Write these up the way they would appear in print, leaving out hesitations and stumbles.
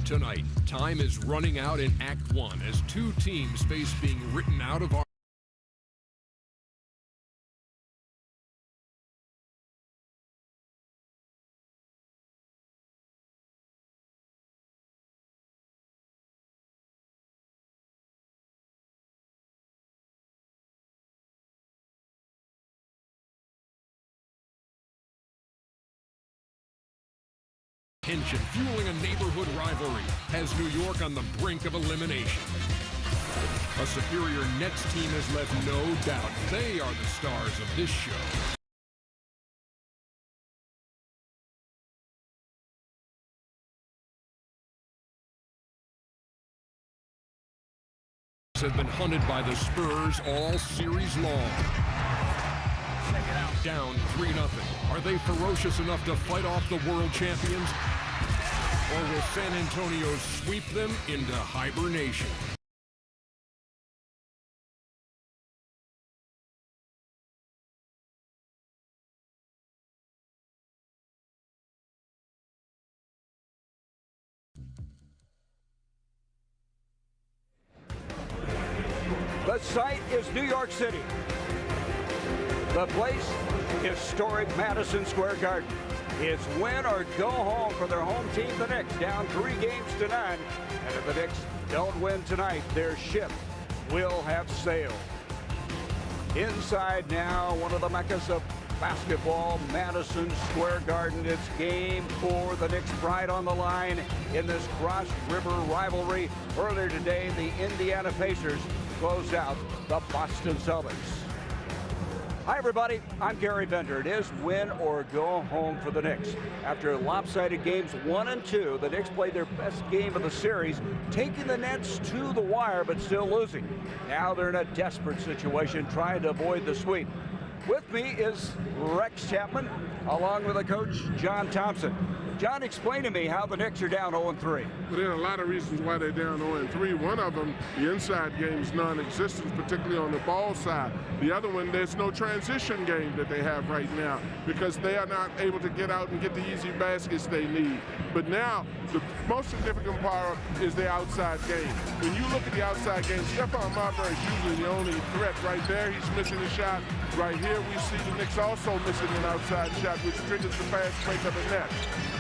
Tonight, time is running out in Act 1 as two teams face being written out of our tension fueling a neighborhood rivalry has New York on the brink of elimination. A superior Nets team has left no doubt they are the stars of this show. Have been hunted by the Spurs all series long. Down 3-0. Are they ferocious enough to fight off the world champions? Or will San Antonio sweep them into hibernation? The site is New York City. The place, historic Madison Square Garden. It's win or go home for their home team, the Knicks, down 3-0. And if the Knicks don't win tonight, their ship will have sailed. Inside now, one of the meccas of basketball, Madison Square Garden. It's game 4. The Knicks' pride on the line in this Cross River rivalry. Earlier today, the Indiana Pacers closed out the Boston Celtics. Hi, everybody. I'm Gary Bender. It is win or go home for the Knicks. After lopsided games 1 and 2, the Knicks played their best game of the series, taking the Nets to the wire, but still losing. Now they're in a desperate situation, trying to avoid the sweep. With me is Rex Chapman, along with the coach, John Thompson. John, explain to me how the Knicks are down 0-3. Well, there are a lot of reasons why they're down 0-3. One of them, the inside game's non-existent, particularly on the ball side. The other one, there's no transition game that they have right now because they are not able to get out and get the easy baskets they need. But now, the most significant part is the outside game. When you look at the outside game, Stephon Marbury is usually the only threat. Right there, he's missing a shot. Right here, we see the Knicks also missing an outside shot, which triggers the fast break of the net.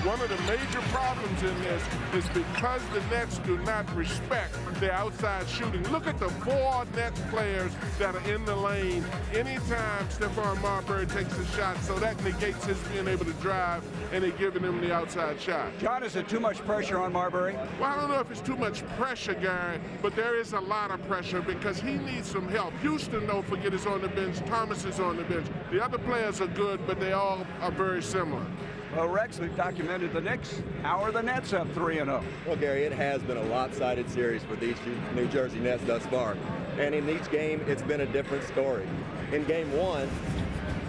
One of the major problems in this is because the Nets do not respect the outside shooting. Look at the 4 Nets players that are in the lane anytime Stephon Marbury takes a shot, so that negates his being able to drive, and they're giving him the outside shot. John, is it too much pressure on Marbury? Well, I don't know if it's too much pressure, Gary, but there is a lot of pressure because he needs some help. Houston, don't forget, is on the bench. Thomas is on the bench. The other players are good, but they all are very similar. Well, Rex, we've documented the Knicks. How are the Nets up 3-0? Well, Gary, it has been a lopsided series for these New Jersey Nets thus far. And in each game, it's been a different story. In game 1,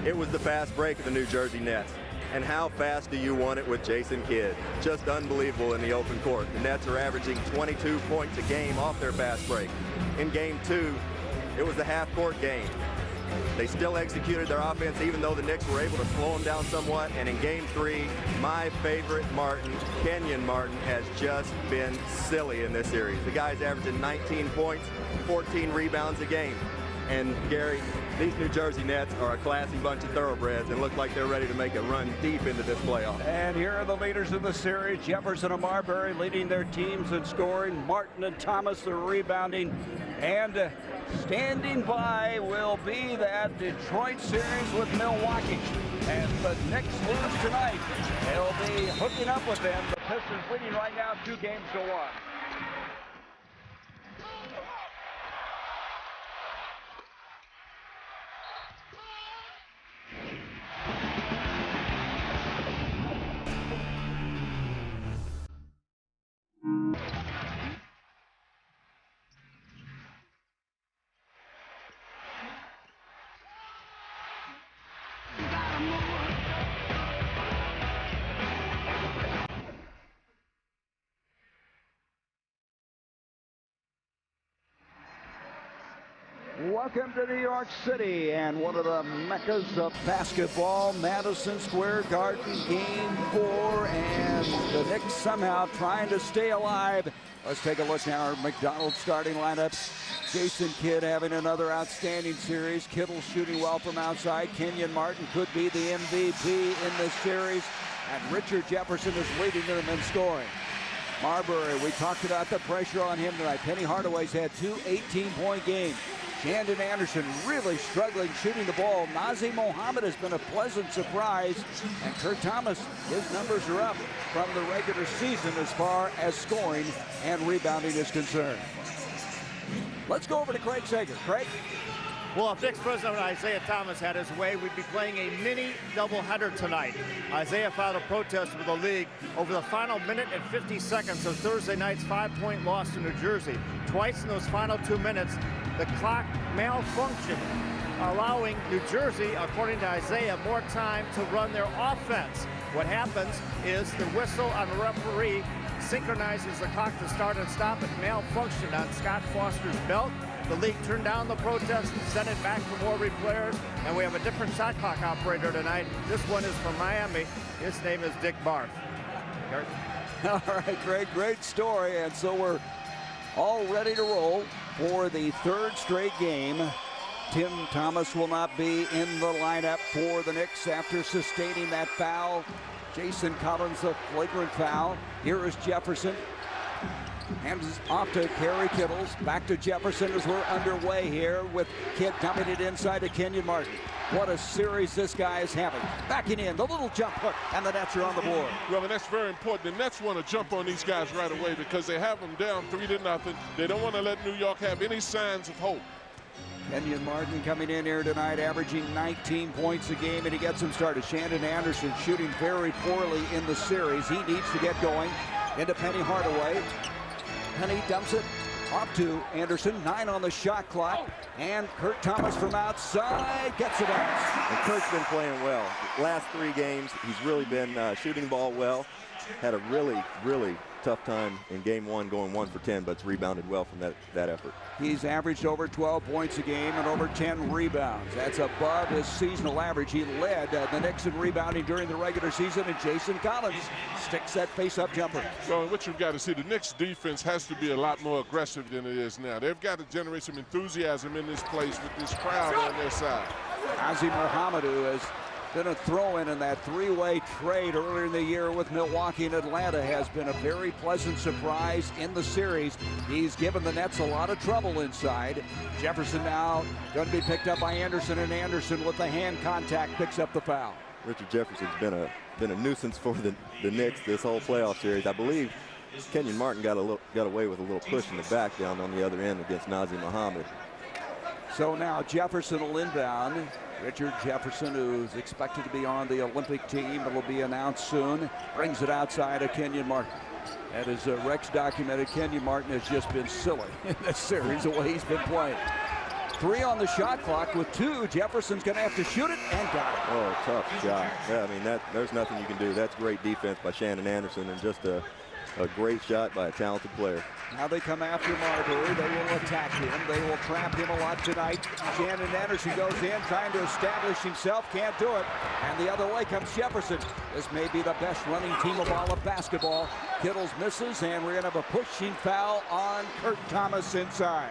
it was the fast break of the New Jersey Nets. And how fast do you want it with Jason Kidd? Just unbelievable in the open court. The Nets are averaging 22 points a game off their fast break. In game 2, it was the half-court game. They still executed their offense even though the Knicks were able to slow them down somewhat. And in game 3, my favorite Martin, Kenyon Martin, has just been silly in this series. The guy's averaging 19 points, 14 rebounds a game. And Gary, these New Jersey Nets are a classy bunch of thoroughbreds and look like they're ready to make a run deep into this playoff. And here are the leaders of the series. Jefferson and Marbury leading their teams in scoring. Martin and Thomas are rebounding. And standing by will be that Detroit series with Milwaukee. And the Knicks lose tonight. They'll be hooking up with them. The Pistons leading right now 2-1. welcome to New York City and one of the meccas of basketball, Madison Square Garden, Game 4, and the Knicks somehow trying to stay alive. Let's take a look now at McDonald's starting lineup. Jason Kidd having another outstanding series. Kittle shooting well from outside. Kenyon Martin could be the MVP in this series. And Richard Jefferson is leading them in scoring. Marbury, we talked about the pressure on him tonight. Penny Hardaway's had 2 18-point games. Shandon Anderson really struggling shooting the ball. Nazr Mohammed has been a pleasant surprise. And Kurt Thomas, his numbers are up from the regular season as far as scoring and rebounding is concerned. Let's go over to Craig Sager. Craig? Well, if Knicks president Isaiah Thomas had his way, we'd be playing a mini doubleheader tonight. Isaiah filed a protest with the league over the final minute and 50 seconds of Thursday night's 5-point loss to New Jersey. Twice in those final 2 minutes, the clock malfunctioned, allowing New Jersey, according to Isaiah, more time to run their offense. What happens is the whistle on the referee synchronizes the clock to start and stop. It malfunctioned on Scott Foster's belt. The league turned down the protest and sent it back for more repairs, and we have a different shot clock operator tonight. This one is from Miami. His name is Dick Barth. All right, Greg, great story. And so we're all ready to roll for the third straight game. Tim Thomas will not be in the lineup for the Knicks after sustaining that foul. Jason Collins, a flagrant foul. Here is Jefferson. Hands off to Kerry Kittles. Back to Jefferson as we're underway here with Kidd dumping it inside to Kenyon Martin. What a series this guy is having. Backing in, the little jump hook, and the Nets are on the board. Well, and that's very important. The Nets want to jump on these guys right away because they have them down 3-0. They don't want to let New York have any signs of hope. Kenyon Martin coming in here tonight, averaging 19 points a game, and he gets him started. Shandon Anderson shooting very poorly in the series. He needs to get going into Penny Hardaway. Penny dumps it off to Anderson. 9 on the shot clock. And Kurt Thomas from outside gets it out. And Kurt's been playing well. Last 3 games, he's really been shooting the ball well. Had a really, really tough time in game 1 going 1 for 10, but it's rebounded well from that effort. He's averaged over 12 points a game and over 10 rebounds. That's above his seasonal average. He led the Knicks in rebounding during the regular season, and Jason Collins sticks that face-up jumper. Well, what you've got to see, the Knicks defense has to be a lot more aggressive than it is now. They've got to generate some enthusiasm in this place with this crowd on their side. Nazr Mohammed, who has been a throw-in in that 3-way trade earlier in the year with Milwaukee and Atlanta, has been a very pleasant surprise in the series. He's given the Nets a lot of trouble inside. Jefferson now going to be picked up by Anderson, and Anderson with the hand contact picks up the foul. Richard Jefferson's been a nuisance for the Knicks this whole playoff series. I believe Kenyon Martin got away with a little push in the back down on the other end against Nazr Mohammed. So now Jefferson will inbound. Richard Jefferson, who's expected to be on the Olympic team, it'll be announced soon, brings it outside of Kenyon Martin. And as Rex documented, Kenyon Martin has just been silly in this series, the way he's been playing. 3 on the shot clock with 2. Jefferson's going to have to shoot it, and got it. Oh, tough shot. Yeah, I mean, there's nothing you can do. That's great defense by Shandon Anderson, and just a great shot by a talented player. Now they come after Marbury. They will attack him. They will trap him a lot tonight. Shandon Anderson goes in, trying to establish himself. Can't do it. And the other way comes Jefferson. This may be the best running team of all of basketball. Kittles misses, and we're going to have a pushing foul on Kurt Thomas inside.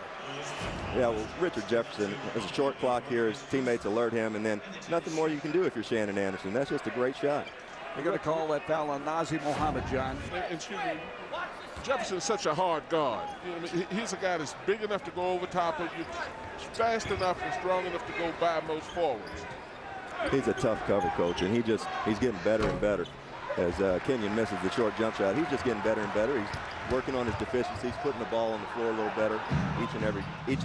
Yeah, well, Richard Jefferson has a short clock here. His teammates alert him, and then nothing more you can do if you're Shandon Anderson. That's just a great shot. They're going to call that foul on Nazr Mohammed, John. Excuse me. Jefferson's such a hard guard. You know, he's a guy that's big enough to go over top of you, fast enough and strong enough to go by most forwards. He's a tough cover coach, and he's getting better and better. As Kenyon misses the short jump shot, he's just getting better and better. He's working on his deficiencies, putting the ball on the floor a little better each and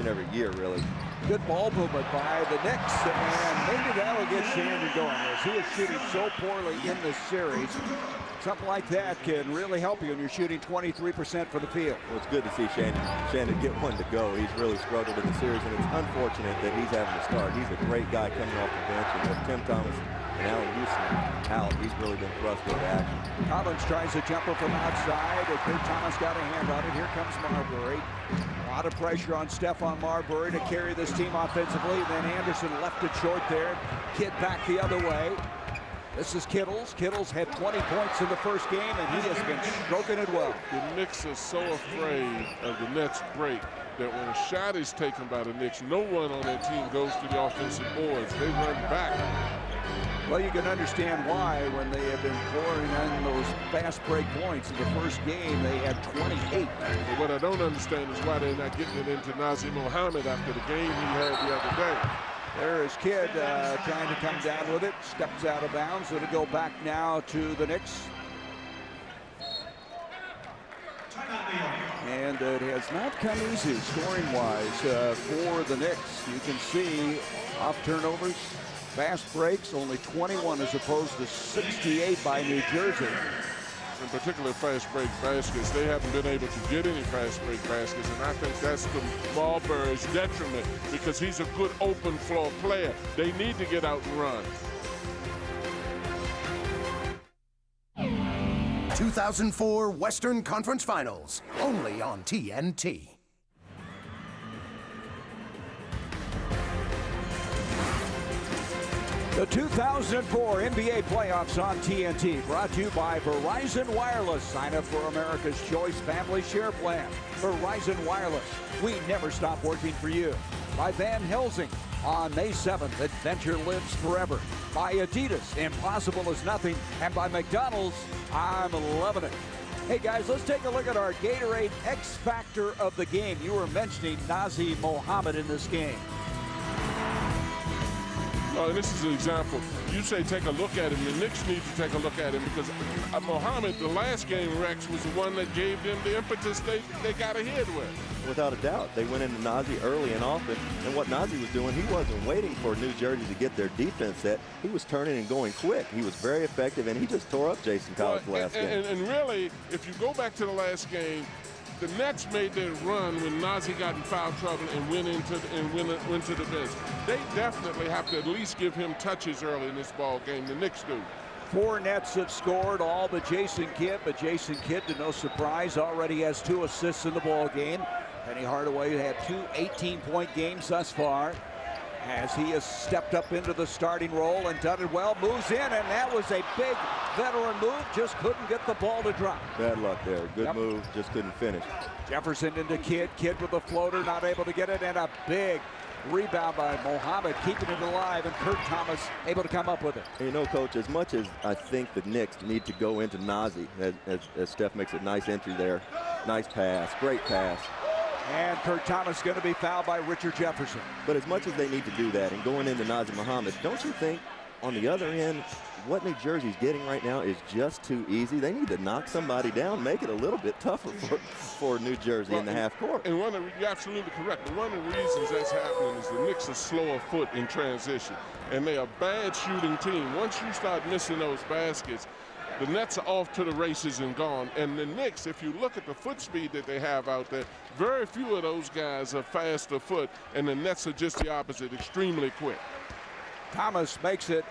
every year, really. Good ball movement by the Knicks, and maybe that'll get Shandon going, as he is shooting so poorly in this series. Something like that can really help you when you're shooting 23% for the field. Well, it's good to see Shandon get one to go. He's really struggled in the series, and it's unfortunate that he's having to start. He's a great guy coming off the bench, and with Tim Thomas And Allen Houston out. He's really been thrust into action. Collins tries a jumper from outside. Kurt Thomas got a hand on it. Here comes Marbury. A lot of pressure on Stephon Marbury to carry this team offensively. Then Anderson left it short there. Kidd back the other way. This is Kittles. Kittles had 20 points in the first game, and he has been stroking it well. The Knicks are so afraid of the Nets break that when a shot is taken by the Knicks, no one on that team goes to the offensive boards. They run back. Well, you can understand why when they have been pouring in those fast break points. In the first game, they had 28. But what I don't understand is why they're not getting it into Nazir Mohammed after the game he had the other day. There is Kidd trying to come down with it. Steps out of bounds. It'll go back now to the Knicks. And it has not come easy scoring-wise for the Knicks. You can see off turnovers, fast breaks, only 21 as opposed to 68 by New Jersey. In particular, fast break baskets, they haven't been able to get any fast break baskets, and I think that's to Marbury's detriment because he's a good open floor player. They need to get out and run. 2004 Western Conference Finals, only on TNT. The 2004 NBA playoffs on TNT, brought to you by Verizon Wireless. Sign up for America's Choice Family Share Plan. Verizon Wireless, we never stop working for you. By Van Helsing, on May 7th, adventure lives forever. By Adidas, impossible is nothing. And by McDonald's, I'm loving it. Hey guys, let's take a look at our Gatorade X Factor of the game. You were mentioning Nazir Mohammed in this game. And this is an example. You say take a look at him. The Knicks need to take a look at him because Mohammed, the last game, Rex, was the one that gave them the impetus they got ahead with. Without a doubt, they went into Nazir early and often, and what Nazir was doing, he wasn't waiting for New Jersey to get their defense set. He was turning and going quick. He was very effective, and he just tore up Jason Collins last game. And really, if you go back to the last game, the Nets made their run when Nazir got in foul trouble and went to the bench. They definitely have to at least give him touches early in this ball game. The Knicks do. 4 Nets have scored, all but Jason Kidd, but Jason Kidd, to no surprise, already has 2 assists in the ball game. Penny Hardaway had 2 18-point games thus far, as he has stepped up into the starting role and done it well. Moves in, and that was a big veteran move. Just couldn't get the ball to drop. Bad luck there. Good move, just couldn't finish. Jefferson into Kidd. Kidd with the floater, not able to get it, and a big rebound by Mohammed, keeping it alive, and Kurt Thomas able to come up with it. And you know, Coach, as much as I think the Knicks need to go into Nazir, as Steph makes a nice entry there, nice pass, great pass. And Kurt Thomas going to be fouled by Richard Jefferson. But as much as they need to do that and going into Nazir Mohammed, don't you think on the other end, what New Jersey's getting right now is just too easy? They need to knock somebody down, make it a little bit tougher for New Jersey in the half court. And you're absolutely correct. And one of the reasons that's happening is the Knicks are slower foot in transition. And they're a bad shooting team. Once you start missing those baskets, the Nets are off to the races and gone. And the Knicks, if you look at the foot speed that they have out there, very few of those guys are faster foot, and the Nets are just the opposite, extremely quick. Thomas makes it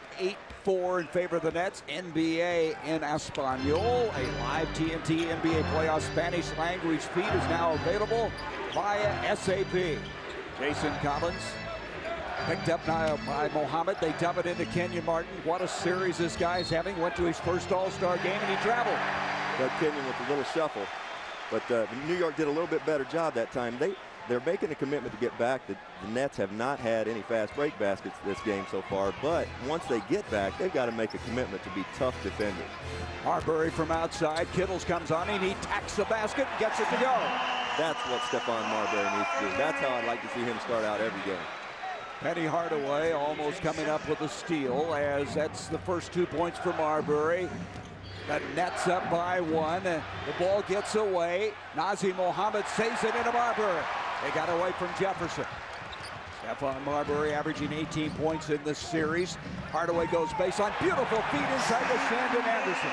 8-4 in favor of the Nets. NBA in Espanol, a live TNT NBA playoff Spanish language feed is now available via SAP. Jason Collins picked up now by Mohammed. They dump it into Kenyon Martin. What a series this guy's having. Went to his first All-Star game and he traveled. But Kenyon with a little shuffle. But New York did a little bit better job that time. They're making a commitment to get back. The Nets have not had any fast break baskets this game so far, but once they get back, they've got to make a commitment to be tough defenders. Marbury from outside. Kittles comes on and he tacks the basket, gets it to go. That's what Stephon Marbury needs to do. That's how I'd like to see him start out every game. Penny Hardaway almost coming up with a steal, as that's the first 2 points for Marbury. The Nets up by 1. The ball gets away. Nazir Mohammed saves it into Marbury. They got away from Jefferson. Stephon Marbury averaging 18 points in this series. Hardaway goes baseline. Beautiful feed inside to Shandon Anderson.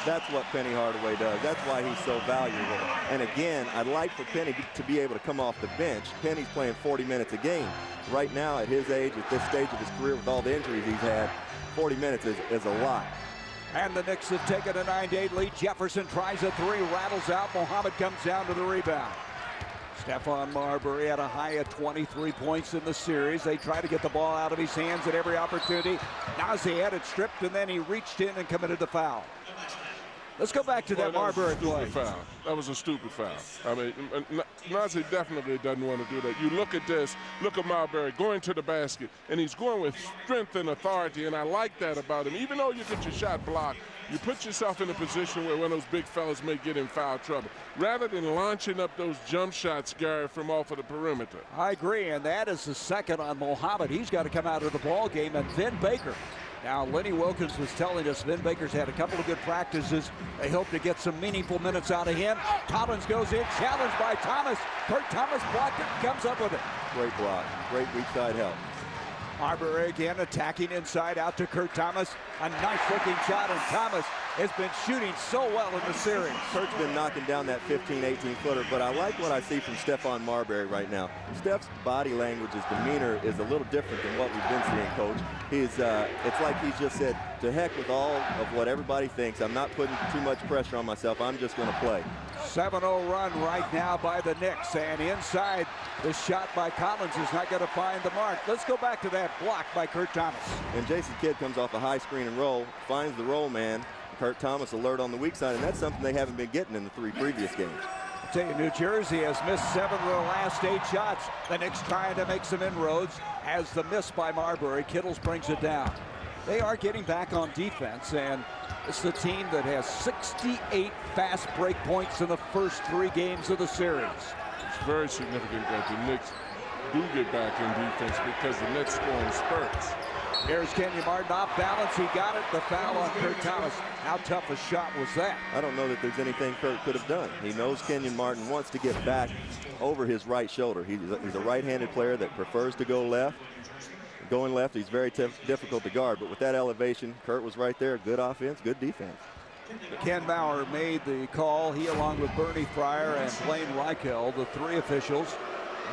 That's what Penny Hardaway does. That's why he's so valuable. And again, I'd like for Penny to be able to come off the bench. Penny's playing 40 minutes a game. Right now, at his age, at this stage of his career, with all the injuries he's had, 40 minutes is a lot. And the Knicks have taken a 9-8 lead. Jefferson tries a three, rattles out. Mohammed comes down to the rebound. Stephon Marbury had a high of 23 points in the series. They try to get the ball out of his hands at every opportunity. Nazi had it stripped, and then he reached in and committed the foul. Let's go back to that Marbury play. Foul. That was a stupid foul. I mean, Nazi definitely doesn't want to do that. You look at this, look at Marbury going to the basket, and he's going with strength and authority, and I like that about him. Even though you get your shot blocked, you put yourself in a position where one of those big fellas may get in foul trouble, rather than launching up those jump shots, Gary, from off of the perimeter. I agree, and that is the second on Mohammed. He's got to come out of the ball game, and Vin Baker. Now, Lenny Wilkins was telling us Vin Baker's had a couple of good practices. They hope to get some meaningful minutes out of him. Collins goes in, challenged by Thomas. Kurt Thomas blocked it, comes up with it. Great block, great weak side help. Marbury again attacking inside out to Kurt Thomas. A nice looking shot, and Thomas has been shooting so well in the series. Kurt's been knocking down that 15, 18 footer, but I like what I see from Stephon Marbury right now. Steph's body language, his demeanor is a little different than what we've been seeing, Coach. It's like he's just said, to heck with all of what everybody thinks. I'm not putting too much pressure on myself. I'm just going to play. 7-0 run right now by the Knicks, and inside the shot by Collins is not going to find the mark. Let's go back to that block by Kurt Thomas. And Jason Kidd comes off a high screen and roll, finds the roll man. Kurt Thomas alert on the weak side, and that's something they haven't been getting in the 3 previous games. I tell you, New Jersey has missed 7 of the last 8 shots. The Knicks trying to make some inroads as the miss by Marbury. Kittles brings it down. They are getting back on defense, and it's the team that has 68 fast break points in the first 3 games of the series. It's very significant that the Knicks do get back in defense because the Nets score in spurts. Here's Kenyon Martin off balance. He got it. The foul on Kurt Thomas. How tough a shot was that? I don't know that there's anything Kurt could have done. He knows Kenyon Martin wants to get back over his right shoulder. He's a right-handed player that prefers to go left. Going left, he's very difficult to guard, but with that elevation, Kurt was right there. Good offense, good defense. Ken Bauer made the call. He, along with Bernie Fryer and Blaine Reichel, the 3 officials.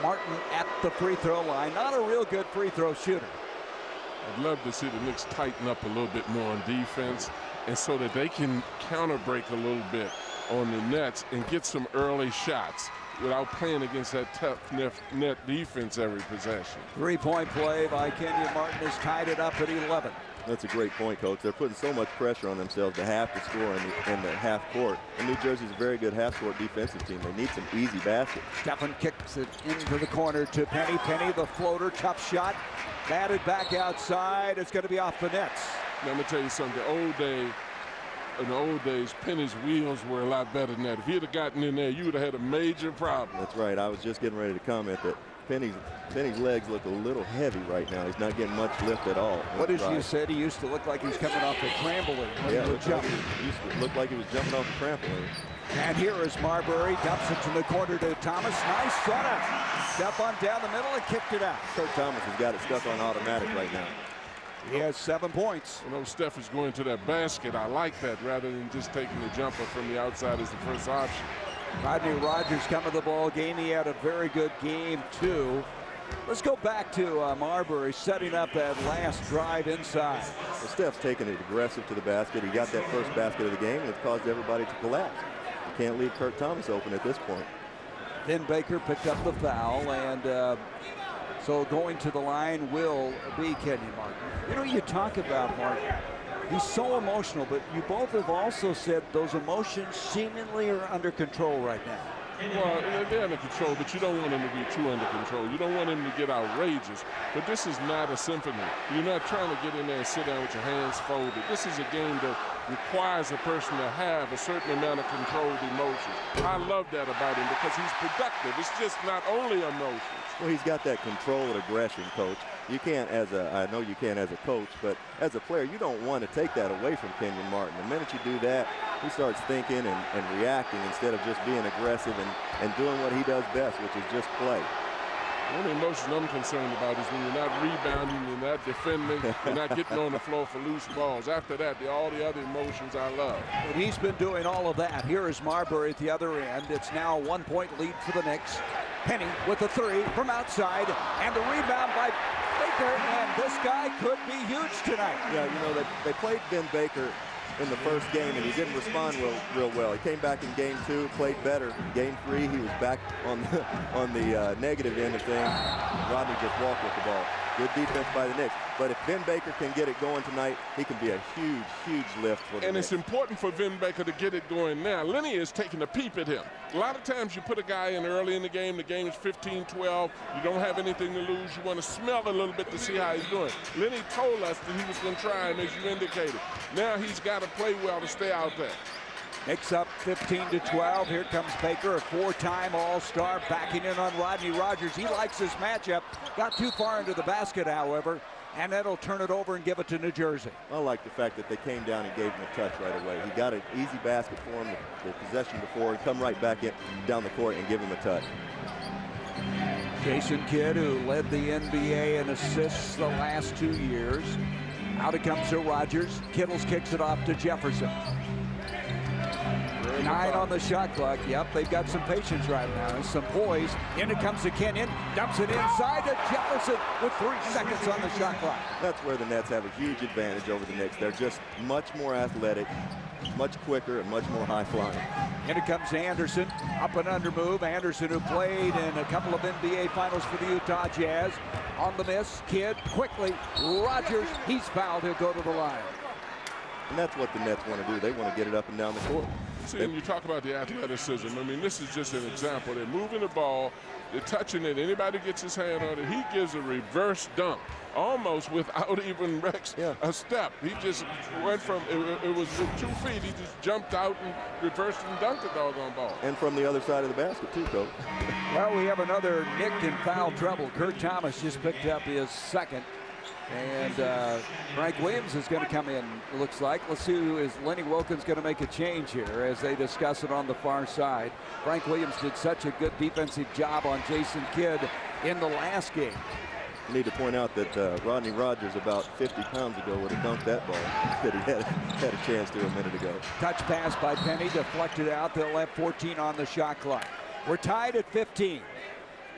Martin at the free throw line. Not a real good free throw shooter. I'd love to see the Knicks tighten up a little bit more on defense, and so that they can counter break a little bit on the Nets and get some early shots without playing against that tough net defense every possession. 3-point play by Kenyon Martin has tied it up at 11. That's a great point, Coach. They're putting so much pressure on themselves to have to score in the half court. And New Jersey's a very good half court defensive team. They need some easy baskets. Steffen kicks it into the corner to Penny. Penny, the floater, tough shot. Batted back outside. It's going to be off the nets. Now, let me tell you something. In the old days, Penny's wheels were a lot better than that. If he'd have gotten in there, you would have had a major problem. That's right. I was just getting ready to comment that Penny's legs look a little heavy right now. He's not getting much lift at all. What did you said? He used to look like he was coming off the trampoline when he would jump. He used to look like he was jumping off the trampoline. And here is Marbury. Dumps it to the corner to Thomas. Nice setup. Step on down the middle and kicked it out. Kurt Thomas has got it stuck on automatic right now. He has 7 points. You know, Steph is going to that basket. I like that rather than just taking the jumper from the outside as the first option. Rodney Rogers coming to the ball game. He had a very good game, too. Let's go back to Marbury setting up that last drive inside. Well, Steph's taking it aggressive to the basket. He got that first basket of the game, and it's caused everybody to collapse. You can't leave Kurt Thomas open at this point. Then Baker picked up the foul, and so going to the line will be Kenyon Martin. You know, you talk about Martin. He's so emotional, but you both have also said those emotions seemingly are under control right now. Well, they're under control, but you don't want them to be too under control. You don't want them to get outrageous. But this is not a symphony. You're not trying to get in there and sit down with your hands folded. This is a game that requires a person to have a certain amount of controlled emotions. I love that about him because he's productive. It's just not only emotions. Well, he's got that controlled aggression, Coach. You can't, I know you can as a coach, but as a player, you don't want to take that away from Kenyon Martin. The minute you do that, he starts thinking and reacting instead of just being aggressive and doing what he does best, which is just play. The only emotion I'm concerned about is when you're not rebounding, you're not defending, you're not getting on the floor for loose balls. After that, all the other emotions I love. And he's been doing all of that. Here is Marbury at the other end. It's now a 1-point lead for the Knicks. Penny with the 3 from outside, and the rebound by Baker. Baker, and this guy could be huge tonight. Yeah, you know, they played Ben Baker in the first game, and he didn't respond real well. He came back in game 2, played better. Game 3, he was back on the negative end of things. Rodney just walked with the ball. Good defense by the Knicks. But if Ben Baker can get it going tonight, he can be a huge, huge lift for the Knicks. And it's important for Ben Baker to get it going now. Lenny is taking a peep at him. A lot of times you put a guy in early in the game is 15-12, you don't have anything to lose, you want to smell a little bit to see how he's doing. Lenny told us that he was going to try him, as you indicated. Now he's got to play well to stay out there. Knicks up 15-12. Here comes Baker, a 4-time All-Star, backing in on Rodney Rogers. He likes this matchup. Got too far into the basket, however, and that'll turn it over and give it to New Jersey. I like the fact that they came down and gave him a touch right away. He got an easy basket for him, the possession before, and come right back in down the court and give him a touch. Jason Kidd, who led the NBA in assists the last 2 years. Out it comes to Rogers. Kittles kicks it off to Jefferson. 9 on the shot clock. Yep, they've got some patience right now. Some poise. In it comes to Kenyon. Dumps it inside to Jefferson with 3 seconds on the shot clock. That's where the Nets have a huge advantage over the Knicks. They're just much more athletic, much quicker, and much more high-flying. In it comes Anderson. Up and under move. Anderson, who played in a couple of NBA Finals for the Utah Jazz. On the miss. Kidd quickly. Rogers. He's fouled. He'll go to the line. And that's what the Nets want to do. They want to get it up and down the court. See, when you talk about the athleticism, I mean, this is just an example. They're moving the ball, they're touching it. Anybody gets his hand on it, he gives a reverse dunk, almost without even a step. He just went from, it was with 2 feet, he just jumped out and reversed and dunked the doggone ball. And from the other side of the basket, too, Coach. Well, we have another Nick in foul trouble. Kurt Thomas just picked up his second. And Frank Williams is going to come in, it looks like. Let's see who is Lenny Wilkins going to make a change here as they discuss it on the far side. Frank Williams did such a good defensive job on Jason Kidd in the last game. I need to point out that Rodney Rogers about 50 pounds ago would have dunked that ball that he had a chance to a minute ago. Touch pass by Penny, deflected out. They'll have 14 on the shot clock. We're tied at 15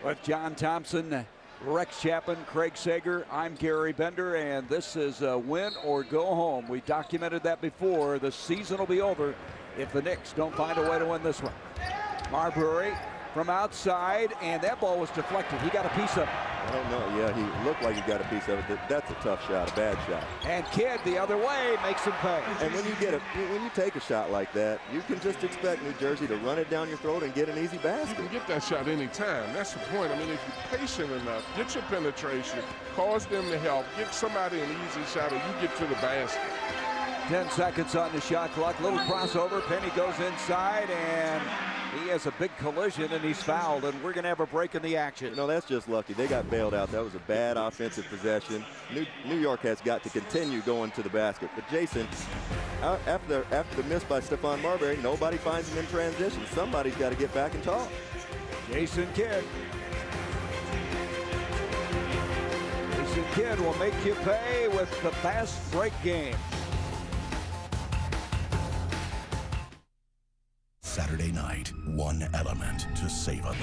with John Thompson, Rex Chapman, Craig Sager. I'm Gary Bender, and this is a win or go home. We documented that before. The season will be over if the Knicks don't find a way to win this one. Marbury from outside, and that ball was deflected. He got a piece of it. I don't know. Yeah, he looked like he got a piece of it. That's a tough shot, a bad shot. And Kidd the other way makes him pay. And when you take a shot like that, you can just expect New Jersey to run it down your throat and get an easy basket. You can get that shot anytime. That's the point. I mean, if you're patient enough, get your penetration, cause them to help, get somebody an easy shot, or you get to the basket. 10 seconds on the shot clock. Little crossover. Penny goes inside, and he has a big collision, and he's fouled, and we're going to have a break in the action. No, that's just lucky. They got bailed out. That was a bad offensive possession. New York has got to continue going to the basket. But Jason, after the miss by Stephon Marbury, nobody finds him in transition. Somebody's got to get back and talk. Jason Kidd. Jason Kidd will make you pay with the fast break game. Saturday night, one element to savor.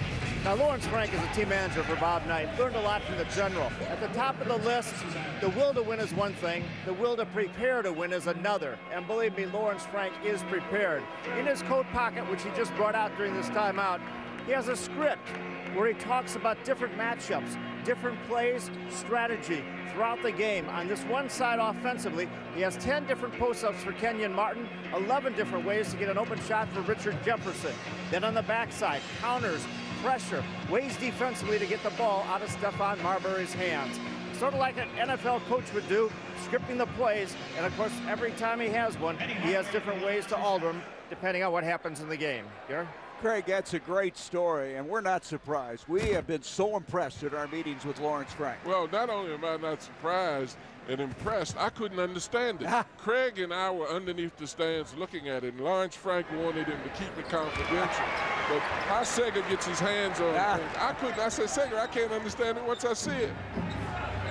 Now, Lawrence Frank is a team manager for Bob Knight. Learned a lot from the general. At the top of the list, the will to win is one thing. The will to prepare to win is another. And believe me, Lawrence Frank is prepared. In his coat pocket, which he just brought out during this timeout, he has a script where he talks about different matchups, different plays, strategy throughout the game. On this one side offensively, he has 10 different post-ups for Kenyon Martin, 11 different ways to get an open shot for Richard Jefferson. Then on the backside, counters, pressure, ways defensively to get the ball out of Stephon Marbury's hands. Sort of like an NFL coach would do, scripting the plays, and of course, every time he has one, he has different ways to alter them, depending on what happens in the game. Gary? Craig, that's a great story, and we're not surprised. We have been so impressed at our meetings with Lawrence Frank. Well, not only am I not surprised and impressed, I couldn't understand it. Craig and I were underneath the stands looking at it, and Lawrence Frank wanted him to keep it confidential. But how Sager gets his hands on it, I couldn't. I said, Sager, I can't understand it once I see it.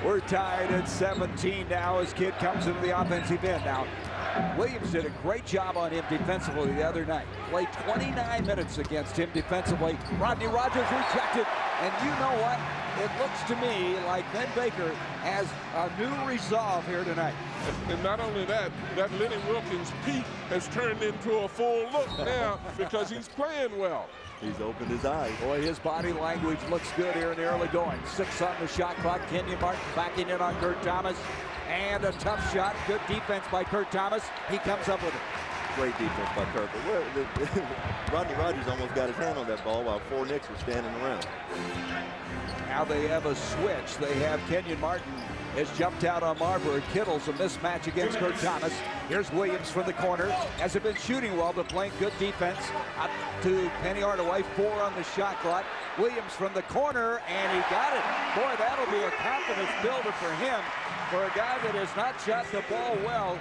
We're tied at 17 now as Kidd comes into the offensive end. Now, Williams did a great job on him defensively the other night. Played 29 minutes against him defensively. Rodney Rogers rejected. And you know what? It looks to me like Ben Baker has a new resolve here tonight. And not only that, that Lenny Wilkins peak has turned into a full look now because he's playing well. He's opened his eyes. Boy, his body language looks good here in the early going. 6 on the shot clock. Kenyon Martin backing in on Kurt Thomas. And a tough shot. Good defense by Kurt Thomas. He comes up with it. Great defense by Kurt. But Rodney Rogers almost got his hand on that ball while 4 Knicks were standing around. Now they have a switch. They have Kenyon Martin has jumped out on Marbury. Kittle's a mismatch against Kurt Thomas. Here's Williams from the corner. Hasn't been shooting well, but playing good defense. Up to Penny Hardaway, 4 on the shot clock. Williams from the corner, and he got it. Boy, that'll be a confidence builder for him. For a guy that has not shot the ball well,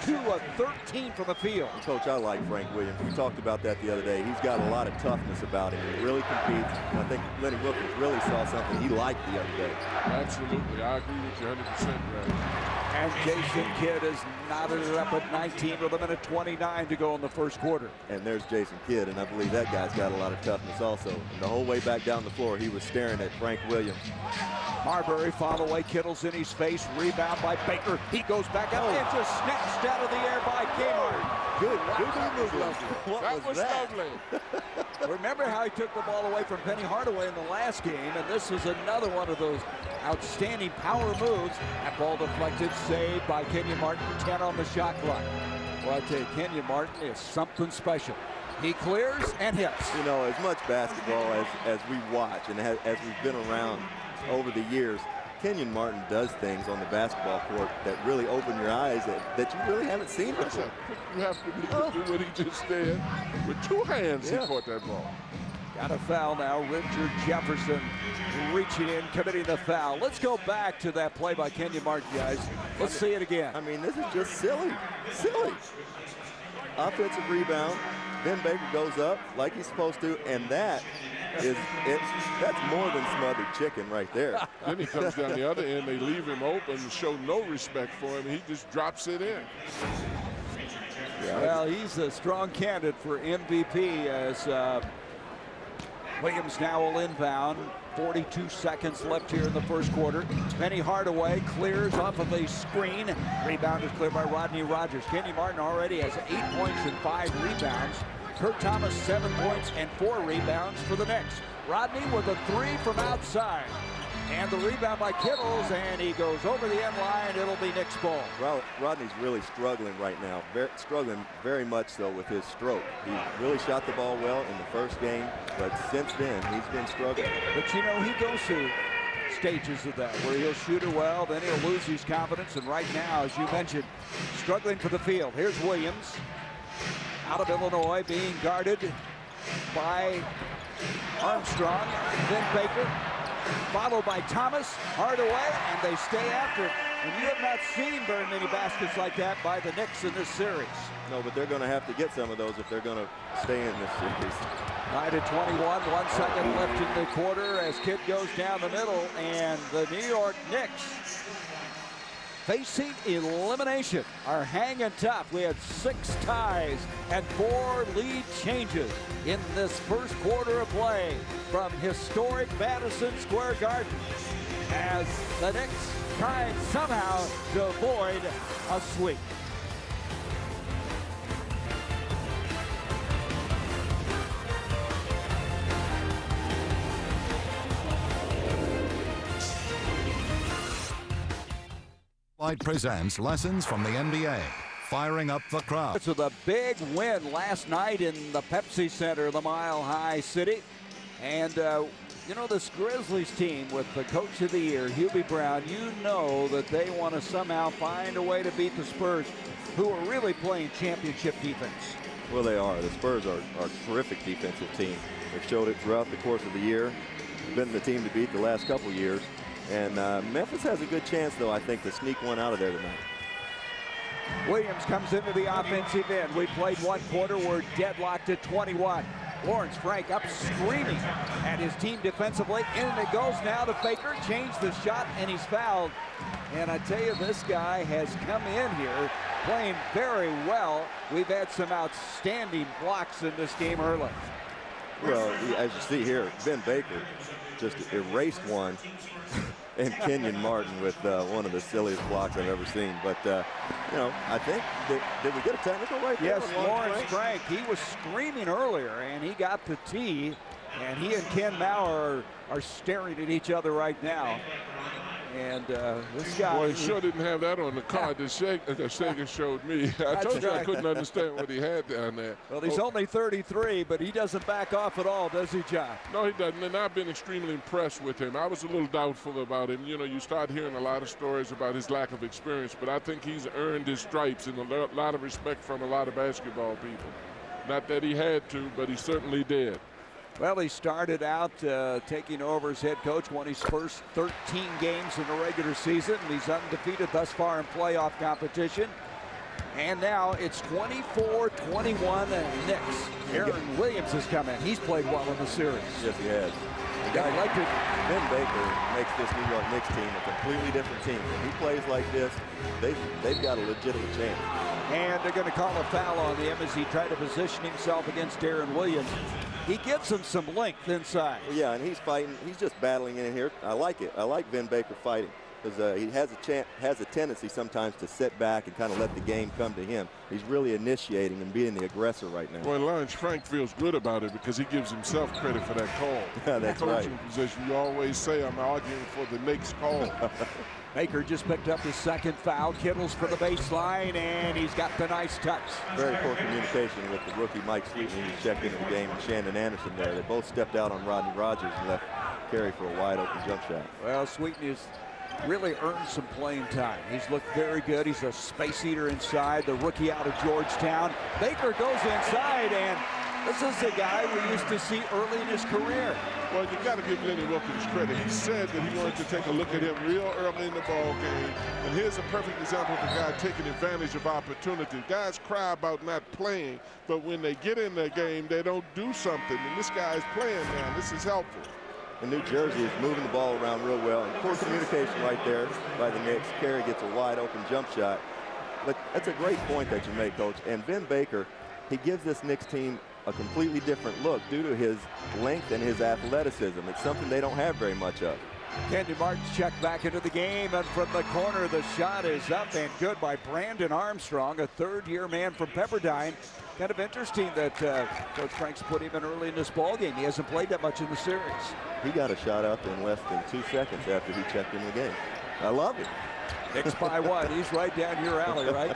2 of 13 from the field. And Coach, I like Frank Williams. We talked about that the other day. He's got a lot of toughness about him. He really competes. And I think Lenny Wilkins really saw something he liked the other day. Absolutely. I agree with you 100%, Brad. And Jason Kidd has knotted it up at 19 with a minute 29 to go in the first quarter. And there's Jason Kidd, and I believe that guy's got a lot of toughness also. And the whole way back down the floor, he was staring at Frank Williams. Marbury fouled away. Kittle's in his face. Rebound by Baker. He goes back up and just snatched out of the air by Kmart. Good move. That was lovely. Remember how he took the ball away from Penny Hardaway in the last game, and this is another one of those outstanding power moves. That ball deflected, saved by Kenyon Martin, 10 on the shot clock. Well, I tell you, Kenyon Martin is something special. He clears and hits. You know, as much basketball as we watch and as we've been around over the years, Kenyon Martin does things on the basketball court that really open your eyes that you really haven't seen before. You have to do what he just did. With 2 hands, he caught that ball. Got a foul now. Richard Jefferson reaching in, committing the foul. Let's go back to that play by Kenyon Martin, guys. Let's see it again. I mean, this is just silly. Offensive rebound. Ben Baker goes up like he's supposed to, and that's more than smothered chicken right there. Then he comes down the other end. They leave him open, show no respect for him. He just drops it in. Yeah. Well, he's a strong candidate for MVP as Williams now will inbound. 42 seconds left here in the first quarter. Penny Hardaway clears off of a screen. Rebound is cleared by Rodney Rogers. Kenyon Martin already has 8 points and 5 rebounds. Kurt Thomas 7 points and 4 rebounds for the Knicks. Rodney with a 3 from outside. And the rebound by Kittles, and he goes over the end line. It'll be Knicks ball. Rodney's really struggling right now. Struggling very much so with his stroke. He really shot the ball well in the first game, but since then he's been struggling. But you know, he goes through stages of that where he'll shoot it well, then he'll lose his confidence, and right now, as you mentioned, struggling for the field. Here's Williams out of Illinois, being guarded by Armstrong, then Baker, followed by Thomas, Hardaway, and they stay after it. And you have not seen very many baskets like that by the Knicks in this series. No, but they're going to have to get some of those if they're going to stay in this series. 9:21, 1 second left in the quarter as Kidd goes down the middle, and the New York Knicks, facing elimination, are hanging tough. We had 6 ties and 4 lead changes in this first quarter of play from historic Madison Square Garden as the Knicks tried somehow to avoid a sweep. Presents lessons from the NBA, firing up the crowd. It's with a big win last night in the Pepsi Center, the Mile High City. And, you know, this Grizzlies team with the Coach of the Year, Hubie Brown, you know that they want to somehow find a way to beat the Spurs, who are really playing championship defense. Well, they are. The Spurs are a terrific defensive team. They've showed it throughout the course of the year. Been the team to beat the last couple years. And Memphis has a good chance, though, I think, to sneak one out of there tonight. Williams comes into the offensive end. We played 1 quarter. We're deadlocked at 21. Lawrence Frank up screaming at his team defensively. In it goes now to Baker. Changed the shot, and he's fouled. And I tell you, this guy has come in here playing very well. We've had some outstanding blocks in this game early. Well, as you see here, Ben Baker just erased one, and Kenyon Martin with one of the silliest blocks I've ever seen. But, you know, I think, did we get a technical right there? Yes, Lawrence Frank. He was screaming earlier, and he got the tee, and he and Ken Mauer are staring at each other right now. And this guy... Well, he sure didn't have that on the card that Sagan showed me. I told you I couldn't understand what he had down there. Well, he's only 33, but he doesn't back off at all, does he, John? No, he doesn't, and I've been extremely impressed with him. I was a little doubtful about him. You know, you start hearing a lot of stories about his lack of experience, but I think he's earned his stripes and a lot of respect from a lot of basketball people. Not that he had to, but he certainly did. Well, he started out taking over as head coach, won his first 13 games in the regular season. He's undefeated thus far in playoff competition. And now it's 24-21 Knicks. Aaron Williams has come in. He's played well in the series. Yes, he has. Ben Baker makes this New York Knicks team a completely different team. When he plays like this, they've got a legitimate chance. And they're going to call a foul on him as he tried to position himself against Aaron Williams. He gives him some length inside. Well, yeah, and he's fighting. He's just battling in here. I like it. I like Ben Baker fighting because he has a tendency sometimes to sit back and kind of let the game come to him. He's really initiating and being the aggressor right now. Well, Lawrence Frank feels good about it because he gives himself credit for that call. Yeah, that's right. Coaching position, you always say I'm arguing for the Knicks call. Baker just picked up his second foul. Kittles for the baseline, and he's got the nice touch. Very poor communication with the rookie Mike Sweetney, who checked into the game, and Shannon Anderson there. They both stepped out on Rodney Rogers and left Carey for a wide open jump shot. Well, Sweetney has really earned some playing time. He's looked very good. He's a space eater inside, the rookie out of Georgetown. Baker goes inside, and this is a guy we used to see early in his career. Well, you got to give Lenny Wilkins credit. He said that he wanted to take a look at him real early in the ball game. And here's a perfect example of a guy taking advantage of opportunity. Guys cry about not playing, but when they get in their game, they don't do something. And this guy is playing now. This is helpful. And New Jersey is moving the ball around real well. And poor communication right there by the Knicks. Carey gets a wide open jump shot. But that's a great point that you make, Coach. And Ben Baker, he gives this Knicks team a completely different look due to his length and his athleticism. It's something they don't have very much of. Kenyon Martin's checked back into the game, and from the corner, the shot is up and good by Brandon Armstrong, a third-year man from Pepperdine. Kind of interesting that Coach Frank's put him in early in this ball game. He hasn't played that much in the series. He got a shot up in less than 2 seconds after he checked in the game. I love it. Knicks by one. He's right down your alley, right?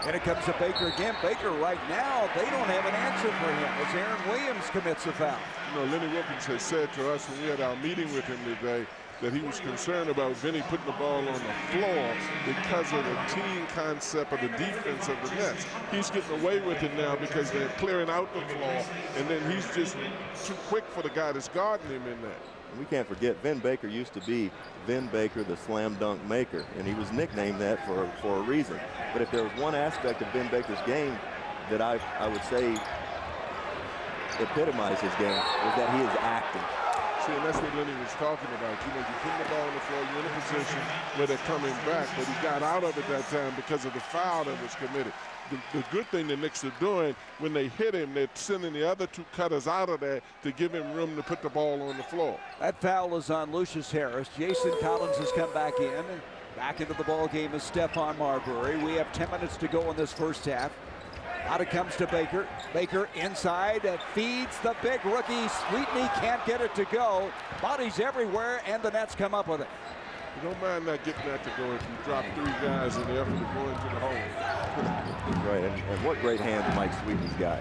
And it comes to Baker again. Baker right now, they don't have an answer for him as Aaron Williams commits a foul. You know, Lenny Wilkins has said to us when we had our meeting with him today that he was concerned about Vinny putting the ball on the floor because of the team concept of the defense of the Nets. He's getting away with it now because they're clearing out the floor, and then he's just too quick for the guy that's guarding him in there. We can't forget, Vin Baker used to be Vin Baker, the slam dunk maker, and he was nicknamed that for a reason. But if there was one aspect of Vin Baker's game that I would say epitomized his game, was that he is acting. See, and that's what Lenny was talking about. You know, you put the ball on the floor, you're in a position where they're coming back, but he got out of it that time because of the foul that was committed. The good thing the Knicks are doing, when they hit him, they're sending the other two cutters out of there to give him room to put the ball on the floor. That foul is on Lucius Harris. Jason Collins has come back in. Back into the ball game is Stephon Marbury. We have 10 minutes to go in this first half. Out it comes to Baker. Baker inside, feeds the big rookie. Sweetney can't get it to go. Bodies everywhere, and the Nets come up with it. You don't mind not getting that to go if you drop 3 guys in the effort to go into the hole. Right, and what great hands Mike Sweetney's got.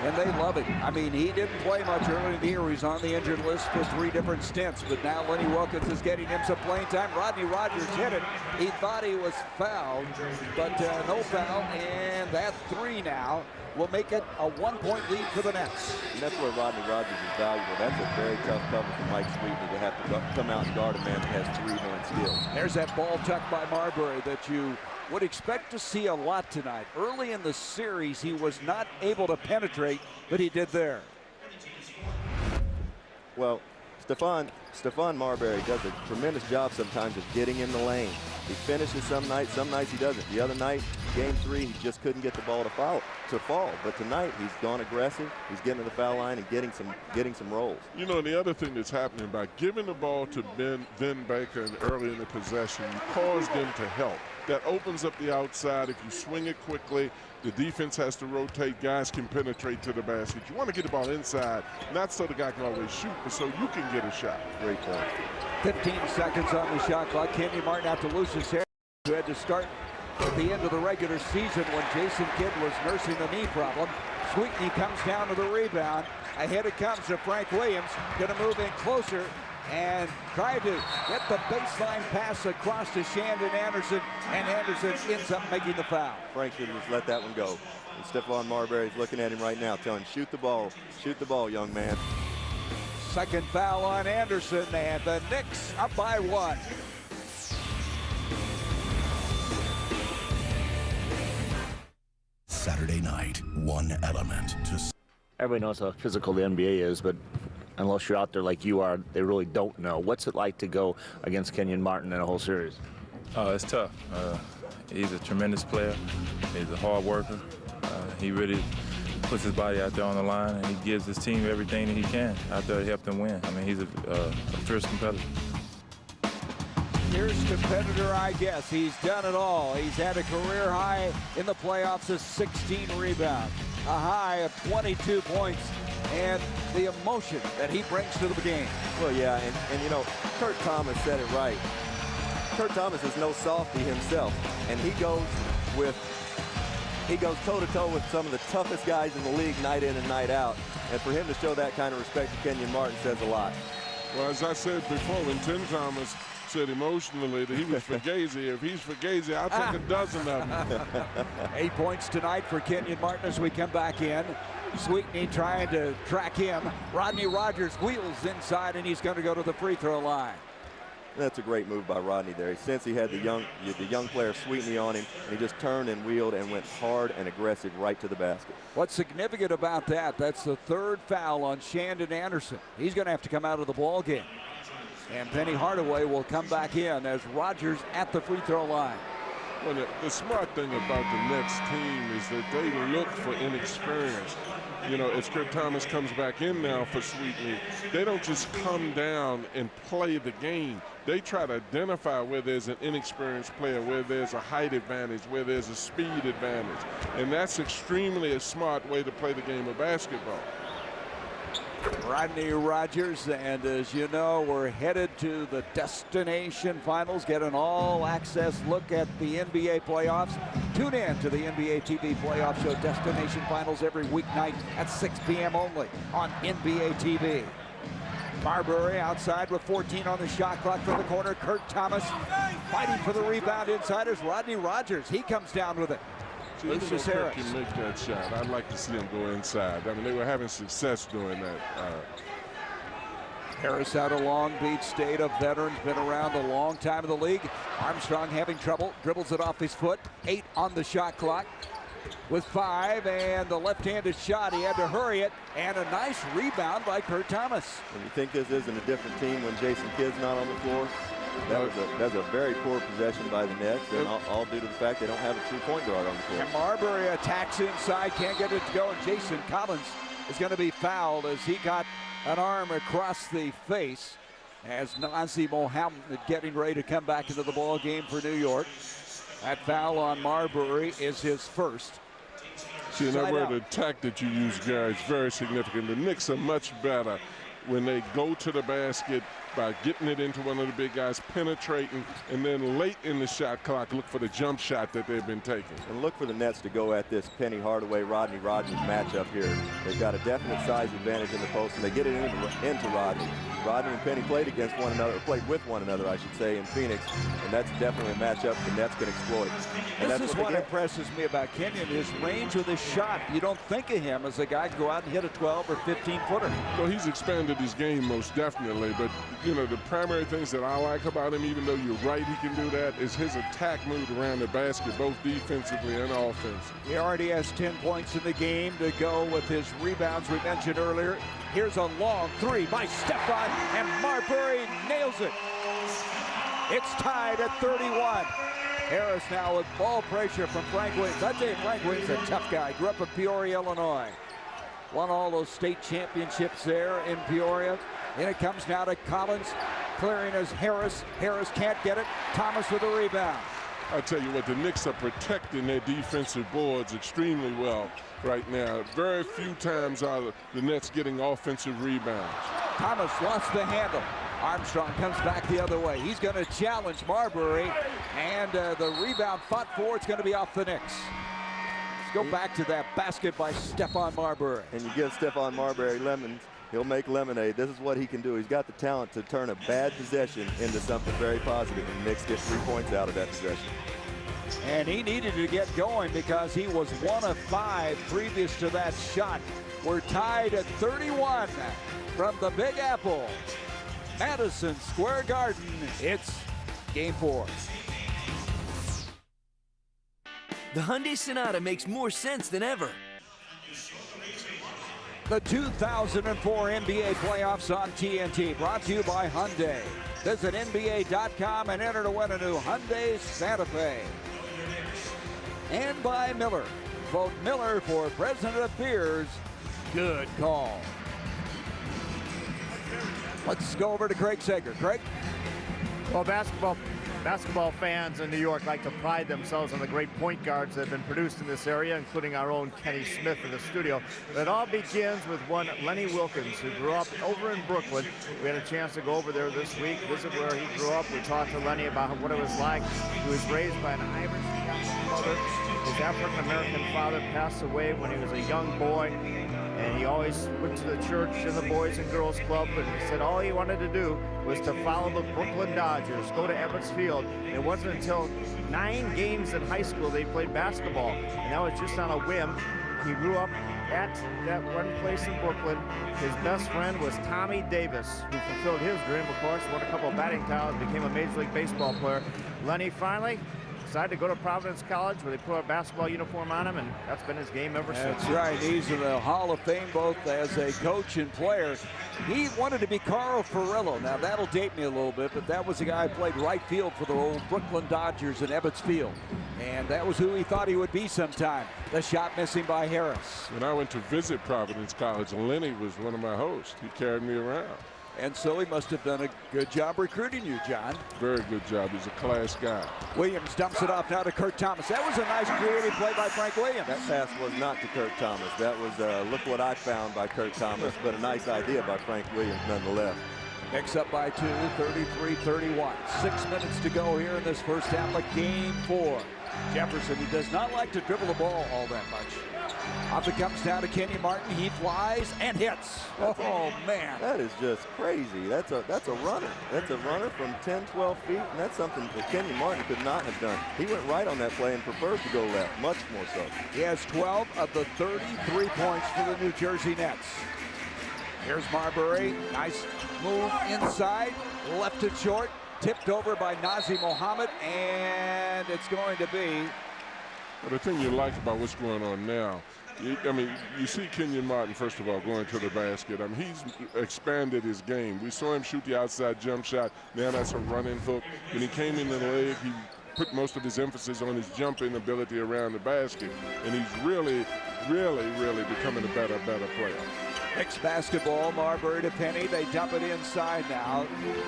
And they love it. I mean, he didn't play much early in the year. He's on the injured list for 3 different stints. But now Lenny Wilkins is getting him some playing time. Rodney Rogers hit it. He thought he was fouled, but no foul. And that 3 now will make it a 1-point lead for the Nets. And that's where Rodney Rogers is valuable. That's a very tough cover for Mike Sweetney to have to come out and guard a man that has 3-man skills. There's that ball tucked by Marbury that you would expect to see a lot tonight. Early in the series, he was not able to penetrate, but he did there. Well, Stephon Marbury does a tremendous job sometimes of getting in the lane. He finishes some nights he doesn't. The other night, Game 3, he just couldn't get the ball to fall. But tonight, he's gone aggressive. He's getting to the foul line and getting some rolls. You know, the other thing that's happening by giving the ball to Vin Baker early in the possession, you cause them to help. That opens up the outside. If you swing it quickly, the defense has to rotate. Guys can penetrate to the basket. You want to get the ball inside, not so the guy can always shoot, but so you can get a shot. Great point. 15 seconds on the shot clock. Kenyon Martin out to lose his hair, who had to start at the end of the regular season when Jason Kidd was nursing the knee problem. Sweetney comes down to the rebound. Ahead it comes to Frank Williams. Going to move in closer and try to get the baseline pass across to Shandon Anderson, and Anderson ends up making the foul. Frank should just let that one go. And Stephon Marbury's looking at him right now, telling him, shoot the ball, young man. Second foul on Anderson, and the Knicks up by 1. Saturday night, one element to... Everybody knows how physical the NBA is, but unless you're out there like you are, they really don't know. What's it like to go against Kenyon Martin in a whole series? It's tough. He's a tremendous player. He's a hard worker. He really puts his body out there on the line, and he gives his team everything that he can out there to help them win. I mean, he's a fierce competitor. Fierce competitor, I guess. He's done it all. He's had a career high in the playoffs of 16 rebounds, a high of 22 points, and the emotion that he brings to the game. Well, yeah, and you know, Kurt Thomas said it right. Kurt Thomas is no softy himself, and he goes toe-to-toe with some of the toughest guys in the league night in and night out. And for him to show that kind of respect to Kenyon Martin says a lot. Well, as I said before, when Tim Thomas said emotionally that he was Fugazi, if he's Fugazi, I'll take a dozen of them. 8 points tonight for Kenyon Martin as we come back in. Sweetney trying to track him. Rodney Rogers wheels inside, and he's going to go to the free throw line. That's a great move by Rodney there. Since he had the young player Sweetney on him, and he just turned and wheeled and went hard and aggressive right to the basket. What's significant about that, that's the third foul on Shandon Anderson. He's going to have to come out of the ball game. And Penny Hardaway will come back in as Rogers at the free throw line. Well, the smart thing about the Knicks team is that they look for inexperience. You know, as Kurt Thomas comes back in now for Sweetney, they don't just come down and play the game. They try to identify where there's an inexperienced player, where there's a height advantage, where there's a speed advantage. And that's extremely a smart way to play the game of basketball. Rodney Rogers, and as you know, we're headed to the destination finals. Get an all-access look at the NBA playoffs. Tune in to the NBA TV playoff show Destination Finals every weeknight at 6 p.m. only on NBA TV. Marbury outside with 14 on the shot clock for the corner. Kurt Thomas fighting for the rebound inside as Rodney Rogers. He comes down with it. Even though Kurt can make that shot, I'd like to see him go inside. I mean, they were having success doing that. Harris out of Long Beach State, a veteran, been around a long time in the league. Armstrong having trouble, dribbles it off his foot. 8 on the shot clock with 5, and the left-handed shot, he had to hurry it, and a nice rebound by Kurt Thomas. And you think this isn't a different team when Jason Kidd's not on the floor? That's a very poor possession by the Nets, and all due to the fact they don't have a true point guard on the floor. And Marbury attacks inside, can't get it to go, and Jason Collins is going to be fouled as he got an arm across the face as Nazi Mohammed getting ready to come back into the ball game for New York. That foul on Marbury is his first. See, and that word attack that you use, Gary, is very significant. The Knicks are much better when they go to the basket by getting it into one of the big guys, penetrating, and then late in the shot clock, look for the jump shot that they've been taking. And look for the Nets to go at this Penny Hardaway, Rodney Rogers matchup here. They've got a definite size advantage in the post, and they get it into Rodney. Rodney and Penny played against one another, or played with one another, I should say, in Phoenix, and that's definitely a matchup the Nets can exploit. And this is what impresses me about Kenyon, his range with his shot. You don't think of him as a guy who go out and hit a 12 or 15-footer. Well, he's expanded his game most definitely, but you know, the primary things that I like about him, even though you're right he can do that, is his attack move around the basket, both defensively and offensively. He already has 10 points in the game to go with his rebounds we mentioned earlier. Here's a long 3 by Stephon, and Marbury nails it. It's tied at 31. Harris now with ball pressure from Frank Williams. I tell you, Frank Williams is a tough guy. Grew up in Peoria, Illinois. Won all those state championships there in Peoria. And it comes now to Collins, clearing as Harris. Harris can't get it. Thomas with a rebound. I tell you what, the Knicks are protecting their defensive boards extremely well right now. Very few times are the Nets getting offensive rebounds. Thomas lost the handle. Armstrong comes back the other way. He's going to challenge Marbury, and the rebound fought for. It's going to be off the Knicks. Let's go back to that basket by Stephon Marbury. And you give Stephon Marbury lemons, he'll make lemonade. This is what he can do. He's got the talent to turn a bad possession into something very positive, and the Knicks get 3 points out of that possession. And he needed to get going because he was 1 of 5 previous to that shot. We're tied at 31 from the Big Apple. Madison Square Garden, it's Game 4. The Hyundai Sonata makes more sense than ever. The 2004 NBA playoffs on TNT, brought to you by Hyundai. Visit NBA.com and enter to win a new Hyundai Santa Fe. And by Miller. Vote Miller for President of Beers. Good call. Let's go over to Craig Sager. Craig? Well, basketball fans in New York like to pride themselves on the great point guards that have been produced in this area, including our own Kenny Smith in the studio. But it all begins with one Lenny Wilkins, who grew up over in Brooklyn. We had a chance to go over there this week, visit where he grew up. We talked to Lenny about what it was like. He was raised by an Irish Catholic mother. His African-American father passed away when he was a young boy. And he always went to the church and the Boys and Girls Club, and he said all he wanted to do was to follow the Brooklyn Dodgers, go to Ebbets Field. And it wasn't until 9 games in high school that he played basketball, and that was just on a whim. He grew up at that one place in Brooklyn. His best friend was Tommy Davis, who fulfilled his dream, of course, won a couple of batting titles, became a Major League Baseball player. Lenny finally decided to go to Providence College, where they put a basketball uniform on him, and that's been his game ever since. That's right. He's in the Hall of Fame both as a coach and player. He wanted to be Carl Furillo. Now, that'll date me a little bit, but that was the guy who played right field for the old Brooklyn Dodgers in Ebbets Field. And that was who he thought he would be sometime. The shot missing by Harris. When I went to visit Providence College, Lenny was one of my hosts. He carried me around. And so he must have done a good job recruiting you, John. Very good job. He's a class guy. Williams dumps it off now to Kurt Thomas. That was a nice creative play by Frank Williams. That pass was not to Kurt Thomas. That was look what I found by Kurt Thomas, but a nice idea by Frank Williams nonetheless. Knicks up by 2, 33-31. 6 minutes to go here in this first half of Game 4. Jefferson, he does not like to dribble the ball all that much. Off it comes down to Kenyon Martin. He flies and hits. Oh, man. That is just crazy. That's a runner. That's a runner from 10, 12 feet, and that's something that Kenyon Martin could not have done. He went right on that play and preferred to go left, much more so. He has 12 of the 33 points for the New Jersey Nets. Here's Marbury. Nice move inside. Left it short. Tipped over by Nazi Mohammed, and it's going to be. Well, the thing you like about what's going on now, you see Kenyon Martin, first of all, going to the basket. He's expanded his game. We saw him shoot the outside jump shot. Now that's a running hook. When he came in the leg, he put most of his emphasis on his jumping ability around the basket. And he's really, really, really becoming a better player. Knicks basketball, Marbury to Penny. They dump it inside now.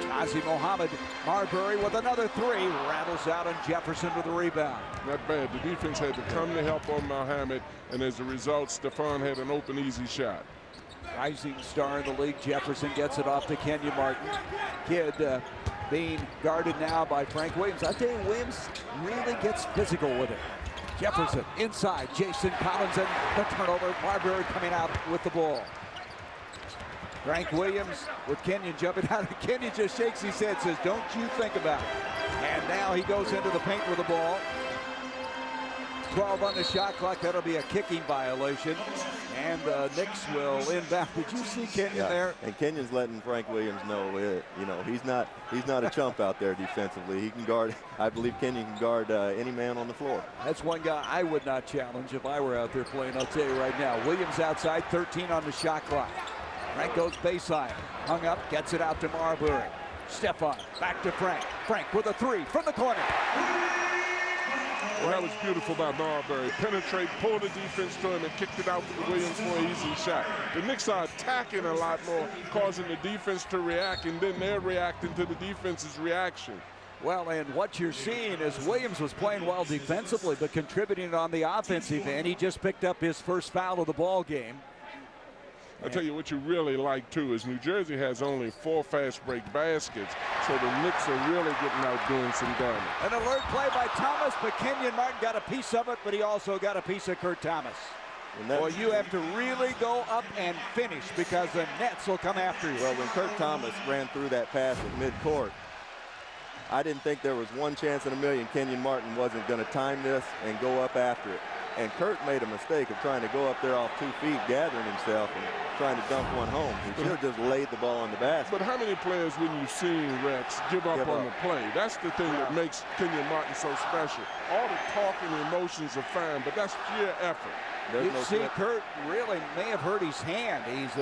Nazi Mohammed, Marbury with another 3. Rattles out, and Jefferson with the rebound. Not bad. The defense had to come to help on Mohammed, and as a result, Stephon had an open, easy shot. Rising star in the league, Jefferson gets it off to Kenyon Martin. Kid being guarded now by Frank Williams. I tell you, Williams really gets physical with it. Jefferson inside, Jason Collins, and the turnover. Marbury coming out with the ball. Frank Williams with Kenyon jumping out. Kenyon just shakes his head, says, don't you think about it. And now he goes into the paint with the ball. 12 on the shot clock. That'll be a kicking violation. And the Knicks will inbound. Did you see Kenyon there? And Kenyon's letting Frank Williams know, he's not a chump out there defensively. He can guard. I believe Kenyon can guard any man on the floor. That's one guy I would not challenge if I were out there playing. I'll tell you right now. Williams outside, 13 on the shot clock. Frank goes baseline, hung up, gets it out to Marbury. Stephon, back to Frank. Frank with a 3 from the corner. Well, that was beautiful by Marbury. Penetrate, pulled the defense to him, and kicked it out to Williams for an easy shot. The Knicks are attacking a lot more, causing the defense to react, and then they're reacting to the defense's reaction. Well, and what you're seeing is Williams was playing well defensively, but contributing on the offensive end. He just picked up his first foul of the ball game. I tell you what you really like, too, is New Jersey has only 4 fast break baskets, so the Knicks are really getting out doing some damage. An alert play by Thomas, but Kenyon Martin got a piece of it, but he also got a piece of Kurt Thomas. Well, you have to really go up and finish because the Nets will come after you. Well, when Kurt Thomas ran through that pass at midcourt, I didn't think there was one chance in a million Kenyon Martin wasn't going to time this and go up after it. And Kurt made a mistake of trying to go up there off 2 feet, gathering himself and trying to dump one home. He should have just laid the ball on the basket. But how many players, when you've seen Rex, give up on the play? That's the thing that makes Kenyon Martin so special. All the talk and emotions are fine, but that's sheer effort. You see, Kurt really may have hurt his hand. He's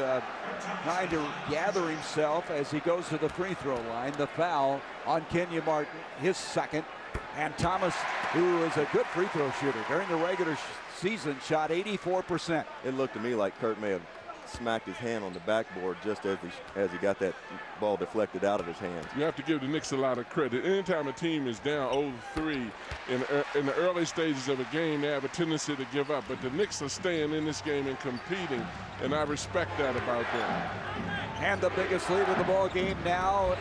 trying to gather himself as he goes to the free throw line. The foul on Kenyon Martin, his second. And Thomas, who is a good free throw shooter during the regular season, shot 84%. It looked to me like Kurt may have smacked his hand on the backboard just as he got that ball deflected out of his hands. You have to give the Knicks a lot of credit. Anytime a team is down 0-3 in the early stages of a game, they have a tendency to give up. But the Knicks are staying in this game and competing, and I respect that about them. And the biggest lead of the ball game now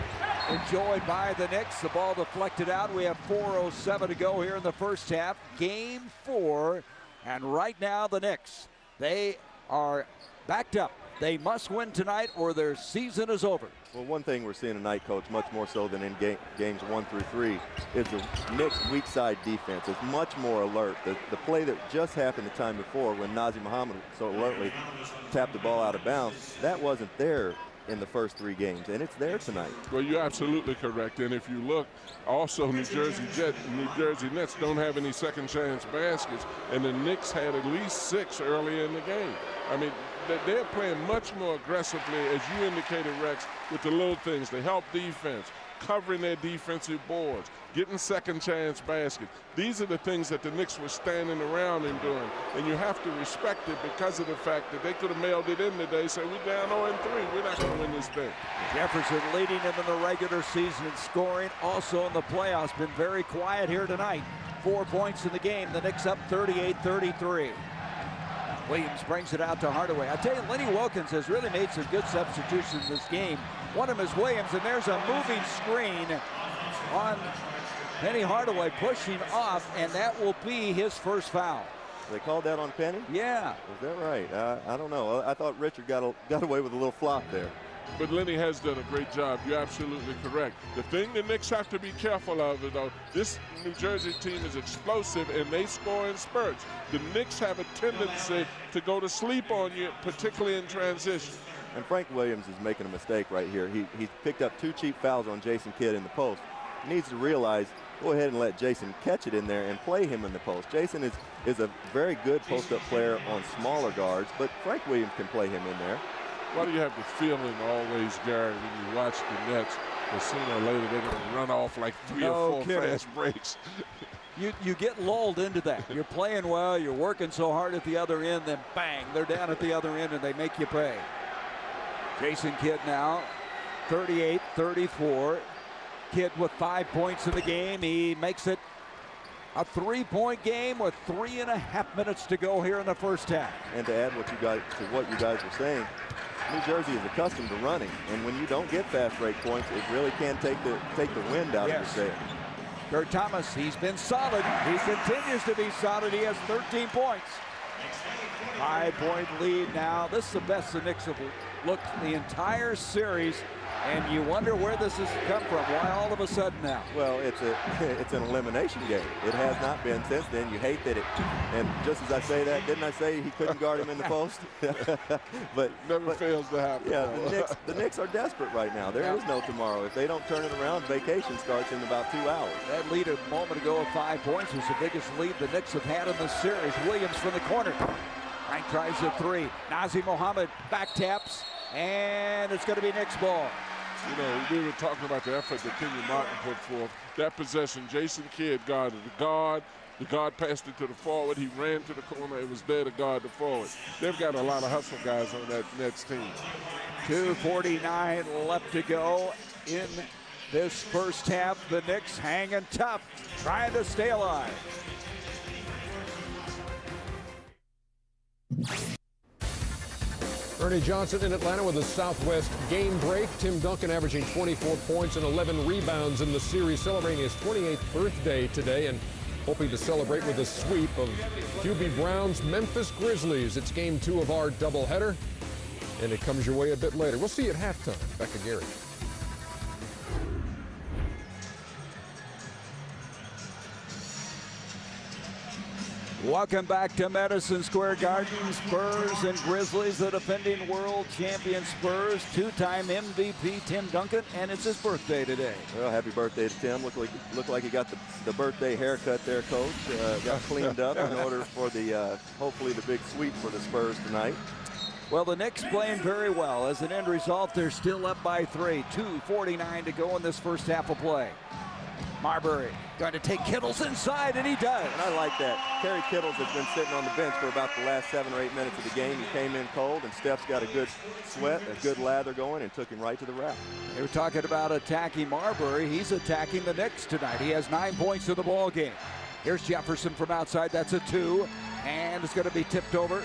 enjoyed by the Knicks. The ball deflected out. We have 4:07 to go here in the first half. Game 4, and right now the Knicks, they are backed up. They must win tonight or their season is over. Well, one thing we're seeing tonight, Coach, much more so than in games 1 through 3, is the Knicks' weak side defense is much more alert. The play that just happened the time before when Nazr Muhammad so alertly tapped the ball out of bounds, that wasn't there in the first 3 games, and it's there tonight. Well, you're absolutely correct. And if you look, also New Jersey Nets don't have any second chance baskets, and the Knicks had at least 6 earlier in the game. I mean, they're playing much more aggressively, as you indicated, Rex, with the little things, the help defense, covering their defensive boards, getting second chance baskets. These are the things that the Knicks were standing around and doing, and you have to respect it because of the fact that they could have mailed it in today, say we're down 0-3, we're not going to win this thing. Jefferson leading them in the regular season in scoring, also in the playoffs, been very quiet here tonight. 4 points in the game, the Knicks up 38-33. Williams brings it out to Hardaway. I tell you, Lenny Wilkins has really made some good substitutions this game. One of them is Williams, and there's a moving screen on Penny Hardaway pushing off, and that will be his first foul. They called that on Penny? Yeah. Is that right? I don't know. I thought Richard got away with a little flop there. But Lenny has done a great job. You're absolutely correct. The thing the Knicks have to be careful of, though, this New Jersey team is explosive and they score in spurts. The Knicks have a tendency to go to sleep on you, particularly in transition. And Frank Williams is making a mistake right here. He picked up 2 cheap fouls on Jason Kidd in the post. He needs to realize, go ahead and let Jason catch it in there and play him in the post. Jason is a very good post-up player on smaller guards, but Frank Williams can play him in there. Why do you have the feeling always, Gary, when you watch the Nets, that sooner or later they're going to run off like 3 or 4 fast breaks? You get lulled into that. You're playing well, you're working so hard at the other end, then bang, they're down at the other end and they make you pay. Jason Kidd now, 38-34. Kidd with 5 points in the game. He makes it a 3-point game with 3.5 minutes to go here in the first half. And to add what you guys were saying, New Jersey is accustomed to running, and when you don't get fast break points, it really can take the wind out of your sail. Kurt Thomas, he's been solid. He continues to be solid. He has 13 points. 5-point lead now. This is the best the Knicks have looked the entire series, and you wonder where this has come from. Why all of a sudden now? Well, it's an elimination game. It has not been since then. You hate that it, and just as I say that, didn't I say he couldn't guard him in the post? but never fails to happen. Yeah, the Knicks are desperate right now. There is no tomorrow. If they don't turn it around, vacation starts in about 2 hours. That lead a moment ago of 5 points was the biggest lead the Knicks have had in this series. Williams from the corner. Frank tries the 3. Nazr Muhammad back taps, and it's going to be Knicks ball. You know, we were talking about the effort that Kenyon Martin put forth. That possession, Jason Kidd guarded the guard, The guard passed it to the forward. He ran to the corner. It was there to guard the forward. They've got a lot of hustle guys on that Nets team. 2:49 left to go in this first half. The Knicks hanging tough, trying to stay alive. Ernie Johnson in Atlanta with a Southwest game break. Tim Duncan averaging 24 points and 11 rebounds in the series, celebrating his 28th birthday today and hoping to celebrate with a sweep of QB Brown's Memphis Grizzlies. It's game 2 of our doubleheader, and it comes your way a bit later. We'll see you at halftime. Becca Gary. Welcome back to Madison Square Garden. Spurs and Grizzlies, the defending world champion Spurs, two-time MVP Tim Duncan, and it's his birthday today. Well, happy birthday to Tim. Looked like he got the birthday haircut there, Coach. Got cleaned up in order for the hopefully the big sweep for the Spurs tonight. Well, the Knicks playing very well. As an end result, they're still up by 3. 2:49 to go in this first half of play. Marbury going to take Kittles inside, and he does. And I like that. Kerry Kittles has been sitting on the bench for about the last 7 or 8 minutes of the game. He came in cold, and Steph's got a good sweat, a good lather going, and took him right to the rack. They were talking about attacking Marbury. He's attacking the Knicks tonight. He has 9 points in the ball game. Here's Jefferson from outside. That's a 2, and it's going to be tipped over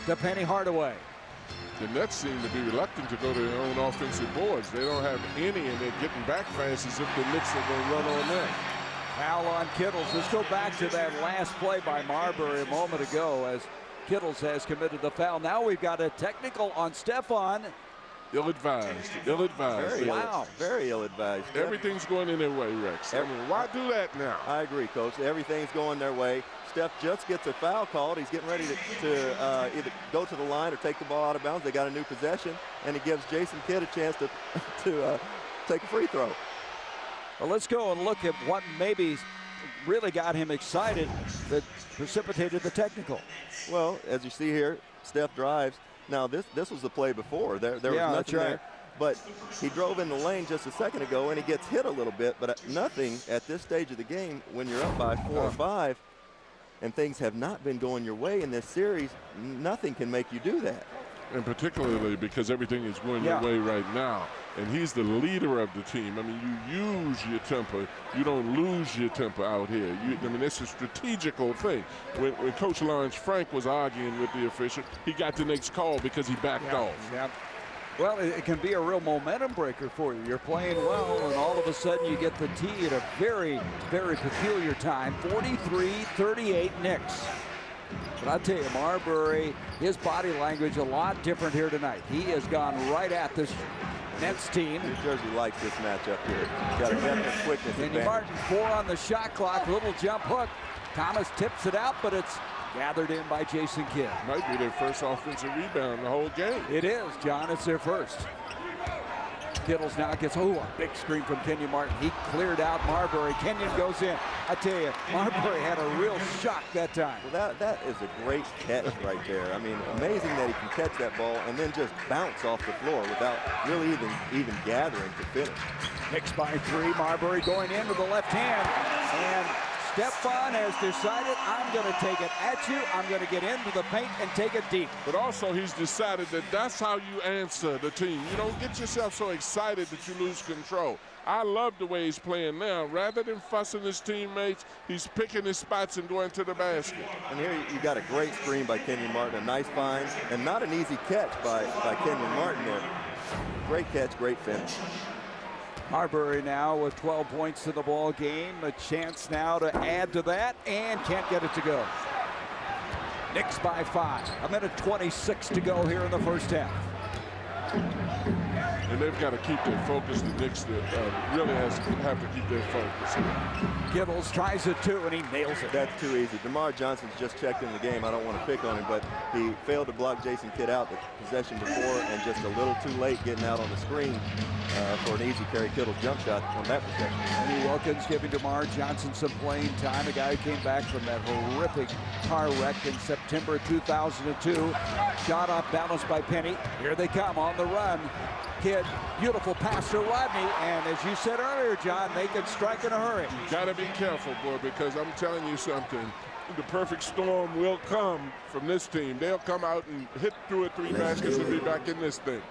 to Penny Hardaway. The Nets seem to be reluctant to go to their own offensive boards. They don't have any, and they're getting back fast as if the Knicks are going to run on them. Foul on Kittles. Let's go back to that last play by Marbury a moment ago as Kittles has committed the foul. Now we've got a technical on Stephon. Ill-advised. Ill-advised. Very ill-advised. Everything's going in their way, Rex. I mean, why do that now? I agree, Coach. Everything's going their way. Steph just gets a foul called. He's getting ready to either go to the line or take the ball out of bounds. They got a new possession, and it gives Jason Kidd a chance to take a free throw. Well, let's go and look at what maybe really got him excited that precipitated the technical. Well, as you see here, Steph drives. Now, this was the play before. There was nothing there. But he drove in the lane just a second ago, and he gets hit a little bit. But nothing at this stage of the game, when you're up by 4 or 5, and things have not been going your way in this series, nothing can make you do that. And particularly because everything is going your way right now. And he's the leader of the team. I mean, you use your temper. You don't lose your temper out here. I mean, it's a strategical thing. When Coach Lawrence Frank was arguing with the official, he got the next call because he backed off. Yep. Well, it can be a real momentum breaker for you. You're playing well, and all of a sudden you get the tee at a very, very peculiar time. 43-38 Knicks. But I'll tell you, Marbury, his body language a lot different here tonight. He has gone right at this Nets team. New Jersey likes this matchup here. Got a definite quickness advantage. Kenny Martin, 4 on the shot clock, little jump hook. Thomas tips it out, but it's gathered in by Jason Kidd. Might be their first offensive rebound the whole game. It is, John. It's their first. Kittles now gets, a big screen from Kenyon Martin. He cleared out Marbury. Kenyon goes in. I tell you, Marbury had a real shock that time. Well, that is a great catch right there. I mean, amazing that he can catch that ball and then just bounce off the floor without really even gathering to finish. Knicks by 3. Marbury going in with the left hand. And Stephon has decided, I'm going to take it at you. I'm going to get into the paint and take it deep. But also he's decided that that's how you answer the team. You don't get yourself so excited that you lose control. I love the way he's playing now. Rather than fussing his teammates, he's picking his spots and going to the basket. And here you got a great screen by Kenyon Martin, a nice find, and not an easy catch by Kenyon Martin there. Great catch, great finish. Marbury now with 12 points to the ball game. A chance now to add to that, and can't get it to go. Knicks by 5. A minute 26 to go here in the first half. And they've got to keep their focus. The Knicks really have to keep their focus. Kittles tries it too, and he nails it. That's too easy. DeMar Johnson's just checked in the game. I don't want to pick on him, but he failed to block Jason Kidd out the possession before, and just a little too late getting out on the screen for an easy Kerry Kittles jump shot on that possession. Penny Wilkins giving DeMar Johnson some playing time. A guy who came back from that horrific car wreck in September 2002. Shot off balance by Penny. Here they come on the run. Kidd Kidd. Beautiful pass to Rodney. And as you said earlier, John, they can strike in a hurry. Got to be careful, boy, because I'm telling you something. The perfect storm will come from this team. They'll come out and hit 2 or 3 baskets and be back in this thing.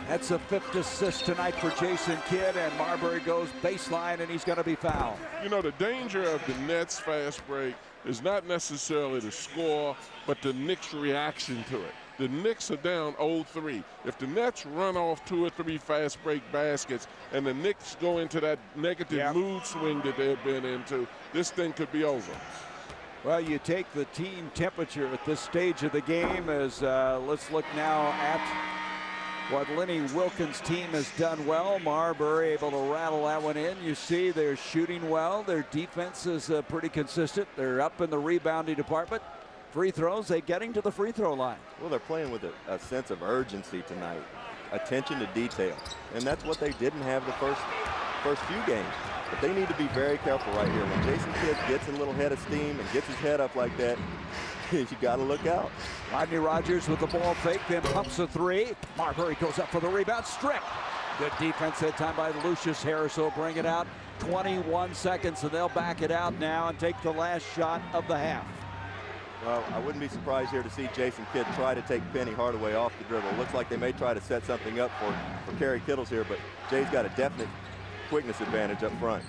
That's a 5th assist tonight for Jason Kidd, and Marbury goes baseline, and he's going to be fouled. You know, the danger of the Nets fast break is not necessarily the score, but the Knicks' reaction to it. The Knicks are down 0-3. If the Nets run off 2 or 3 fast break baskets and the Knicks go into that negative mood swing that they've been into, this thing could be over. Well, you take the team temperature at this stage of the game as let's look now at what Lenny Wilkins' team has done well. Marbury able to rattle that one in. You see they're shooting well. Their defense is pretty consistent. They're up in the rebounding department. Free throws, they getting to the free throw line. Well, they're playing with a sense of urgency tonight, attention to detail, and that's what they didn't have the first few games. But they need to be very careful right here. When Jason Kidd gets a little head of steam and gets his head up like that, you got to look out. Rodney Rogers with the ball fake, then pumps a 3. Marbury goes up for the rebound, stripped. Good defense that time by Lucius Harris. Will bring it out. 21 seconds, and they'll back it out now and take the last shot of the half. Well, I wouldn't be surprised here to see Jason Kidd try to take Penny Hardaway off the dribble. Looks like they may try to set something up for Kerry Kittles here, but Jay's got a definite quickness advantage up front.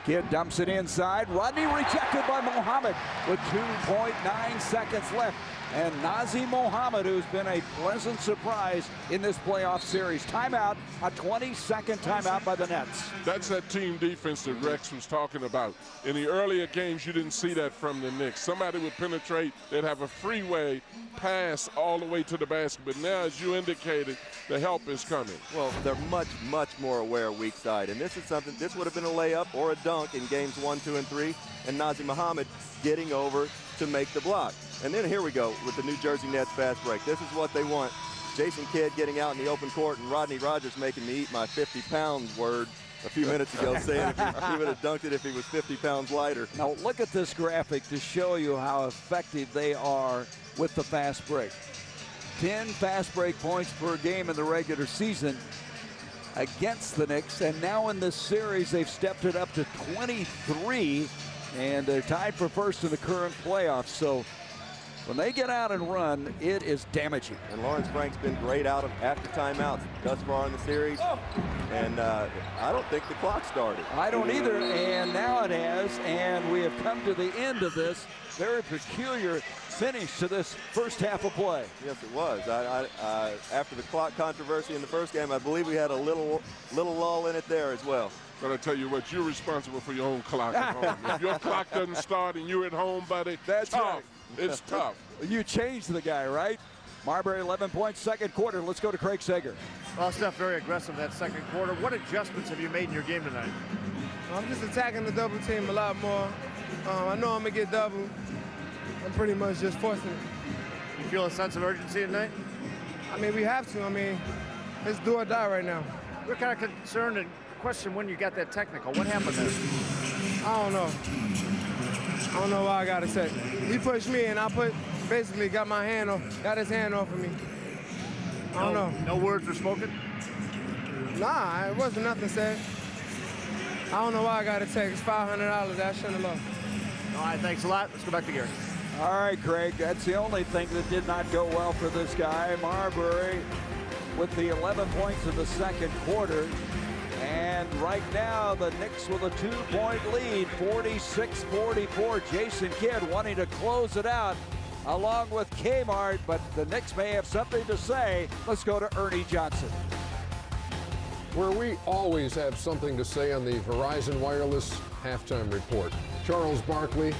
Kidd dumps it inside. Rodney rejected by Mohammed with 2.9 seconds left. And Nazir Mohammed, who's been a pleasant surprise in this playoff series. Timeout, a 20-second timeout by the Nets. That's that team defense that Rex was talking about. In the earlier games, you didn't see that from the Knicks. Somebody would penetrate, they'd have a freeway pass all the way to the basket. But now, as you indicated, the help is coming. Well, they're much, much more aware of weak side. And this is something, this would have been a layup or a dunk in games 1, 2, and 3. And Nazir Mohammed getting over to make the block. And then here we go with the New Jersey Nets fast break. This is what they want. Jason Kidd getting out in the open court and Rodney Rogers making me eat my 50-pound word a few minutes ago, saying he would have dunked it if he was 50 pounds lighter. Now look at this graphic to show you how effective they are with the fast break. 10 fast break points per game in the regular season against the Knicks, and now in this series they've stepped it up to 23, and they're tied for first in the current playoffs. So when they get out and run, it is damaging. And Lawrence Frank's been great out after timeouts thus far in the series. And I don't think the clock started. I don't either, and now it has, and we have come to the end of this very peculiar finish to this first half of play. Yes, it was. After the clock controversy in the first game, I believe we had a little lull in it there as well. But I tell you what, you're responsible for your own clock at home. If your clock doesn't start and you're at home, buddy, that's tough. Right. It's tough. You changed the guy, right? Marbury 11 points, second quarter. Let's go to Craig Sager. Well, Steph very aggressive that second quarter. What adjustments have you made in your game tonight? I'm just attacking the double team a lot more. I know I'm going to get double. I'm pretty much just forcing it. You feel a sense of urgency tonight? I mean, we have to. I mean, it's do or die right now. We're kind of concerned and question when you got that technical. What happened there? I don't know. I don't know why I got a tech. He pushed me, and I basically got his hand off of me. I don't know. No words were spoken? Nah, it wasn't nothing said. I don't know why I got a tech. It's $500 that I shouldn't have lost. All right, thanks a lot. Let's go back to Gary. All right, Craig, that's the only thing that did not go well for this guy. Marbury with the 11 points in the second quarter. And right now, the Knicks with a 2-point lead, 46-44. Jason Kidd wanting to close it out along with Kmart, but the Knicks may have something to say. Let's go to Ernie Johnson. Where we always have something to say on the Verizon Wireless halftime report. Charles Barkley,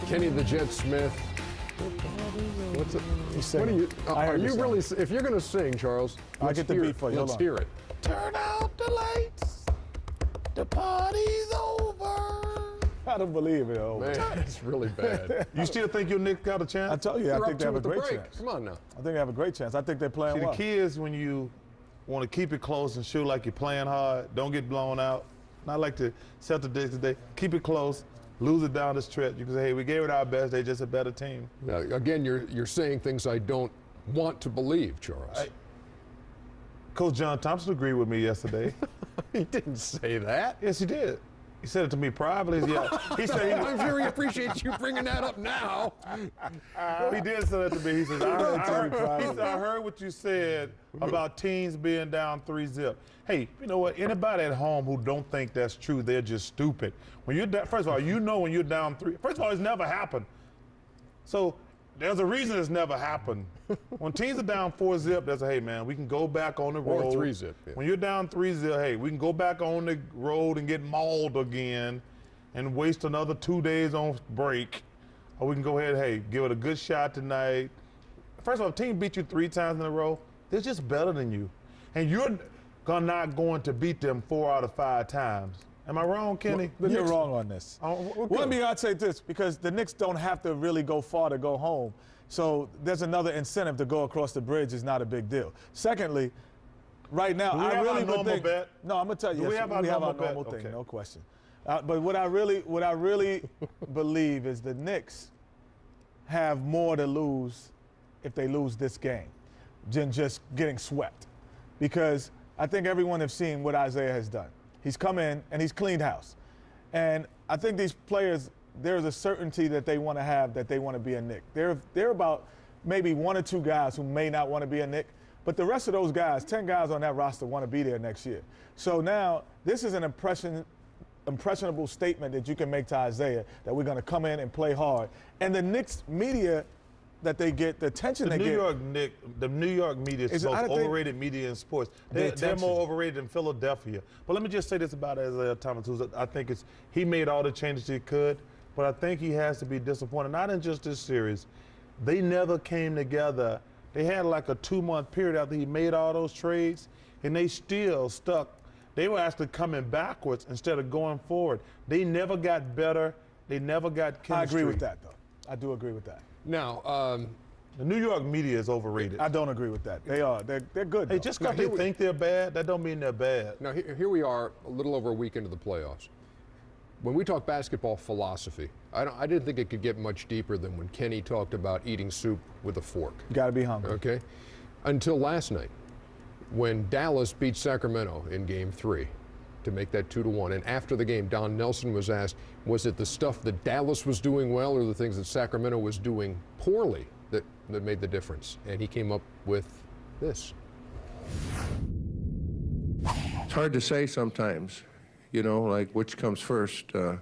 Kenny the Jet Smith. What's it? What are you? Are you really? If you're going to sing, Charles, I'll get the beat for you. Let's hear it. Turn out the lights. The party's over. I don't believe it. Man, it's really bad. You still think your Knicks got a chance? I tell you, I think they have a great chance. Come on now. I think they have a great chance. I think they're playing well. The key is when you want to keep it close and shoot like you're playing hard, don't get blown out. Not like to set the day today. Keep it close. Lose it down the stretch. You can say, hey, we gave it our best. They're just a better team. Again, you're saying things I don't want to believe, Charles. Coach John Thompson agreed with me yesterday. He didn't say that. Yes, he did. He said it to me privately. Yeah. He said I'm sure he appreciates you bringing that up now. He did say that to me. He says, I heard what you said about teams being down 3-0. Hey, you know what? Anybody at home who don't think that's true, they're just stupid. When you're down, first of all, you know when you're down 3. First of all, it's never happened. So there's a reason it's never happened. When teams are down 4-0, there's a, hey, man, we can go back on the road. Or 3-0. Yeah. When you're down 3-0, hey, we can go back on the road and get mauled again and waste another 2 days on break. Or we can go ahead, hey, give it a good shot tonight. First of all, if a team beat you 3 times in a row, they're just better than you. And you're not going to beat them 4 out of 5 times. Am I wrong, Kenny? Well, you're wrong on this. Let me say this, because the Knicks don't have to really go far to go home. So there's another incentive to go across the bridge is not a big deal. Secondly, right now, I really would think. Bet? No, I'm gonna tell you. Do we have our normal thing, okay. No question. But what I really believe is the Knicks have more to lose if they lose this game than just getting swept, because I think everyone has seen what Isaiah has done. He's come in and he's cleaned house, and I think these players, there's a certainty that they want to have that they want to be a Knick. They're about maybe 1 or 2 guys who may not want to be a Knick, but the rest of those guys, 10 guys on that roster, want to be there next year. So now this is an impressionable statement that you can make to Isaiah that we're going to come in and play hard. And the Knicks media that they get, the attention they get. The New York media is the most overrated media in sports. They're more overrated than Philadelphia. But let me just say this about Isaiah Thomas, who I think he made all the changes he could. But I think he has to be disappointed, not in just this series. They never came together. They had like a 2-month period after he made all those trades, and they still stuck. They were actually coming backwards instead of going forward. They never got better. They never got chemistry. I agree with that, though. I do agree with that. Now, the New York media is overrated. I don't agree with that. They are. They're good. Hey, just because they think they're bad, that don't mean they're bad. Now, here we are, a little over a week into the playoffs. When we talk basketball philosophy, I didn't think it could get much deeper than when Kenny talked about eating soup with a fork. You got to be hungry. Okay? Until last night, when Dallas beat Sacramento in Game 3 to make that 2-1. And after the game, Don Nelson was asked, was it the stuff that Dallas was doing well or the things that Sacramento was doing poorly that made the difference? And he came up with this. It's hard to say sometimes, you know, like which comes first, or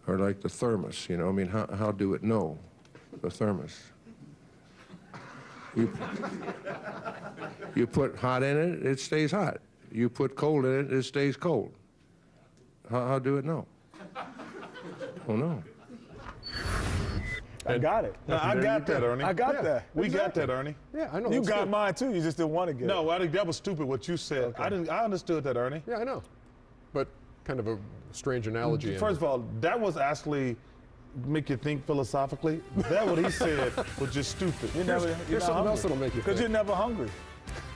like the thermos, you know. I mean, how do it know, the thermos? You put hot in it, it stays hot. You put cold in it, it stays cold. How do it know? Oh, no. I got it. No, I got that, Ernie. I got that. We got that, Ernie. Yeah, I know. You got mine, too. You just didn't want to get it. No, I think that was stupid what you said. Okay. I understood that, Ernie. Yeah, I know. But kind of a strange analogy. First of all, that was actually make you think philosophically. That what he said was just stupid. Here's something else that'll make you think. Because you're never hungry.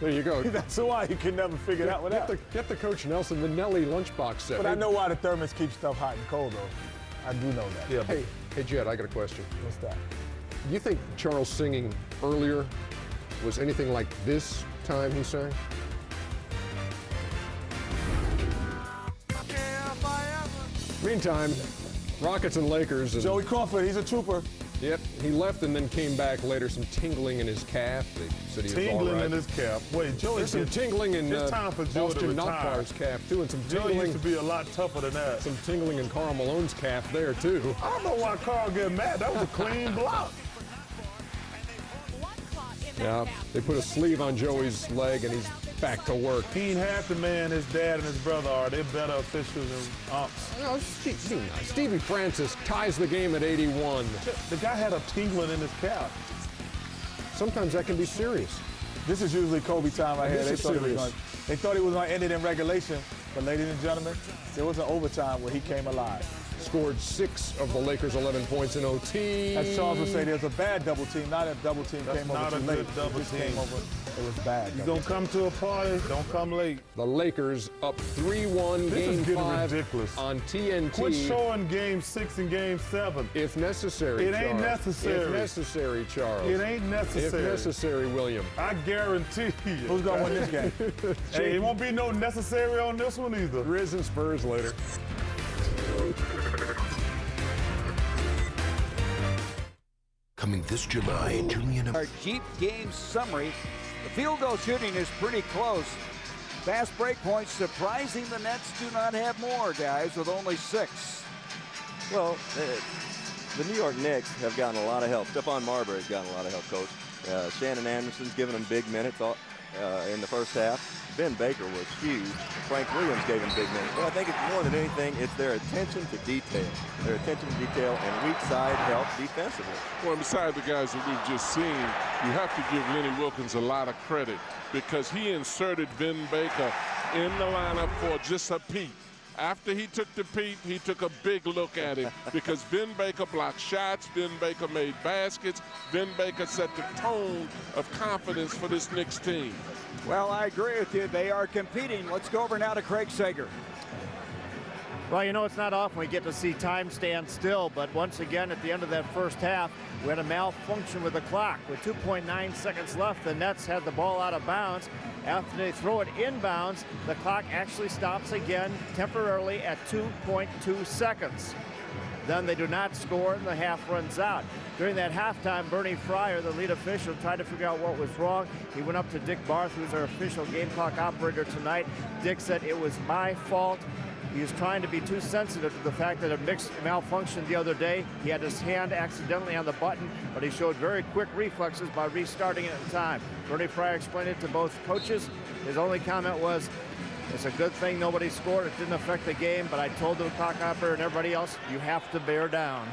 There you go. That's why you can never figure it out without. Get the Coach Nelson Minnelli lunchbox set. But I know why the thermos keeps stuff hot and cold, though. I do know that. Yeah. Hey, Jed, I got a question. What's that? Do you think Charles singing earlier was anything like this time he sang? Meantime, Rockets and Lakers. And Joey Crawford, he's a trooper. Yep, he left and then came back later. Some tingling in his calf. They said he was all right. In his calf. Wait, Joey. There's some tingling in Austin Notfar's calf too, and some Joey tingling. used to be a lot tougher than that. Some tingling in Karl Malone's calf there too. I don't know why Karl get mad. That was a clean block. Yeah, they put a sleeve on Joey's leg and he's back to work. He ain't half the man his dad and his brother are. They're better officials than umps. No, Stevie Francis ties the game at 81. The guy had a tingling in his calf. Sometimes that can be serious. This is usually Kobe time right here. They thought it was going to end it in regulation. But ladies and gentlemen, there was an overtime where he came alive. Scored 6 of the Lakers' 11 points in OT. As Charles would say, there's a bad double team, not a double team came over too late. Double team. Came over It was bad. You're going to come to a party, don't come late. The Lakers up 3-1 Game 5 ridiculous. on TNT. Quit showing Game 6 and Game 7. If necessary, It ain't necessary. If necessary, Charles. It ain't necessary. If necessary, William. I guarantee you. Who's going to win this game? Hey, it won't be no necessary on this one either. Grizz and Spurs later. Coming this July, Julian. Our Jeep game summary. The field goal shooting is pretty close. Fast break points surprising the Nets do not have more, guys, with only 6. Well, the New York Knicks have gotten a lot of help. Stephon Marbury's gotten a lot of help, Coach. Shannon Anderson's given them big minutes in the first half. Ben Baker was huge. Frank Williams gave him big minutes. But I think it's more than anything, it's their attention to detail. Their attention to detail and weak side help defensively. Well, beside the guys that we've just seen, you have to give Lenny Wilkins a lot of credit because he inserted Ben Baker in the lineup for just a peep. After he took the peep, he took a big look at him because Ben Baker blocked shots, Ben Baker made baskets, Ben Baker set the tone of confidence for this Knicks team. Well, I agree with you. They are competing. Let's go over now to Craig Sager. Well, you know, it's not often we get to see time stand still, but once again, at the end of that first half, we had a malfunction with the clock. With 2.9 seconds left, the Nets had the ball out of bounds. After they throw it inbounds, the clock actually stops again temporarily at 2.2 seconds. Then they do not score, and the half runs out. During that halftime, Bernie Fryer, the lead official, tried to figure out what was wrong. He went up to Dick Barth, who's our official game clock operator tonight. Dick said, "It was my fault." He was trying to be too sensitive to the fact that a mix malfunctioned the other day. He had his hand accidentally on the button, but he showed very quick reflexes by restarting it in time. Bernie Fryer explained it to both coaches. His only comment was, "It's a good thing nobody scored. It didn't affect the game, but I told the clock operator and everybody else, you have to bear down."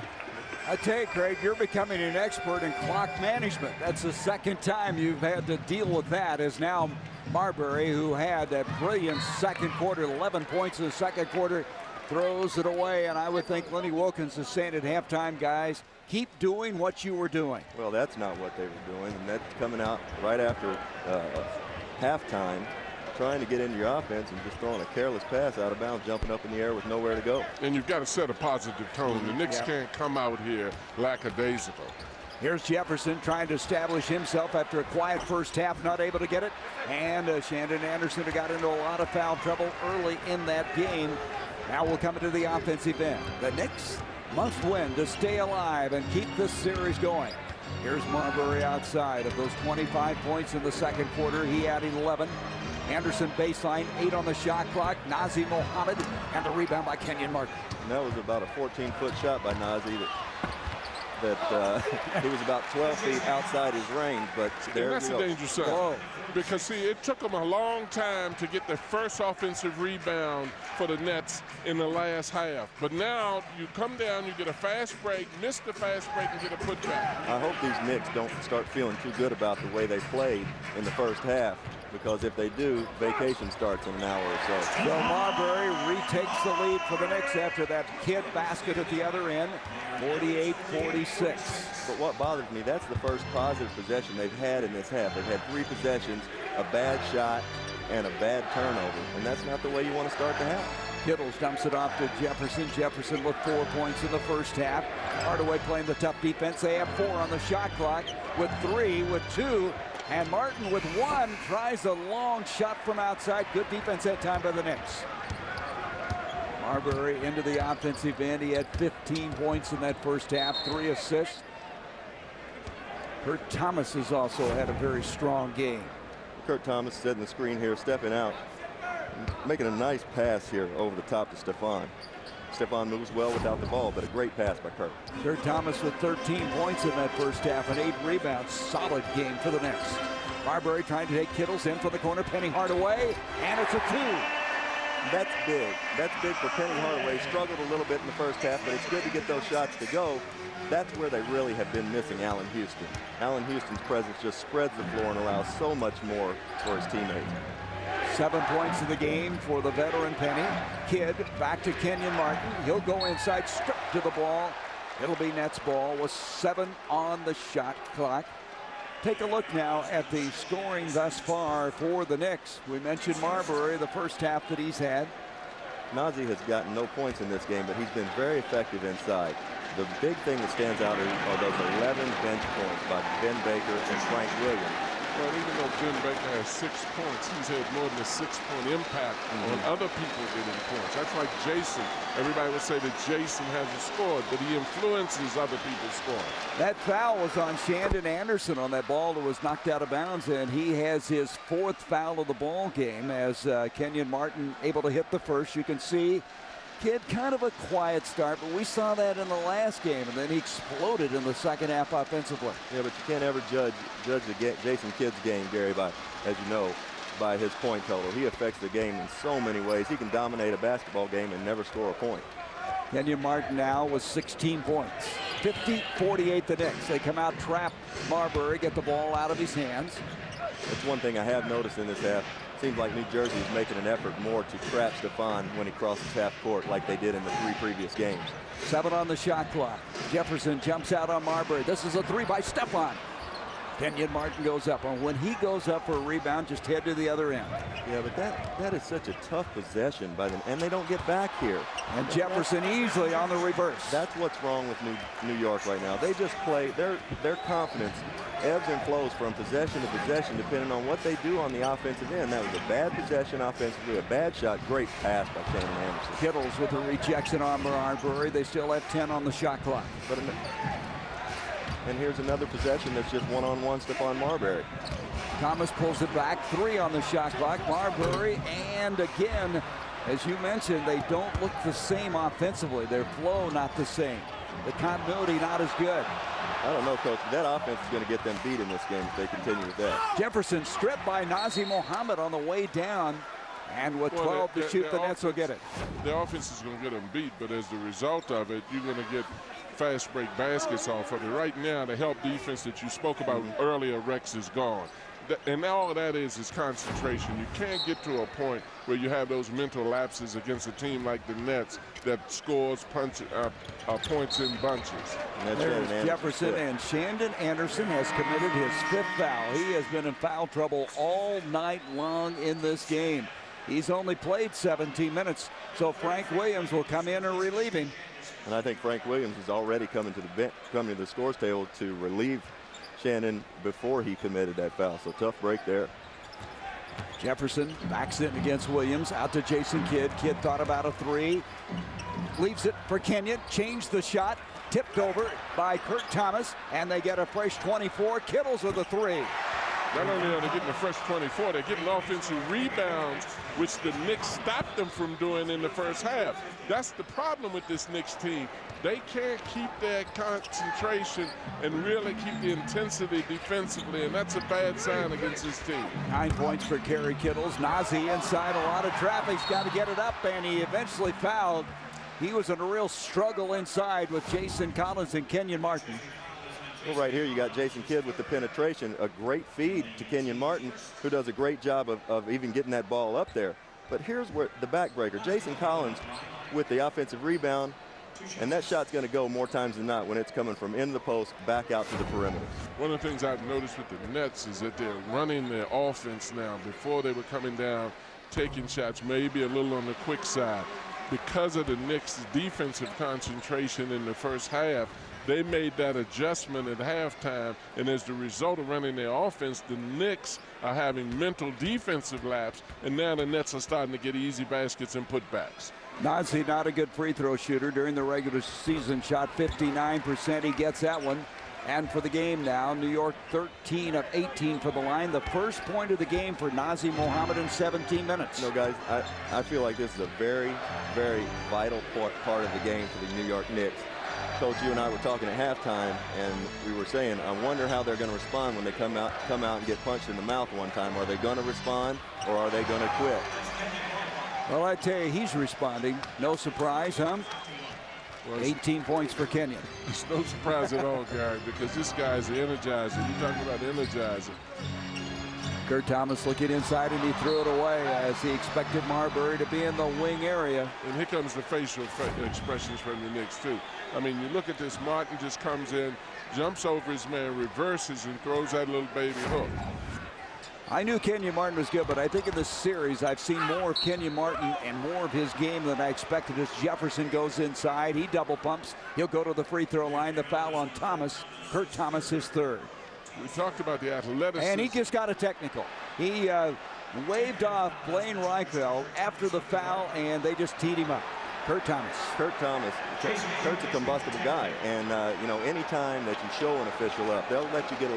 I tell you, Craig, you're becoming an expert in clock management. That's the second time you've had to deal with that, as now Marbury, who had that brilliant second quarter, 11 points in the second quarter, throws it away. And I would think Lenny Wilkins is saying at halftime, guys, keep doing what you were doing. Well, that's not what they were doing. And that's coming out right after halftime, trying to get into your offense and just throwing a careless pass out of bounds, jumping up in the air with nowhere to go. And you've got to set a positive tone. The Knicks can't come out here lackadaisical. Here's Jefferson trying to establish himself after a quiet first half, not able to get it. And Shannon Anderson got into a lot of foul trouble early in that game. Now we'll come into the offensive end. The Knicks must win to stay alive and keep this series going. Here's Marbury outside. Of those 25 points in the second quarter, he had 11. Anderson baseline, 8 on the shot clock. Nazi Mohammed, and the rebound by Kenyon Martin. And that was about a 14-foot shot by Nazi that he was about 12 feet outside his range, but there that's you a go. dangerous shot. Because, see, it took them a long time to get the first offensive rebound for the Nets in the last half. But now you come down, you get a fast break, miss the fast break, and get a putback. I hope these Knicks don't start feeling too good about the way they played in the first half, because if they do, vacation starts in an hour or so. So Marbury retakes the lead for the Knicks after that kid basket at the other end, 48-46. But what bothers me, that's the first positive possession they've had in this half. They've had 3 possessions, a bad shot, and a bad turnover, and that's not the way you want to start the half. Kittles dumps it off to Jefferson. Jefferson with 4 points in the first half. Hardaway playing the tough defense. They have 4 on the shot clock with 3, with 2. And Martin with 1 tries a long shot from outside. Good defense that time by the Knicks. Marbury into the offensive end. He had 15 points in that first half, 3 assists. Kurt Thomas has also had a very strong game. Kurt Thomas setting the screen here, stepping out, making a nice pass here over the top to Stephon. Stephon moves well without the ball, but a great pass by Kurt. Kurt Thomas with 13 points in that first half and 8 rebounds. Solid game for the Knicks. Marbury trying to take Kittles in for the corner. Penny Hardaway, and it's a 2. That's big. That's big for Penny Hardaway. Struggled a little bit in the first half, but it's good to get those shots to go. That's where they really have been missing Allen Houston. Allen Houston's presence just spreads the floor and allows so much more for his teammates. 7 points in the game for the veteran Penny. Kidd back to Kenyon Martin. He'll go inside, stripped to the ball. It'll be Nets ball with 7 on the shot clock. take a look now at the scoring thus far for the Knicks. We mentioned Marbury, the first half that he's had. Nazi has gotten no points in this game, but he's been very effective inside. The big thing that stands out are those 11 bench points by Ben Baker and Frank Williams. Well, even though Ben Baker has 6 points, he's had more than a 6-point impact on other people getting points. That's like Jason. Everybody would say that Jason hasn't scored, but he influences other people scoring. That foul was on Shandon Anderson on that ball that was knocked out of bounds, and he has his 4th foul of the ball game as Kenyon Martin able to hit the first. You can see Kidd kind of a quiet start, but we saw that in the last game, and then he exploded in the second half offensively. Yeah, but you can't ever judge Jason Kidd's game, Gary, by, as you know, by his point total. He affects the game in so many ways. He can dominate a basketball game and never score a point. Kenyon Martin now with 16 points. 50-48 the Knicks. They come out, trap Marbury, get the ball out of his hands. That's one thing I have noticed in this half. Seems like New Jersey is making an effort more to trap Stephon when he crosses half court like they did in the 3 previous games. 7 on the shot clock. Jefferson jumps out on Marbury. This is a 3 by Stephon. Kenyon Martin goes up, and when he goes up for a rebound, just head to the other end. Yeah, but that is such a tough possession by them, and they don't get back here. And Jefferson easily on the reverse. That's what's wrong with New York right now. They just play, their confidence ebbs and flows from possession to possession depending on what they do on the offensive end. That was a bad possession offensively, a bad shot, great pass by Shannon Anderson. Kittles with a rejection on Marbury. They still have 10 on the shot clock. And here's another possession that's just one-on-one Stephon Marbury. Thomas pulls it back, 3 on the shot clock. Marbury, and again, as you mentioned, they don't look the same offensively. Their flow not the same. The continuity not as good. I don't know, Coach. That offense is going to get them beat in this game if they continue with that. Jefferson stripped by Nazi Mohammed on the way down. And with 12 to shoot, the Nets will get it. The offense is going to get them beat, but as the result of it, you're going to get fast break baskets off of it. Right now, the help defense that you spoke about earlier, Rex, is gone. And all that is concentration. You can't get to a point where you have those mental lapses against a team like the Nets that scores points in bunches. There's Jefferson, and Shandon Anderson has committed his 5th foul. He has been in foul trouble all night long in this game. He's only played 17 minutes, so Frank Williams will come in and relieve him. And I think Frank Williams is already coming to the scores table to relieve Shannon before he committed that foul. So tough break there. Jefferson backs in against Williams. Out to Jason Kidd. Kidd thought about a 3. Leaves it for Kenyon. Changed the shot. Tipped over by Kurt Thomas. And they get a fresh 24. Kittles with a 3. Not only are they getting a fresh 24, they're getting offensive rebounds, which the Knicks stopped them from doing in the first half. That's the problem with this Knicks team. They can't keep their concentration and really keep the intensity defensively, and that's a bad sign against this team. 9 points for Kerry Kittles. Nazi inside, a lot of traffic. He's got to get it up, and he eventually fouled. He was in a real struggle inside with Jason Collins and Kenyon Martin. Well, right here you got Jason Kidd with the penetration, a great feed to Kenyon Martin, who does a great job of even getting that ball up there. But here's where the backbreaker, Jason Collins with the offensive rebound, and that shot's going to go more times than not when it's coming from in the post back out to the perimeter. One of the things I've noticed with the Nets is that they're running their offense now. Before they were coming down, taking shots maybe a little on the quick side. Because of the Knicks' defensive concentration in the first half, they made that adjustment at halftime, and as the result of running their offense, the Knicks are having mental defensive laps, and now the Nets are starting to get easy baskets and putbacks. Nazi not a good free throw shooter during the regular season. Shot 59%. He gets that one. And for the game now, New York 13 of 18 for the line. The first point of the game for Nazi Mohammed in 17 minutes. You know, guys, I feel like this is a very, very vital part of the game for the New York Knicks. Coach, you and I were talking at halftime, and we were saying, I wonder how they're going to respond when they come out and get punched in the mouth one time. Are they going to respond, or are they going to quit? Well, I tell you, he's responding. No surprise, huh? Well, 18 points for Kenyon. It's no surprise at all, Gary, because this guy's the energizer. You're talking about the energizer. Kurt Thomas looking inside, and he threw it away as he expected Marbury to be in the wing area. And here comes the facial expressions from the Knicks, too. I mean, you look at this, Martin just comes in, jumps over his man, reverses, and throws that little baby hook. I knew Kenyon Martin was good, but I think in this series I've seen more of Kenyon Martin and more of his game than I expected as Jefferson goes inside. He double pumps. He'll go to the free throw line. The foul on Thomas. Kurt Thomas, his third. We talked about the athleticism. And he just got a technical. He waved off Blaine Reichfeld after the foul, and they just teed him up. Kurt Thomas. Kurt's a combustible guy, and you know, anytime that you show an official up, they'll let you get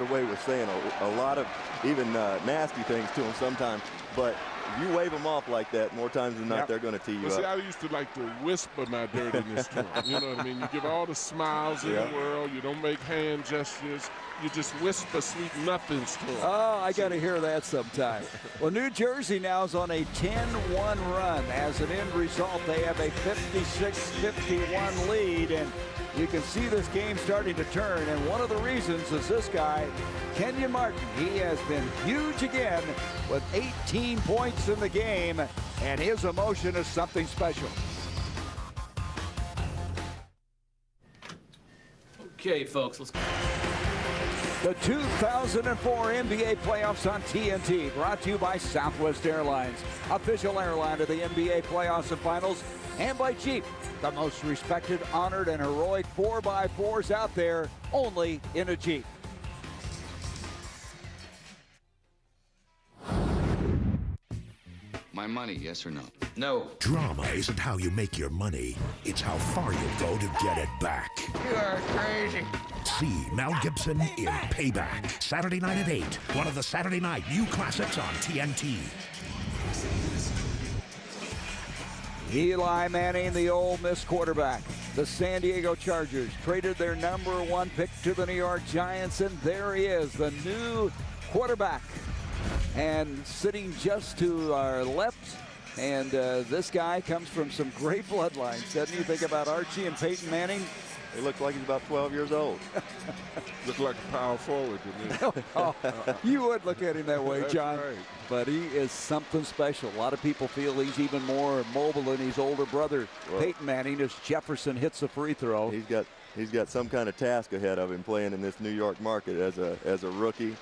away with saying a lot of even nasty things to him sometimes. But if you wave them off like that, more times than not, they're going to tee you up. See, I used to like to whisper my dirtiness to him. You know what I mean? You give all the smiles in the world. You don't make hand gestures. You just whisper sweet nothings to him. Oh, I got to hear that sometime. Well, New Jersey now is on a 10-1 run. As an end result, they have a 56-51 lead, and you can see this game starting to turn, and one of the reasons is this guy, Kenyon Martin. He has been huge again with 18 points in the game, and his emotion is something special. Okay, folks, let's go. The 2004 NBA playoffs on TNT, brought to you by Southwest Airlines, official airline of the NBA playoffs and finals, and by Jeep, the most respected, honored, and heroic 4x4s out there, only in a Jeep. My money, yes or no? No. Drama isn't how you make your money. It's how far you'll go to get it back. You are crazy. See Mel Gibson in Payback. Saturday night at 8. One of the Saturday night new classics on TNT. Eli Manning, the Ole Miss quarterback. The San Diego Chargers traded their #1 pick to the New York Giants, and there he is, the new quarterback. And sitting just to our left, and this guy comes from some great bloodlines. Doesn't you think about Archie and Peyton Manning? He looks like he's about 12 years old. Look like a power forward to me. You would look at him that way, John. Right. But he is something special. A lot of people feel he's even more mobile than his older brother, Peyton Manning, as Jefferson hits the free throw. He's got some kind of task ahead of him playing in this New York market as a rookie.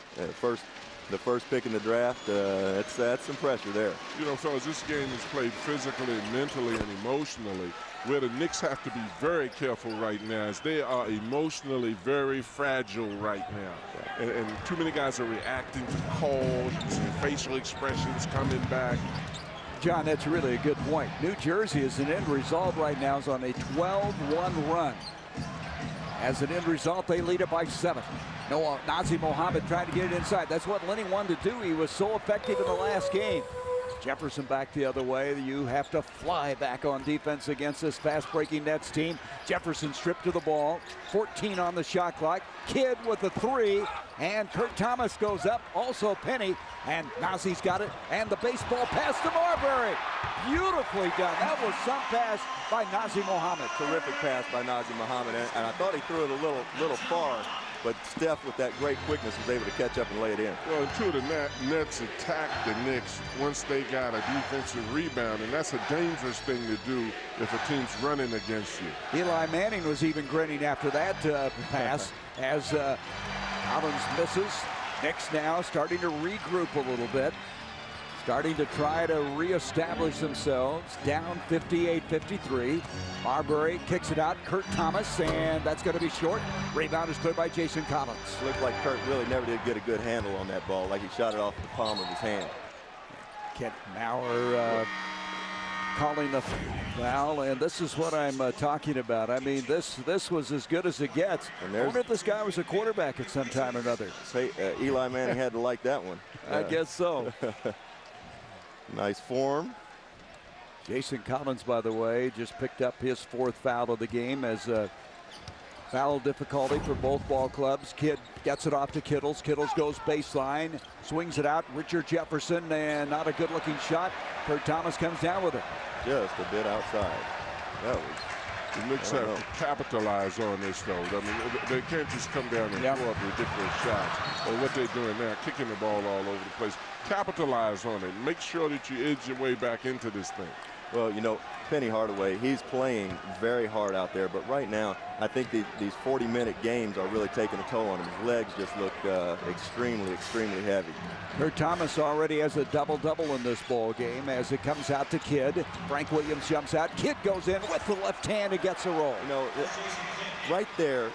The first pick in the draft, that's some pressure there. You know, fellas, this game is played physically, mentally, and emotionally, where the Knicks have to be very careful right now, as they are emotionally very fragile right now. And too many guys are reacting to calls, facial expressions coming back. John, that's really a good point. New Jersey, as an end result right now, is on a 12-1 run. As an end result, they lead it by 7. No, Nazi Mohammed trying to get it inside. That's what Lenny wanted to do. He was so effective in the last game. Jefferson back the other way. You have to fly back on defense against this fast-breaking Nets team. Jefferson stripped to the ball. 14 on the shot clock. Kidd with the 3. And Kurt Thomas goes up. Also Penny. And Nazi's got it. And the baseball pass to Marbury. Beautifully done. That was some pass by Nazi Mohammed. Terrific pass by Nazi Mohammed. And I thought he threw it a little far. But Steph, with that great quickness, was able to catch up and lay it in. Well, two of the Nets attacked the Knicks once they got a defensive rebound, and that's a dangerous thing to do if a team's running against you. Eli Manning was even grinning after that pass as Collins misses. Knicks now starting to regroup a little bit. Starting to try to reestablish themselves. Down 58-53. Marbury kicks it out. Kurt Thomas, and that's going to be short. Rebound is cleared by Jason Collins. Looked like Kurt really never did get a good handle on that ball, like he shot it off the palm of his hand. Kent Maurer calling the foul, and this is what I'm talking about. I mean, this was as good as it gets. I wonder if this guy was a quarterback at some time or another. Say, Eli Manning had to like that one. I guess so. Nice form. Jason Collins, by the way, just picked up his 4th foul of the game as foul difficulty for both ball clubs. Kidd gets it off to Kittles. Kittles goes baseline, swings it out. Richard Jefferson, and not a good-looking shot. Kurt Thomas comes down with it. Just a bit outside. That was The Knicks have to capitalize on this, though. I mean, they can't just come down and throw up ridiculous shots. Or what they're doing now, kicking the ball all over the place. Capitalize on it. Make sure that you edge your way back into this thing. Well, you know, Penny Hardaway, he's playing very hard out there, but right now, I think these 40-minute games are really taking a toll on him. His legs just look extremely, extremely heavy. Kurt Thomas already has a double-double in this ball game as it comes out to Kidd. Frank Williams jumps out. Kidd goes in with the left hand and gets a roll. You know, right there,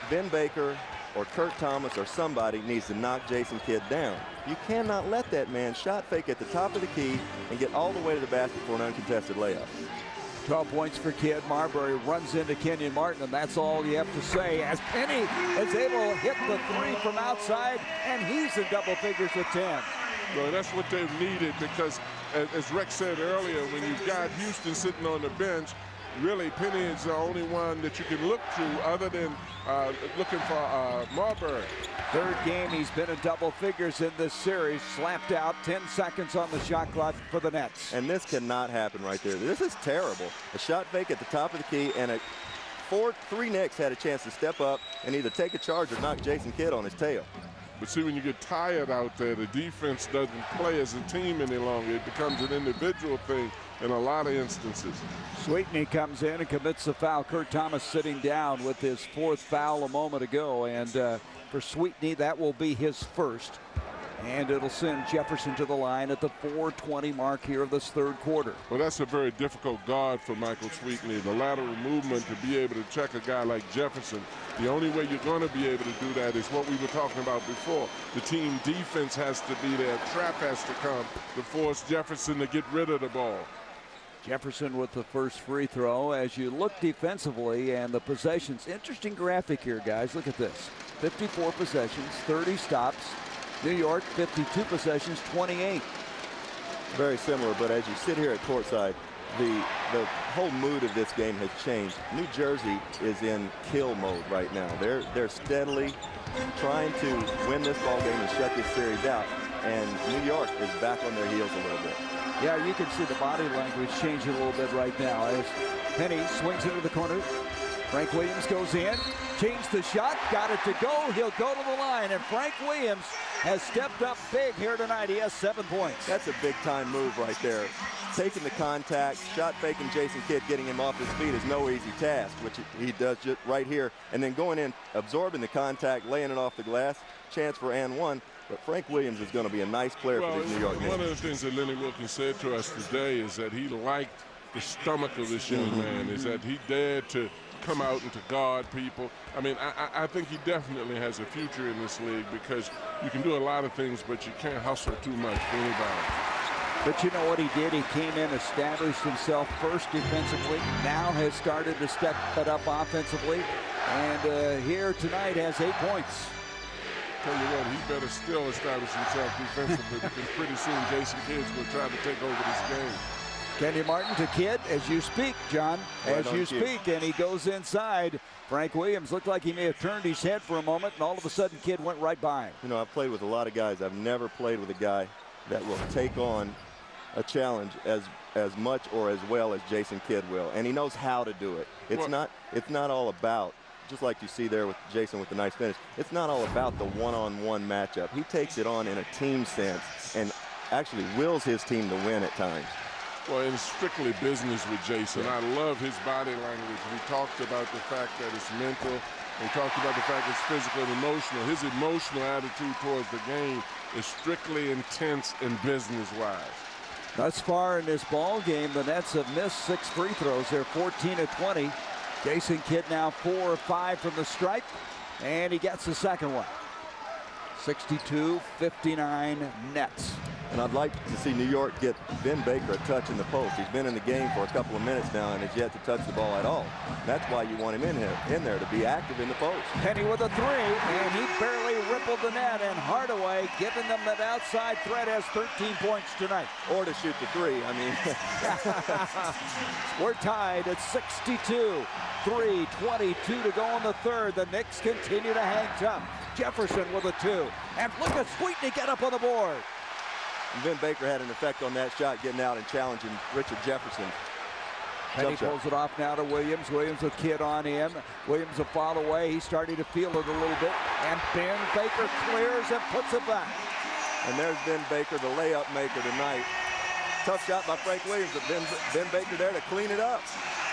Ben Baker or Kurt Thomas or somebody needs to knock Jason Kidd down. You cannot let that man shot fake at the top of the key and get all the way to the basket for an uncontested layup. 12 points for Kidd. Marbury runs into Kenyon Martin, and that's all you have to say as Penny is able to hit the three from outside, and he's in double figures with 10. Well, that's what they've needed because, as Rex said earlier, when you've got Houston sitting on the bench, really Penny is the only one that you can look to other than looking for Marbury. Third game he's been in double figures in this series. Slapped out, 10 seconds on the shot clock for the Nets. And this cannot happen right there. This is terrible. A shot fake at the top of the key, and three Knicks had a chance to step up and either take a charge or knock Jason Kidd on his tail. But see, when you get tired out there, the defense doesn't play as a team any longer. It becomes an individual thing in a lot of instances. Sweetney comes in and commits the foul. Kurt Thomas sitting down with his fourth foul a moment ago. And for Sweetney, that will be his first. And it'll send Jefferson to the line at the 4:20 mark here of this third quarter. Well, that's a very difficult guard for Michael Sweetney. The lateral movement to be able to check a guy like Jefferson. The only way you're going to be able to do that is what we were talking about before. The team defense has to be there. Trap has to come to force Jefferson to get rid of the ball. Jefferson with the first free throw. As you look defensively and the possessions, interesting graphic here, guys. Look at this. 54 possessions, 30 stops. New York, 52 possessions, 28. Very similar, but as you sit here at courtside, the whole mood of this game has changed. New Jersey is in kill mode right now. They're steadily trying to win this ball game and shut this series out, and New York is back on their heels a little bit. Yeah, you can see the body language change a little bit right now as Penny swings into the corner. Frank Williams goes in, changed the shot, got it to go. He'll go to the line, and Frank Williams has stepped up big here tonight. He has 7 points. That's a big-time move right there. Taking the contact, shot faking Jason Kidd, getting him off his feet is no easy task, which he does just right here. And then going in, absorbing the contact, laying it off the glass, chance for and one. But Frank Williams is going to be a nice player for the New York Knicks. One of the things that Lenny Wilkins said to us today is that he liked the stomach of this young man, is that he dared to come out and to guard people. I mean, I think he definitely has a future in this league because you can do a lot of things, but you can't hustle too much for anybody. But you know what he did? He came in, established himself first defensively, now has started to step it up offensively, and here tonight has 8 points. Tell you what, he better still establish himself defensively because pretty soon Jason Kidd's going to try to take over this game. Kenyon Martin to Kidd as you speak, John, as you speak, and he goes inside. Frank Williams looked like he may have turned his head for a moment, and all of a sudden Kidd went right by him. You know, I've played with a lot of guys. I've never played with a guy that will take on a challenge as much or as well as Jason Kidd will, and he knows how to do it. It's not all about, just like you see there with Jason with the nice finish, it's not all about the one-on-one matchup. He takes it on in a team sense and actually wills his team to win at times. Well, it's strictly business with Jason. I love his body language. We talked about the fact that it's mental. We talked about the fact it's physical and emotional. His emotional attitude towards the game is strictly intense and business-wise. Thus far in this ball game, the Nets have missed 6 free throws. They're 14 of 20. Jason Kidd now 4 of 5 from the stripe, and he gets the second one. 62-59 Nets. And I'd like to see New York get Ben Baker a touch in the post. He's been in the game for a couple of minutes now and has yet to touch the ball at all. That's why you want him in there to be active in the post. Penny with a 3, and he barely rippled the net, and Hardaway giving them that outside threat has 13 points tonight. Or to shoot the 3, I mean. We're tied at 62. 3:22 to go in the third. The Knicks continue to hang tough. Jefferson with a 2. And look at Sweetney get up on the board. And Ben Baker had an effect on that shot, getting out and challenging Richard Jefferson. Penny pulls it off now to Williams. Williams with Kidd on him. Williams a fall away. He's starting to feel it a little bit. And Ben Baker clears and puts it back. And there's Ben Baker, the layup maker tonight. Tough shot by Frank Williams, but Ben Baker there to clean it up.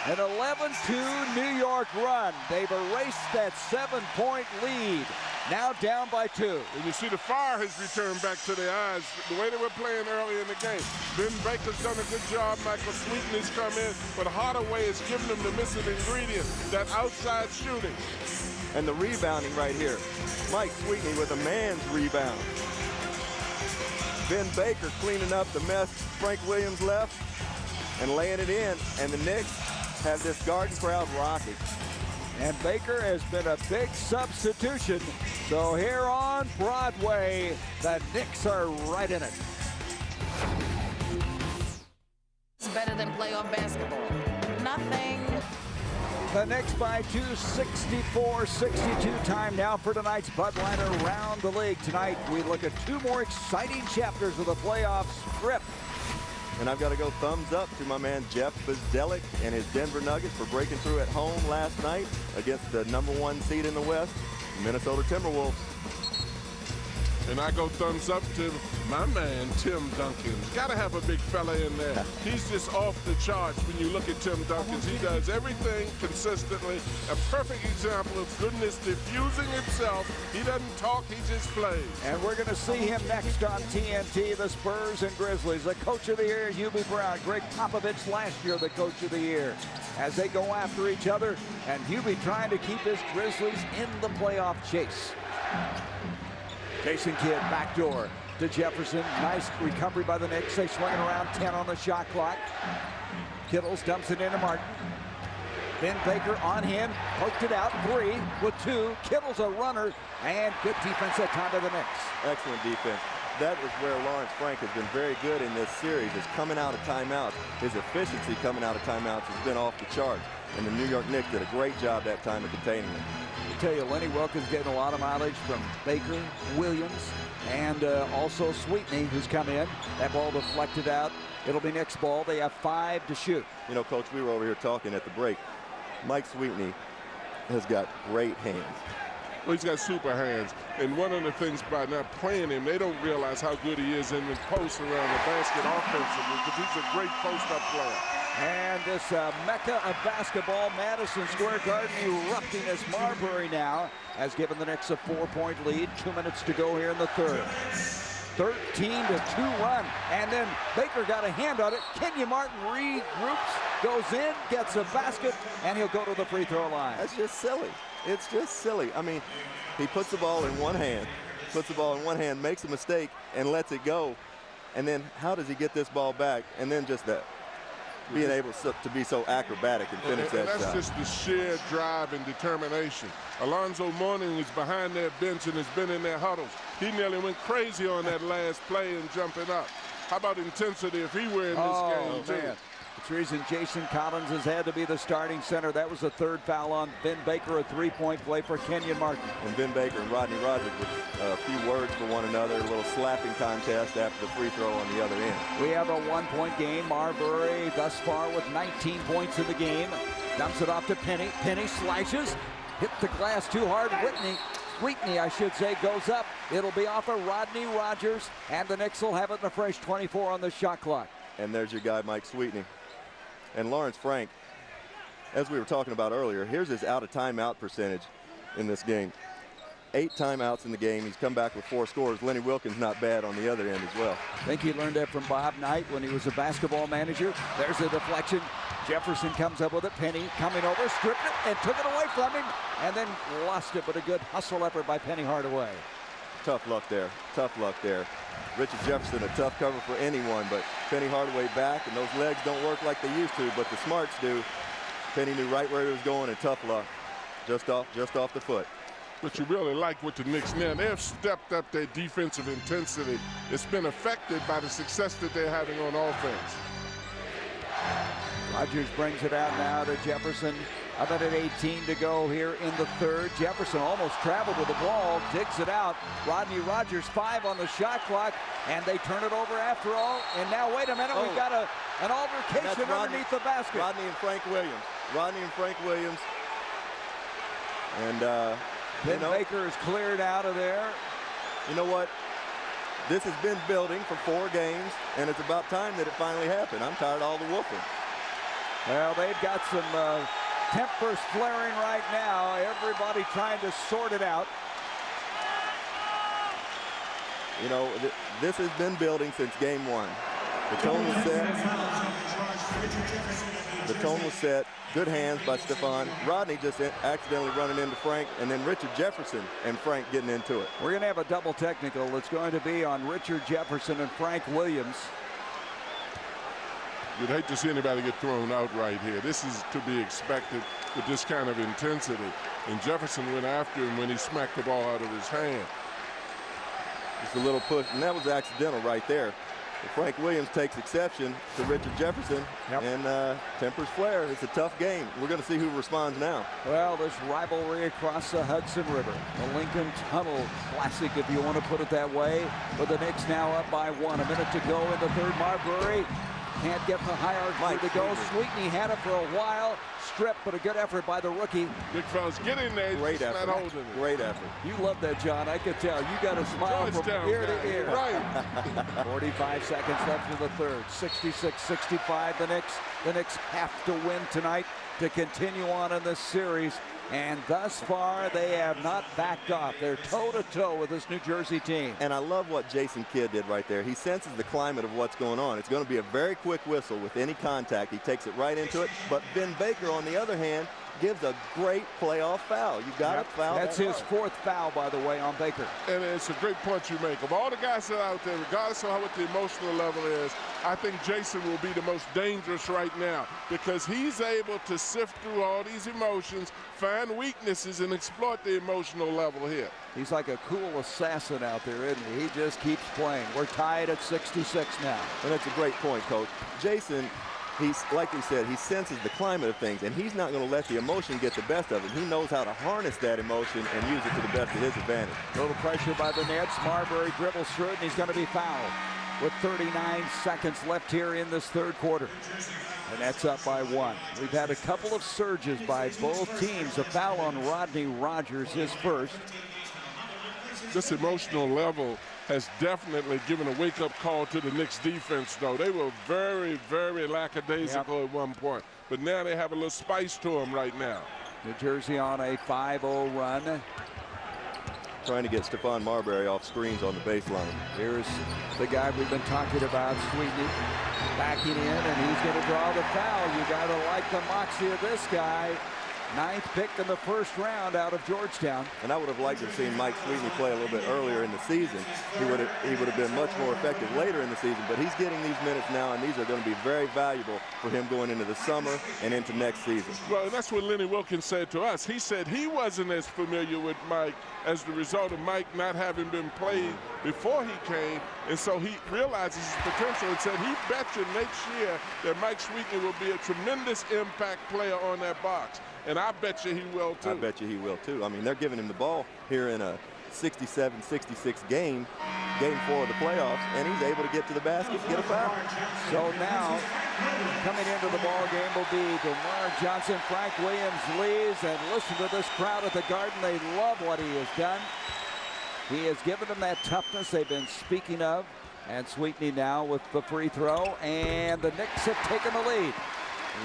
An 11-2 New York run. They've erased that 7-point lead. Now down by 2. And you see the fire has returned back to their eyes the way they were playing early in the game. Ben Baker's done a good job. Michael Sweeten's come in, but Hardaway is giving them the missing ingredient, that outside shooting. And the rebounding right here. Mike Sweeten with a man's rebound. Ben Baker cleaning up the mess Frank Williams left and laying it in. And the Knicks have this Garden crowd rocking. And Baker has been a big substitution. So here on Broadway, the Knicks are right in it. It's better than playoff basketball. Nothing. The Knicks by 2, 64-62 time now for tonight's Bud Light Around the League. Tonight, we look at 2 more exciting chapters of the playoff script. And I've got to go thumbs up to my man Jeff Bzdelik and his Denver Nuggets for breaking through at home last night against the #1 seed in the West, Minnesota Timberwolves. And I go thumbs up to my man, Tim Duncan. Got to have a big fella in there. He's just off the charts when you look at Tim Duncan. He does everything consistently. A perfect example of goodness diffusing itself. He doesn't talk, he just plays. And we're going to see him next on TNT, the Spurs and Grizzlies. The Coach of the Year, Hubie Brown. Greg Popovich last year, the Coach of the Year. As they go after each other, and Hubie trying to keep his Grizzlies in the playoff chase. Jason Kidd, backdoor to Jefferson. Nice recovery by the Knicks. They swing it around, 10 on the shot clock. Kittles dumps it into Martin. Ben Baker on him, poked it out, 3 with 2. Kittle's a runner, and good defense that time by the Knicks. Excellent defense. That is where Lawrence Frank has been very good in this series, is coming out of timeouts. His efficiency coming out of timeouts has been off the charts. And the New York Knicks did a great job that time of containing him. I tell you, Lenny Wilkins getting a lot of mileage from Baker, Williams, and also Sweetney, who's come in. That ball deflected out. It'll be Knicks ball. They have 5 to shoot. You know, Coach, we were over here talking at the break. Mike Sweetney has got great hands. Well, he's got super hands. And one of the things by not playing him, they don't realize how good he is in the post around the basket offensively, because he's a great post-up player. And this mecca of basketball, Madison Square Garden erupting as Marbury now has given the Knicks a 4-point lead. 2 minutes to go here in the third. 13-2 run. And then Baker got a hand on it. Kenyon Martin regroups, goes in, gets a basket, and he'll go to the free throw line. That's just silly. It's just silly. I mean, he puts the ball in one hand, makes a mistake, and lets it go. And then how does he get this ball back? And then just that. Being able to be so acrobatic and finish that that's shot. Just the sheer drive and determination. Alonzo Mourning is behind their bench and has been in their huddles. He nearly went crazy on that last play and jumping up. How about intensity if he were in this game, too? It's reason Jason Collins has had to be the starting center. That was the 3rd foul on Ben Baker, a 3-point play for Kenyon Martin. And Ben Baker and Rodney Rogers with a few words for one another, a little slapping contest after the free throw on the other end. We have a 1-point game. Marbury thus far with 19 points in the game. Dumps it off to Penny. Penny slashes, hit the glass too hard. Sweetney, I should say, goes up. It'll be off of Rodney Rogers, and the Knicks will have it in a fresh 24 on the shot clock. And there's your guy, Mike Sweetney. And Lawrence Frank, as we were talking about earlier, here's his out-of-timeout percentage in this game. 8 timeouts in the game. He's come back with 4 scores. Lenny Wilkins not bad on the other end as well. I think he learned that from Bob Knight when he was a basketball manager. There's a deflection. Jefferson comes up with it. Penny coming over, stripped it, and took it away from him, and then lost it, but a good hustle effort by Penny Hardaway. Tough luck there. Tough luck there. Richard Jefferson, a tough cover for anyone, but Penny Hardaway back, and those legs don't work like they used to, but the smarts do. Penny knew right where he was going, and tough luck. Just off the foot. But you really like what the Knicks now. They've stepped up their defensive intensity. It's been affected by the success that they're having on offense. Rogers brings it out now to Jefferson. A minute 18 to go here in the third. Jefferson almost traveled with the ball, digs it out. Rodney Rogers 5 on the shot clock, and they turn it over after all. And now, wait a minute, we've got an altercation underneath the basket. Rodney and Frank Williams. Rodney and Frank Williams. And, Ben Baker is cleared out of there. You know what? This has been building for 4 games, and it's about time that it finally happened. I'm tired of all the whooping. Well, they've got some tempers flaring right now. Everybody trying to sort it out. You know, this has been building since game 1. The tone was set. The tone was set. Good hands by Stephon. Rodney just accidentally running into Frank, and then Richard Jefferson and Frank getting into it. We're going to have a double technical. It's going to be on Richard Jefferson and Frank Williams. You'd hate to see anybody get thrown out right here. This is to be expected with this kind of intensity. And Jefferson went after him when he smacked the ball out of his hand. Just a little push, and that was accidental right there. But Frank Williams takes exception to Richard Jefferson, and tempers flare. It's a tough game. We're going to see who responds now. Well, this rivalry across the Hudson River, the Lincoln Tunnel Classic, if you want to put it that way, with the Knicks now up by 1. A minute to go in the third. Marbury can't get the hierarchy to go. Sweetney had it for a while. Stripped, but a good effort by the rookie. Big fellas, get in there. Great effort. Not holding it. Great effort. You love that, John. I could tell. You got a smile from ear to ear. Right. 45 seconds left in the third. 66-65 the Knicks. The Knicks have to win tonight to continue on in this series. And thus far, they have not backed off. They're toe-to-toe with this New Jersey team. And I love what Jason Kidd did right there. He senses the climate of what's going on. It's going to be a very quick whistle with any contact. He takes it right into it. But Ben Baker, on the other hand, gives a great playoff foul. You got to foul. That's his 4th foul, by the way, on Baker. And it's a great point you make. Of all the guys that are out there, regardless of what the emotional level is, I think Jason will be the most dangerous right now because he's able to sift through all these emotions, find weaknesses, and exploit the emotional level here. He's like a cool assassin out there, isn't he? He just keeps playing. We're tied at 66 now. And that's a great point, Coach. Jason, he's like we said, he senses the climate of things, and he's not going to let the emotion get the best of him. He knows how to harness that emotion and use it to the best of his advantage. Little pressure by the Nets. Marbury dribbles through it, and he's going to be fouled with 39 seconds left here in this third quarter. And that's up by 1. We've had a couple of surges by both teams. A foul on Rodney Rogers, his first. This emotional level has definitely given a wake-up call to the Knicks defense, though. They were very, very lackadaisical at one point. But now they have a little spice to them right now. New Jersey on a 5-0 run. Trying to get Stephon Marbury off screens on the baseline. Here's the guy we've been talking about, Sweetney, backing in, and he's going to draw the foul. You got to like the moxie of this guy. 9th pick in the first round out of Georgetown. And I would have liked to have seen Mike Sweetney play a little bit earlier in the season. He would have been much more effective later in the season, but he's getting these minutes now, and these are going to be very valuable for him going into the summer and into next season. Well, and that's what Lenny Wilkins said to us. He said he wasn't as familiar with Mike as the result of Mike not having been played before he came, and so he realizes his potential and said he bet you next year that Mike Sweetney will be a tremendous impact player on that box. And I bet you he will, too. I bet you he will, too. I mean, they're giving him the ball here in a 67-66 game 4 of the playoffs, and he's able to get to the basket and get a foul. So now, coming into the ball game will be DeMar Johnson. Frank Williams leads, and listen to this crowd at the Garden. They love what he has done. He has given them that toughness they've been speaking of. And Sweetney now with the free throw, and the Knicks have taken the lead.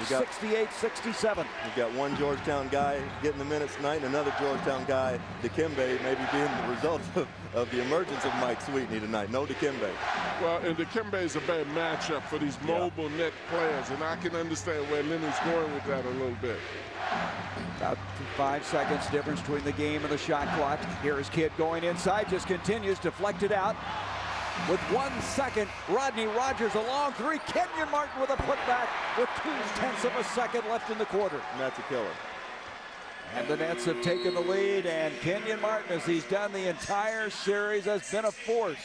68-67. You've got one Georgetown guy getting the minutes tonight, and another Georgetown guy, Dikembe, maybe being the result of the emergence of Mike Sweetney tonight. No Dikembe. Well, and Dikembe is a bad matchup for these mobile net players, and I can understand where Leonard's going with that a little bit. About 5 seconds difference between the game and the shot clock. Here is Kidd going inside, just continues, deflected out. With 1 second, Rodney Rogers a long 3. Kenyon Martin with a putback with 0.2 of a second left in the quarter. And that's a killer. And the Nets have taken the lead, and Kenyon Martin, as he's done the entire series, has been a force.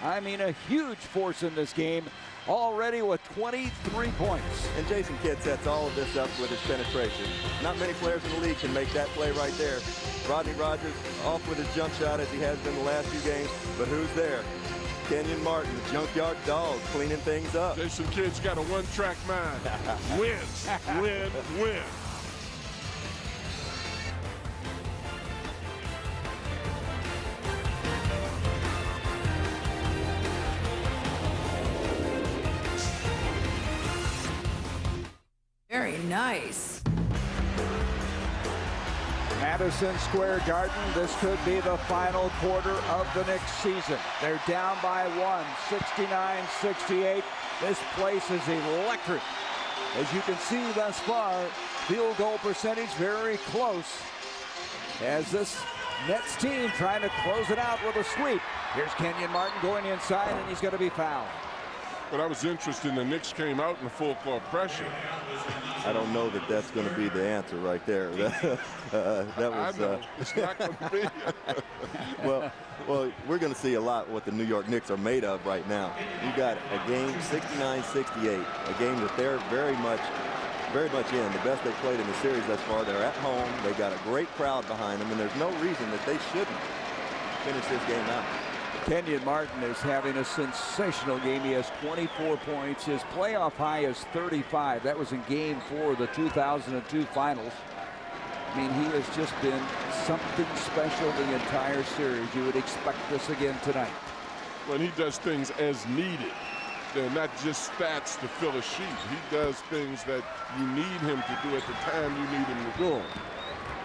I mean, a huge force in this game, already with 23 points. And Jason Kidd sets all of this up with his penetration. Not many players in the league can make that play right there. Rodney Rogers off with his jump shot as he has been the last few games, but who's there? Kenyon Martin, the junkyard dog, cleaning things up. Jason Kidd's got a one-track mind. Win, win, win. Very nice. Madison Square Garden, this could be the final quarter of the Knicks season. They're down by one, 69-68. This place is electric. As you can see thus far, field goal percentage very close. As this Nets team trying to close it out with a sweep. Here's Kenyon Martin going inside, and he's going to be fouled. But I was interested, the Knicks came out in full court pressure. I don't know that that's going to be the answer right there. That was. It's not going to be. well, we're going to see a lot what the New York Knicks are made of right now. You got a game 69-68, a game that they're very much in. The best they've played in the series thus far. They're at home. They got a great crowd behind them, and there's no reason that they shouldn't finish this game out. Kenyon Martin is having a sensational game. He has 24 points. His playoff high is 35. That was in Game 4 of the 2002 Finals. I mean, he has just been something special the entire series. You would expect this again tonight. When he does things as needed, they're not just stats to fill a sheet. He does things that you need him to do at the time you need him to do them.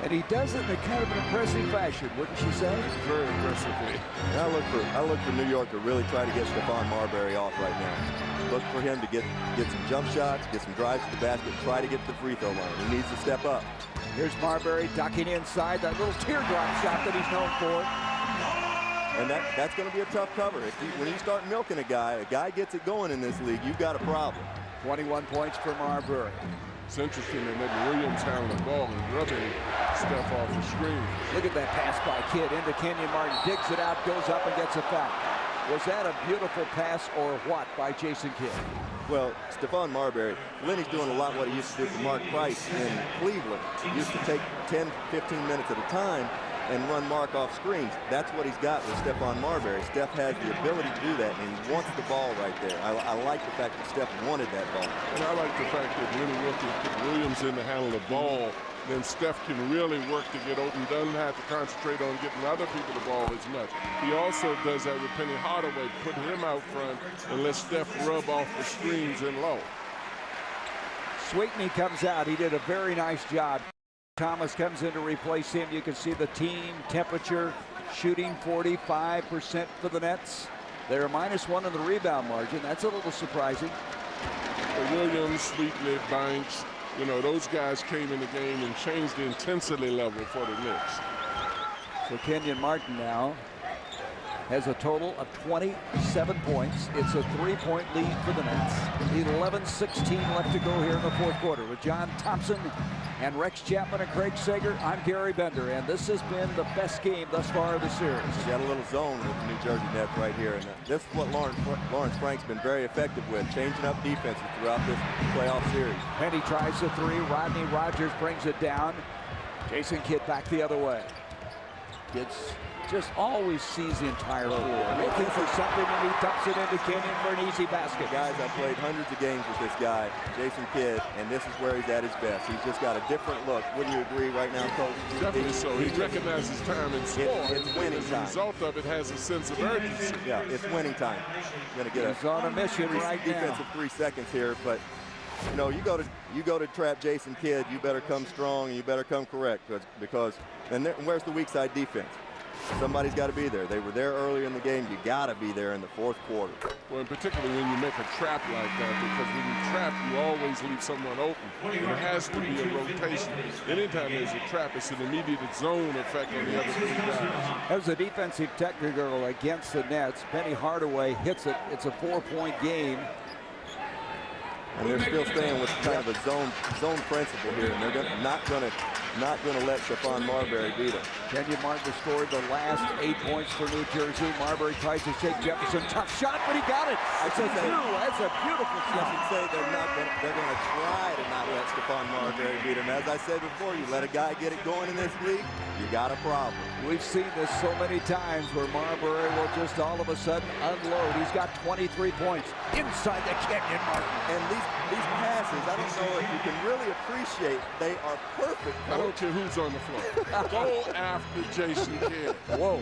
And he does it in a kind of an impressive fashion, wouldn't you say? Very impressively. I look for New York to really try to get Stephon Marbury off right now. Look for him to get some jump shots, get some drives to the basket, try to get to the free throw line. He needs to step up. Here's Marbury ducking inside, that little teardrop shot that he's known for. And that's going to be a tough cover. When you start milking a guy gets it going in this league, you've got a problem. 21 points for Marbury. It's interesting that Williams handling the ball and rubbing Steph off the screen. Look at that pass by Kidd into Kenyon Martin. Digs it out, goes up and gets a foul. Was that a beautiful pass or what by Jason Kidd? Well, Stephon Marbury, Lenny's doing a lot what he used to do for Mark Price in Cleveland. He used to take 10, 15 minutes at a time and run Mark off screens. That's what he's got with Stephon Marbury. Steph has the ability to do that, and he wants the ball right there. I like the fact that Steph wanted that ball. And I like the fact that when he put Williams in to handle the ball, then Steph can really work to get open, doesn't have to concentrate on getting other people the ball as much. He also does that with Penny Hardaway, putting him out front and let Steph rub off the screens and low. Sweetney comes out. He did a very nice job. Thomas comes in to replace him. You can see the team temperature shooting 45% for the Nets. They're -1 in the rebound margin. That's a little surprising. Williams, Sweetney, Banks, you know, those guys came in the game and changed the intensity level for the Knicks. So Kenyon Martin now has a total of 27 points. It's a 3-point lead for the Nets. 11-16 left to go here in the fourth quarter. With John Thompson and Rex Chapman and Craig Sager, I'm Gary Bender, and this has been the best game thus far of the series. You got a little zone with the New Jersey Nets right here, and this is what Lawrence Frank's been very effective with, changing up defenses throughout this playoff series. Penny tries the three. Rodney Rogers brings it down. Jason Kidd back the other way. Kidd's just always sees the entire floor, looking for something, and he dumps it into Kenyon for an easy basket. Guys, I've played hundreds of games with this guy, Jason Kidd, and this is where he's at his best. He's just got a different look. Wouldn't you agree right now, Coach? Definitely so. He recognizes time and score. It's winning time. As a result of it, has a sense of urgency. Yeah, it's winning time. You're gonna get he's on a mission right now. Defensive 3 seconds here, but you know, you go to trap Jason Kidd, you better come strong and you better come correct because where's the weak side defense? Somebody's got to be there. They were there earlier in the game. You got to be there in the fourth quarter. Well, and particularly when you make a trap like that, because when you trap, you always leave someone open. There has to be a rotation. Anytime there's a trap, it's an immediate zone effect on the other three guys. As a defensive technical against the Nets, Penny Hardaway hits it. It's a 4-point game. And they're still staying with kind of a zone principle here, and they're not going to let Stephon Marbury beat them. Kenyon Martin scored the last 8 points for New Jersey. Marbury tries to shake Jefferson. Tough shot, but he got it. It's a 2. That's a beautiful shot. I should say they're going to try to not let Stephon Marbury beat him. As I said before, you let a guy get it going in this league, you got a problem. We've seen this so many times where Marbury will just all of a sudden unload. He's got 23 points inside the Kenyon Martin. And these passes, I don't know if you can really appreciate, they are perfect. I don't care who's on the floor. Go after Jason Kidd. Whoa.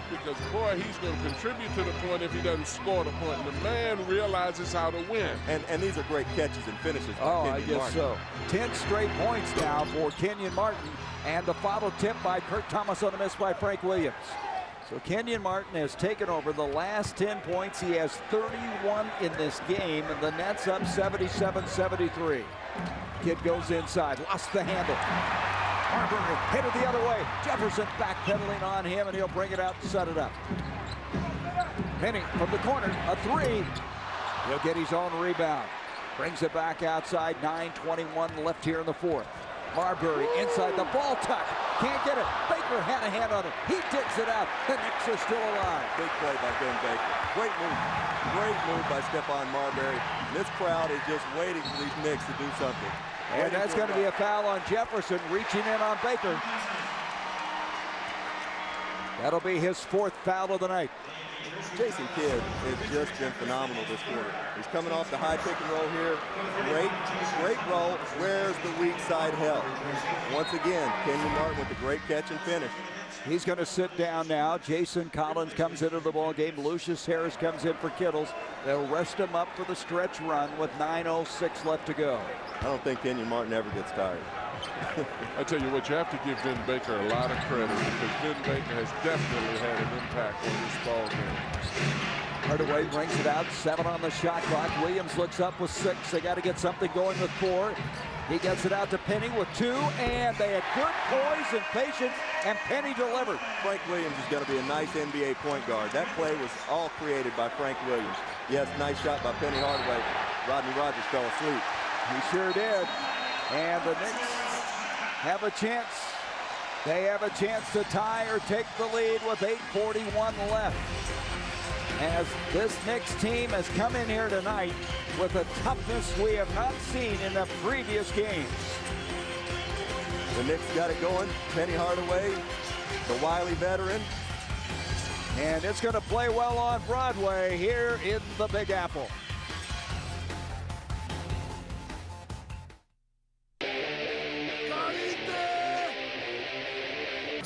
Because, boy, he's going to contribute to the point if he doesn't score the point. And the man realizes how to win. And these are great catches and finishes by Oh, Kenyon I guess Martin. so. 10 straight points now for Kenyon Martin. And the foul tip by Kurt Thomas on the miss by Frank Williams. So Kenyon Martin has taken over the last 10 points. He has 31 in this game, and the Nets up 77-73. Kidd goes inside, lost the handle. Marbury headed the other way. Jefferson backpedaling on him, and he'll bring it out and set it up. Penny from the corner, a 3. He'll get his own rebound. Brings it back outside, 9:21 left here in the 4th. Marbury inside the ball tuck. Can't get it. Baker had a hand on it. He digs it out. The Knicks are still alive. Big play by Ben Baker. Great move. Great move by Stephon Marbury. This crowd is just waiting for these Knicks to do something. And that's going to be a foul on Jefferson, reaching in on Baker. That'll be his 4th foul of the night. Jason Kidd has just been phenomenal this quarter. He's coming off the high pick and roll here. Great roll. Where's the weak side help? Once again, Kenyon Martin with the great catch and finish. He's going to sit down now. Jason Collins comes into the ball game. Lucius Harris comes in for Kittles. They'll rest him up for the stretch run with 9:06 left to go. I don't think Kenyon Martin ever gets tired. I tell you what, you have to give Vin Baker a lot of credit because Vin Baker has definitely had an impact on this ball game. Hardaway brings it out, 7 on the shot clock. Williams looks up with 6. They got to get something going with 4. He gets it out to Penny with 2, and they had good poise and patience, and Penny delivered. Frank Williams is going to be a nice NBA point guard. That play was all created by Frank Williams. Yes, nice shot by Penny Hardaway. Rodney Rogers fell asleep. He sure did. And the Knicks have a chance. They have a chance to tie or take the lead with 8:41 left. As this Knicks team has come in here tonight with a toughness we have not seen in the previous games. The Knicks got it going. Penny Hardaway, the wily veteran. And it's going to play well on Broadway here in the Big Apple.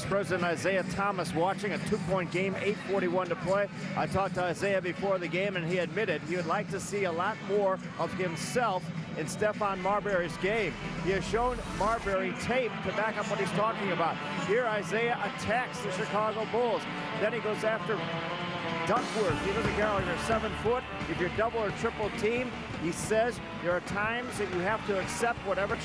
President Isaiah Thomas watching a 2-point game, 8:41 to play. I talked to Isaiah before the game, and he admitted he would like to see a lot more of himself in Stephon Marbury's game. He has shown Marbury tape to back up what he's talking about. Here, Isaiah attacks the Chicago Bulls. Then he goes after Duckworth. He doesn't care if you're 7 foot, if you're double or triple team. He says there are times that you have to accept whatever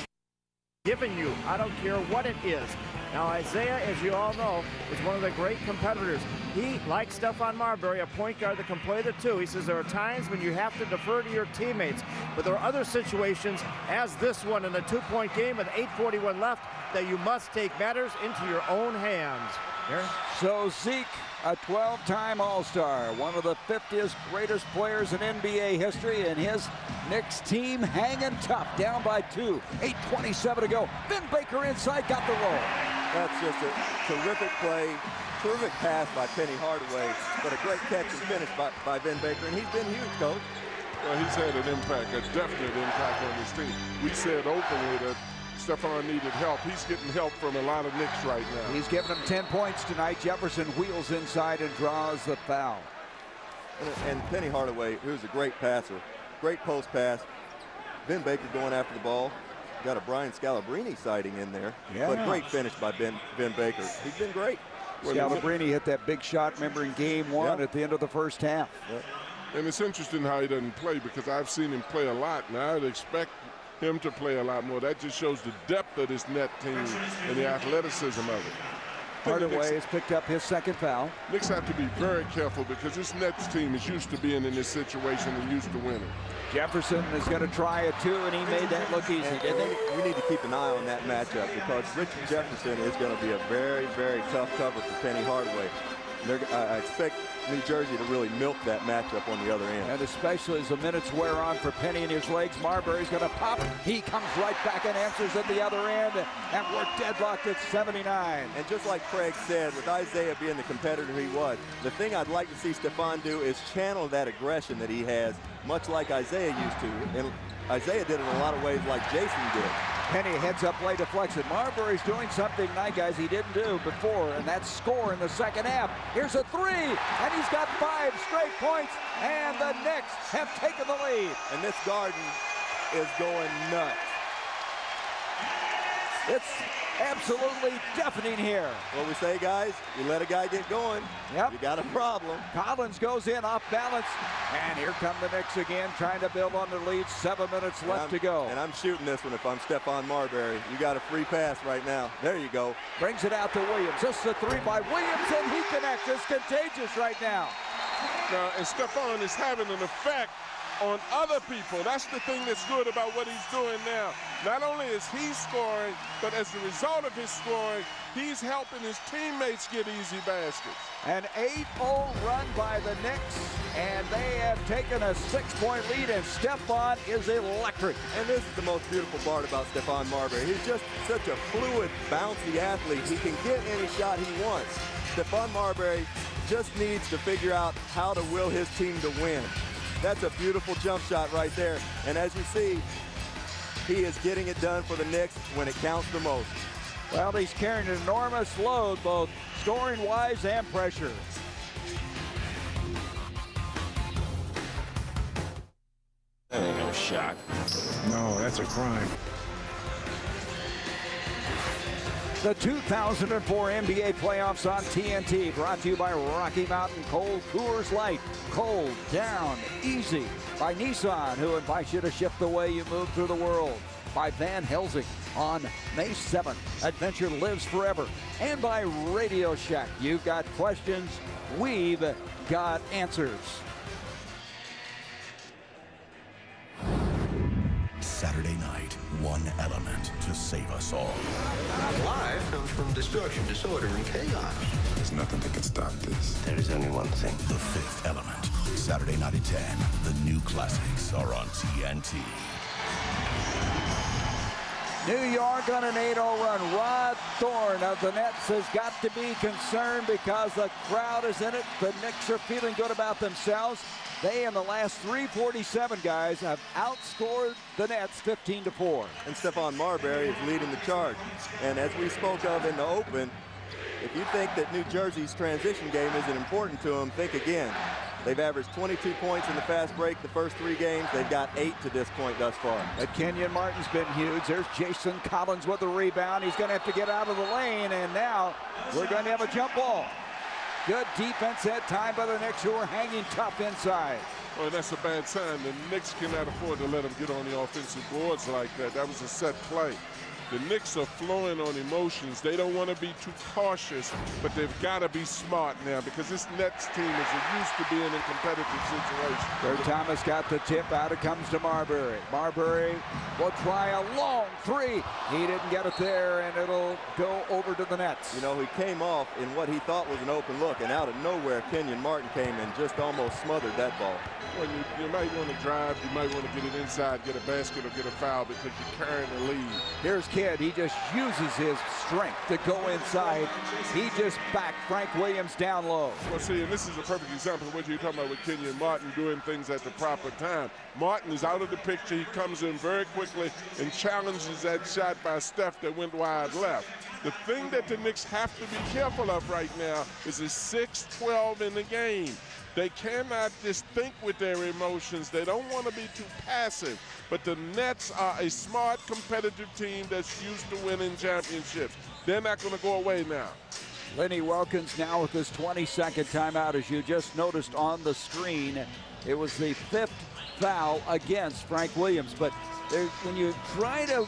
given you. I don't care what it is. Now, Isaiah, as you all know, is one of the great competitors. He, like Stephon Marbury, a point guard that can play the 2. He says there are times when you have to defer to your teammates, but there are other situations, as this one in a 2-point game with 8:41 left, that you must take matters into your own hands. Aaron? So Zeke, a 12-time All-Star, one of the 50th greatest players in NBA history, and his Knicks team hanging tough, down by 2. 8:27 to go. Vin Baker inside, got the roll. That's just a terrific play, terrific pass by Penny Hardaway, but a great catch and finish by Vin Baker, and he's been huge, Coach. Well, he's had an impact, a definite impact on his team. We said openly that Stephon needed help. He's getting help from a lot of Knicks right now. He's giving them 10 points tonight. Jefferson wheels inside and draws the foul. And Penny Hardaway, who's a great passer, great post pass. Vin Baker going after the ball. Got a Brian Scalabrine sighting in there. Yeah. But great finish by Vin Baker. He's been great. Scalabrine hit that big shot, remember, in game 1 at the end of the first half. Yep. And it's interesting how he doesn't play, because I've seen him play a lot, and I'd expect him to play a lot more. That just shows the depth of this net team and the athleticism of it. Hardaway has picked up his second foul. Knicks have to be very careful because this Nets team is used to being in this situation and used to winning. Jefferson is going to try a two, and he made that look easy, didn't he? We need to keep an eye on that matchup because Richard Jefferson is going to be a very, very tough cover for Penny Hardaway. I expect New Jersey to really milk that matchup on the other end. And especially as the minutes wear on for Penny and his legs, Marbury's going to pop. He comes right back and answers at the other end, and we're deadlocked at 79. And just like Craig said, with Isaiah being the competitor he was, the thing I'd like to see Stephon do is channel that aggression that he has, much like Isaiah used to. And Isaiah did it in a lot of ways like Jason did. Penny heads up play deflection. Marbury's doing something tonight, guys, he didn't do before, and that's score in the second half. Here's a three, and he's got 5 straight points, and the Knicks have taken the lead. And this Garden is going nuts. It's absolutely deafening here. What we say, guys, you let a guy get going, yep, you got a problem. Collins goes in off balance, and here come the Knicks again, trying to build on their lead. 7 minutes left to go. And I'm shooting this one if I'm Stephon Marbury. You got a free pass right now. There you go. Brings it out to Williams. This is a three by Williams, and he connects. It's contagious right now. Now, and Stephon is having an effect on other people. That's the thing that's good about what he's doing now. Not only is he scoring, but as a result of his scoring, he's helping his teammates get easy baskets. An 8-0 run by the Knicks, and they have taken a 6-point lead, and Stephon is electric. And this is the most beautiful part about Stephon Marbury. He's just such a fluid, bouncy athlete. He can get any shot he wants. Stephon Marbury just needs to figure out how to will his team to win. That's a beautiful jump shot right there. And as you see, he is getting it done for the Knicks when it counts the most. Well, he's carrying an enormous load, both scoring-wise and pressure. That ain't no shot. No, that's a crime. The 2004 NBA playoffs on TNT, brought to you by Rocky Mountain Cold Coors Light. Cold, down, easy. By Nissan, who invites you to shift the way you move through the world. By Van Helsing on May 7th. Adventure lives forever. And by Radio Shack. You've got questions, we've got answers. Saturday night, one element to save us all. Life comes from destruction, disorder, and chaos. There's nothing that can stop this. There is only one thing. The Fifth Element. Saturday night at 10. The new classics are on TNT. New York on an 8-0 run. Rod Thorne of the Nets has got to be concerned because the crowd is in it. The Knicks are feeling good about themselves. They, in the last 3:47, guys, have outscored the Nets 15-4. And Stephon Marbury is leading the charge. And as we spoke of in the open, if you think that New Jersey's transition game isn't important to them, think again. They've averaged 22 points in the fast break the first 3 games. They've got 8 to this point thus far. And Kenyon Martin's been huge. There's Jason Collins with the rebound. He's going to have to get out of the lane, and now we're going to have a jump ball. Good defense that time by the Knicks, who are hanging tough inside. Well, that's a bad sign. The Knicks cannot afford to let them get on the offensive boards like that. That was a set play. The Knicks are flowing on emotions. They don't want to be too cautious, but they've got to be smart now because this Nets team is used to being in competitive situations. Kurt Thomas got the tip. Out it comes to Marbury. Marbury will try a long 3. He didn't get it there, and it'll go over to the Nets. You know, he came off in what he thought was an open look, and out of nowhere, Kenyon Martin came and just almost smothered that ball. Well, you might want to drive, you might want to get it inside, get a basket, or get a foul because you're carrying the lead. Here's Kidd. He just uses his strength to go inside. He just backed Frank Williams down low. Well, see, and this is a perfect example of what you're talking about with Kenyon Martin doing things at the proper time. Martin is out of the picture. He comes in very quickly and challenges that shot by Steph that went wide left. The thing that the Knicks have to be careful of right now is it's 6-12 in the game. They cannot just think with their emotions. They don't want to be too passive. But the Nets are a smart, competitive team that's used to winning championships. They're not going to go away now. Lenny Wilkins now with his 22nd timeout, as you just noticed on the screen. It was the 5th foul against Frank Williams. But When you try to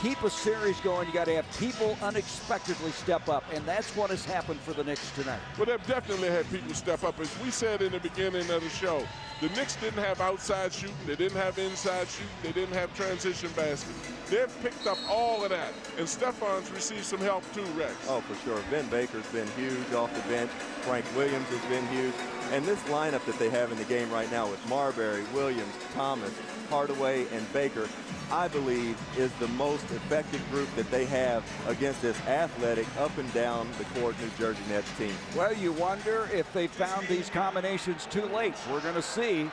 keep a series going, you got to have people unexpectedly step up, and that's what has happened for the Knicks tonight. Well, they've definitely had people step up. As we said in the beginning of the show, the Knicks didn't have outside shooting, they didn't have inside shooting, they didn't have transition baskets. They've picked up all of that, and Stefan's received some help too, Rex. Oh, for sure. Vin Baker's been huge off the bench. Frank Williams has been huge. And this lineup that they have in the game right now with Marbury, Williams, Thomas, Hardaway, and Baker, I believe is the most effective group that they have against this athletic, up and down the court New Jersey Nets team. Well, you wonder if they found these combinations too late. We're going to see.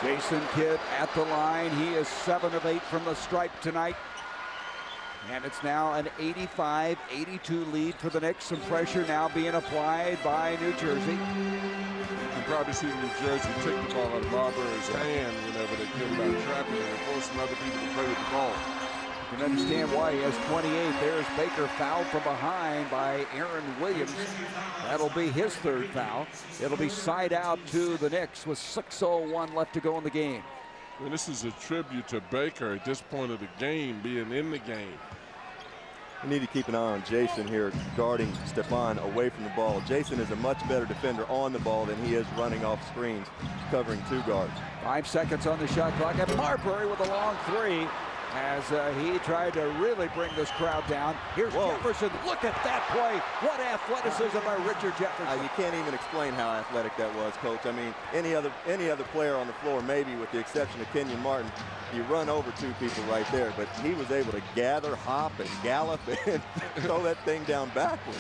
Jason Kidd at the line. He is 7 of 8 from the stripe tonight. And it's now an 85-82 lead for the Knicks. Some pressure now being applied by New Jersey. You probably see New Jersey take the ball out of Marbury's hand whenever they get about trapping it and forcing other people to play with the ball. You can understand why he has 28. There's Baker fouled from behind by Aaron Williams. That'll be his 3rd foul. It'll be side out to the Knicks with 6:01 left to go in the game. And this is a tribute to Baker at this point of the game, being in the game. We need to keep an eye on Jason here, guarding Stefan away from the ball. Jason is a much better defender on the ball than he is running off screens, covering 2 guards. 5 seconds on the shot clock. And Marbury with a long 3 as he tried to really bring this crowd down. Here's Jefferson. Look at that play. What athleticism by Richard Jefferson. You can't even explain how athletic that was, Coach. I mean, any other player on the floor, maybe with the exception of Kenyon Martin, you run over 2 people right there, but he was able to gather, hop, and gallop and throw that thing down backwards.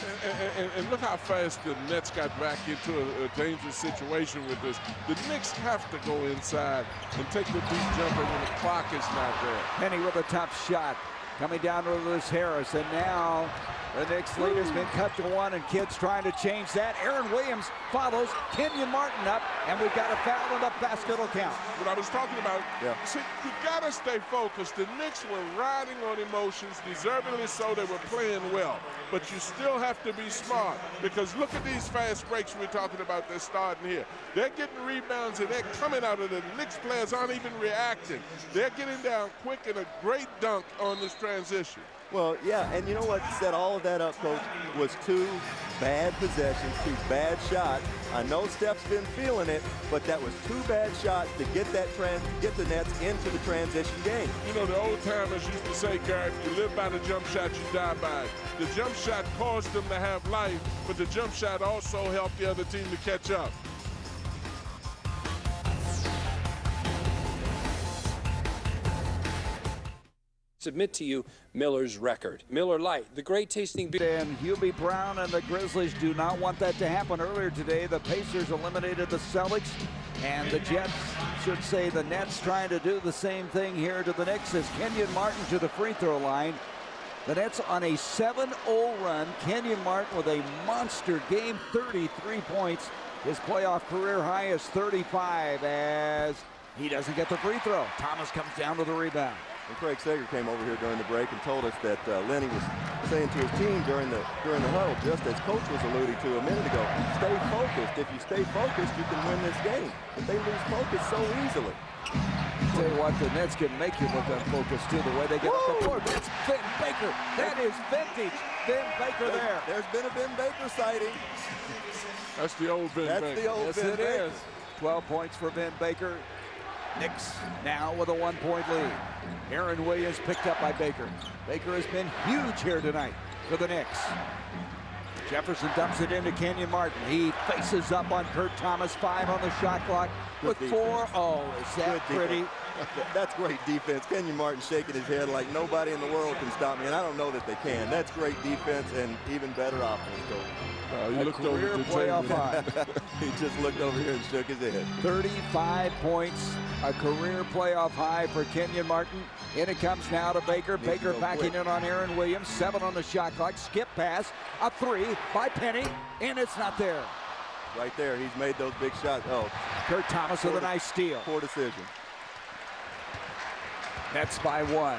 And look how fast the Nets got back into a dangerous situation with this. The Knicks have to go inside and take the deep jumper when the clock is not there. Penny with a top shot. Coming down to Lewis Harris, and now the Knicks lead has been cut to 1, and Kidd's trying to change that. Aaron Williams follows Kenyon Martin up, and we've got a foul, and the basket will count. What I was talking about, see, you got to stay focused. The Knicks were riding on emotions, deservedly so. They were playing well. But you still have to be smart, because look at these fast breaks we're talking about that's starting here. They're getting rebounds, and they're coming out of the Knicks players aren't even reacting. They're getting down quick, and a great dunk on this transition. Well, yeah, and you know what set all of that up, Coach, was 2 bad possessions, 2 bad shots. I know Steph's been feeling it, but that was 2 bad shots to get the Nets into the transition game. You know, the old timers used to say, Garrett, you live by the jump shot, you die by it. The jump shot caused them to have life, but the jump shot also helped the other team to catch up. Submit to you Miller's record. Miller Lite, the great tasting beer. And Hubie Brown and the Grizzlies do not want that to happen. Earlier today, the Pacers eliminated the Celtics, and the Jets, should say the Nets, trying to do the same thing here to the Knicks as Kenyon Martin to the free throw line. The Nets on a 7-0 run. Kenyon Martin with a monster game, 33 points. His playoff career high is 35 as he doesn't get the free throw. Thomas comes down to the rebound. And Craig Sager came over here during the break and told us that Lenny was saying to his team during the huddle, just as Coach was alluding to a minute ago, stay focused. If you stay focused, you can win this game. But they lose focus so easily. Tell you what, the Nets can make you look unfocused too, the way they get up the floor. That's Vin Baker. That is vintage Vin Baker there. There's been a Vin Baker sighting. That's the old Vin Baker. That's the old Vin Yes, it Baker. is. 12 points for Vin Baker. Knicks now with a 1-point lead. Aaron Williams picked up by Baker. Baker has been huge here tonight for the Knicks. Jefferson dumps it into Kenyon Martin. He faces up on Kurt Thomas. 5 on the shot clock with 4. Oh, is that pretty? That's great defense. Kenyon Martin shaking his head like nobody in the world can stop me, and I don't know that they can. That's great defense and even better offense, Coach. He looked over to playoff high. He just looked over here and shook his head. 35 points, a career playoff high for Kenyon Martin. In it comes now to Baker. Baker backing in on Aaron Williams. 7 on the shot clock. Skip pass. A 3 by Penny, and it's not there. Right there, he's made those big shots. Oh, Kurt Thomas with a nice steal. Poor decision. Nets by 1.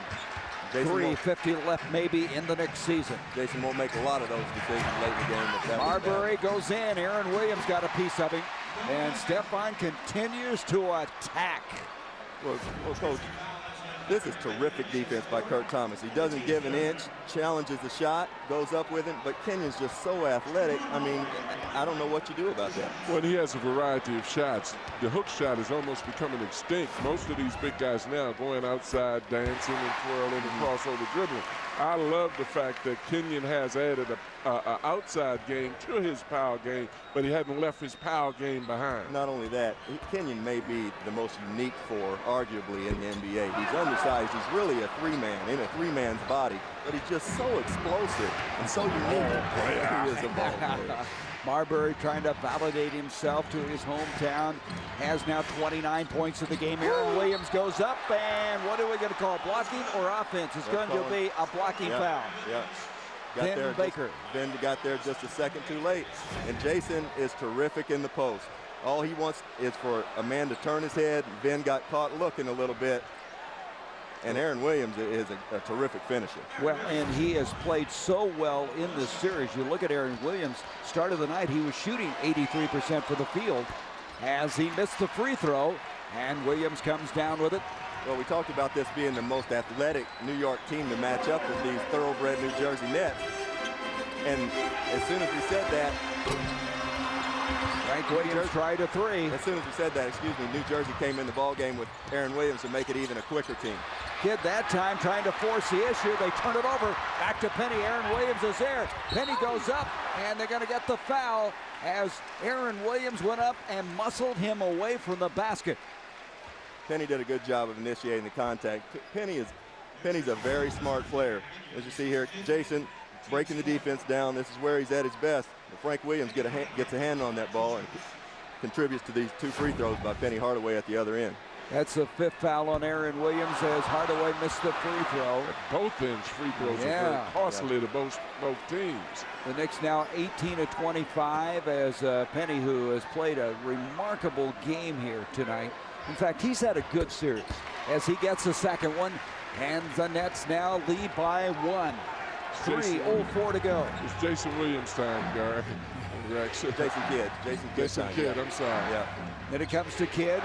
3:50 left maybe in the next season. Jason won't make a lot of those decisions late in the game. Marbury goes in. Aaron Williams got a piece of him. And Stefan continues to attack. Well, Coach, this is terrific defense by Kurt Thomas. He doesn't give an inch, challenges the shot, goes up with it, but Kenyon's just so athletic. I mean, I don't know what you do about that. Well, he has a variety of shots. The hook shot is almost becoming extinct. Most of these big guys now going outside, dancing and twirling and crossover dribbling. I love the fact that Kenyon has added a outside game to his power game, but he hasn't left his power game behind. Not only that, Kenyon may be the most unique four, arguably, in the NBA. He's undersized. He's really a three-man, in a three-man's body, but he's just so explosive and so unique. He is a ball player. Marbury trying to validate himself to his hometown. Has now 29 points in the game. Aaron Williams goes up, and what are we going to call, blocking or offense? It's going to be a blocking foul. Yeah. Ben Baker. Ben got there just a second too late. And Jason is terrific in the post. All he wants is for a man to turn his head. Ben got caught looking a little bit. And Aaron Williams is a terrific finisher. Well, and he has played so well in this series. You look at Aaron Williams, start of the night, he was shooting 83% for the field as he missed the free throw, and Williams comes down with it. Well, we talked about this being the most athletic New York team to match up with these thoroughbred New Jersey Nets. And as soon as we said that, Frank Williams tried a three. As soon as we said that, New Jersey came in the ball game with Aaron Williams to make it even a quicker team. Kidd that time trying to force the issue. They turn it over. Back to Penny. Aaron Williams is there. Penny goes up, and they're going to get the foul as Aaron Williams went up and muscled him away from the basket. Penny did a good job of initiating the contact. Penny's a very smart player. As you see here, Jason breaking the defense down. This is where he's at his best. But Frank Williams gets a hand on that ball and contributes to these two free throws by Penny Hardaway at the other end. That's the fifth foul on Aaron Williams as Hardaway missed the free throw. Both ends free throws are very costly to both teams. The Knicks now 18 of 25 as Penny, who has played a remarkable game here tonight. In fact, he's had a good series as he gets the second one, and the Nets now lead by one. 3:04 to go. It's Jason Williams time, Gary. Jason Kidd. Jason Kidd, I'm sorry. Yeah. Then it comes to Kidd.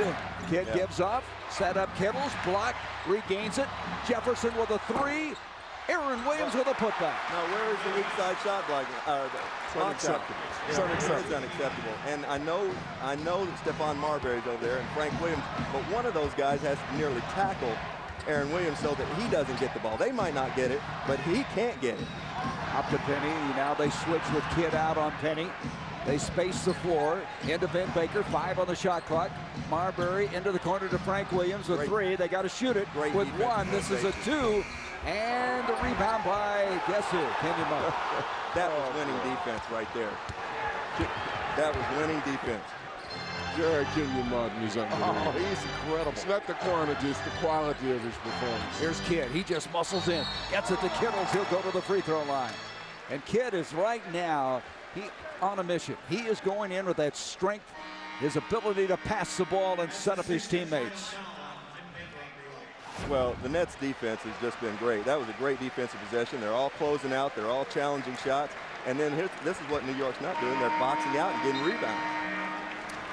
Kidd gives off. Set up Kittles. Block. Regains it. Jefferson with a three. Aaron Williams with a putback. Now, where is the weak side shot block? It's unacceptable. It's unacceptable. And I know that Stephon Marbury's over there and Frank Williams, but one of those guys has to nearly tackle Aaron Williams so that he doesn't get the ball. They might not get it, but he can't get it. Up to Penny. Now they switch with Kidd out on Penny. They space the floor. Into Ben Baker. 5 on the shot clock. Marbury into the corner to Frank Williams with 3. They got to shoot it with 1. This is a 2. And the rebound by, guess who? Kenyon Martin. That was winning defense right there. That was winning defense. Jared Kenyon Martin is unbelievable. Oh, he's incredible. It's not the quantity, it's the quality of his performance. Here's Kidd. He just muscles in. Gets it to Kittles. He'll go to the free throw line. And Kidd is right now on a mission. He is going in with that strength, his ability to pass the ball and set up his teammates. Well, the Nets defense has just been great. That was a great defensive possession. They're all closing out. They're all challenging shots. And then this is what New York's not doing. They're boxing out and getting rebounds.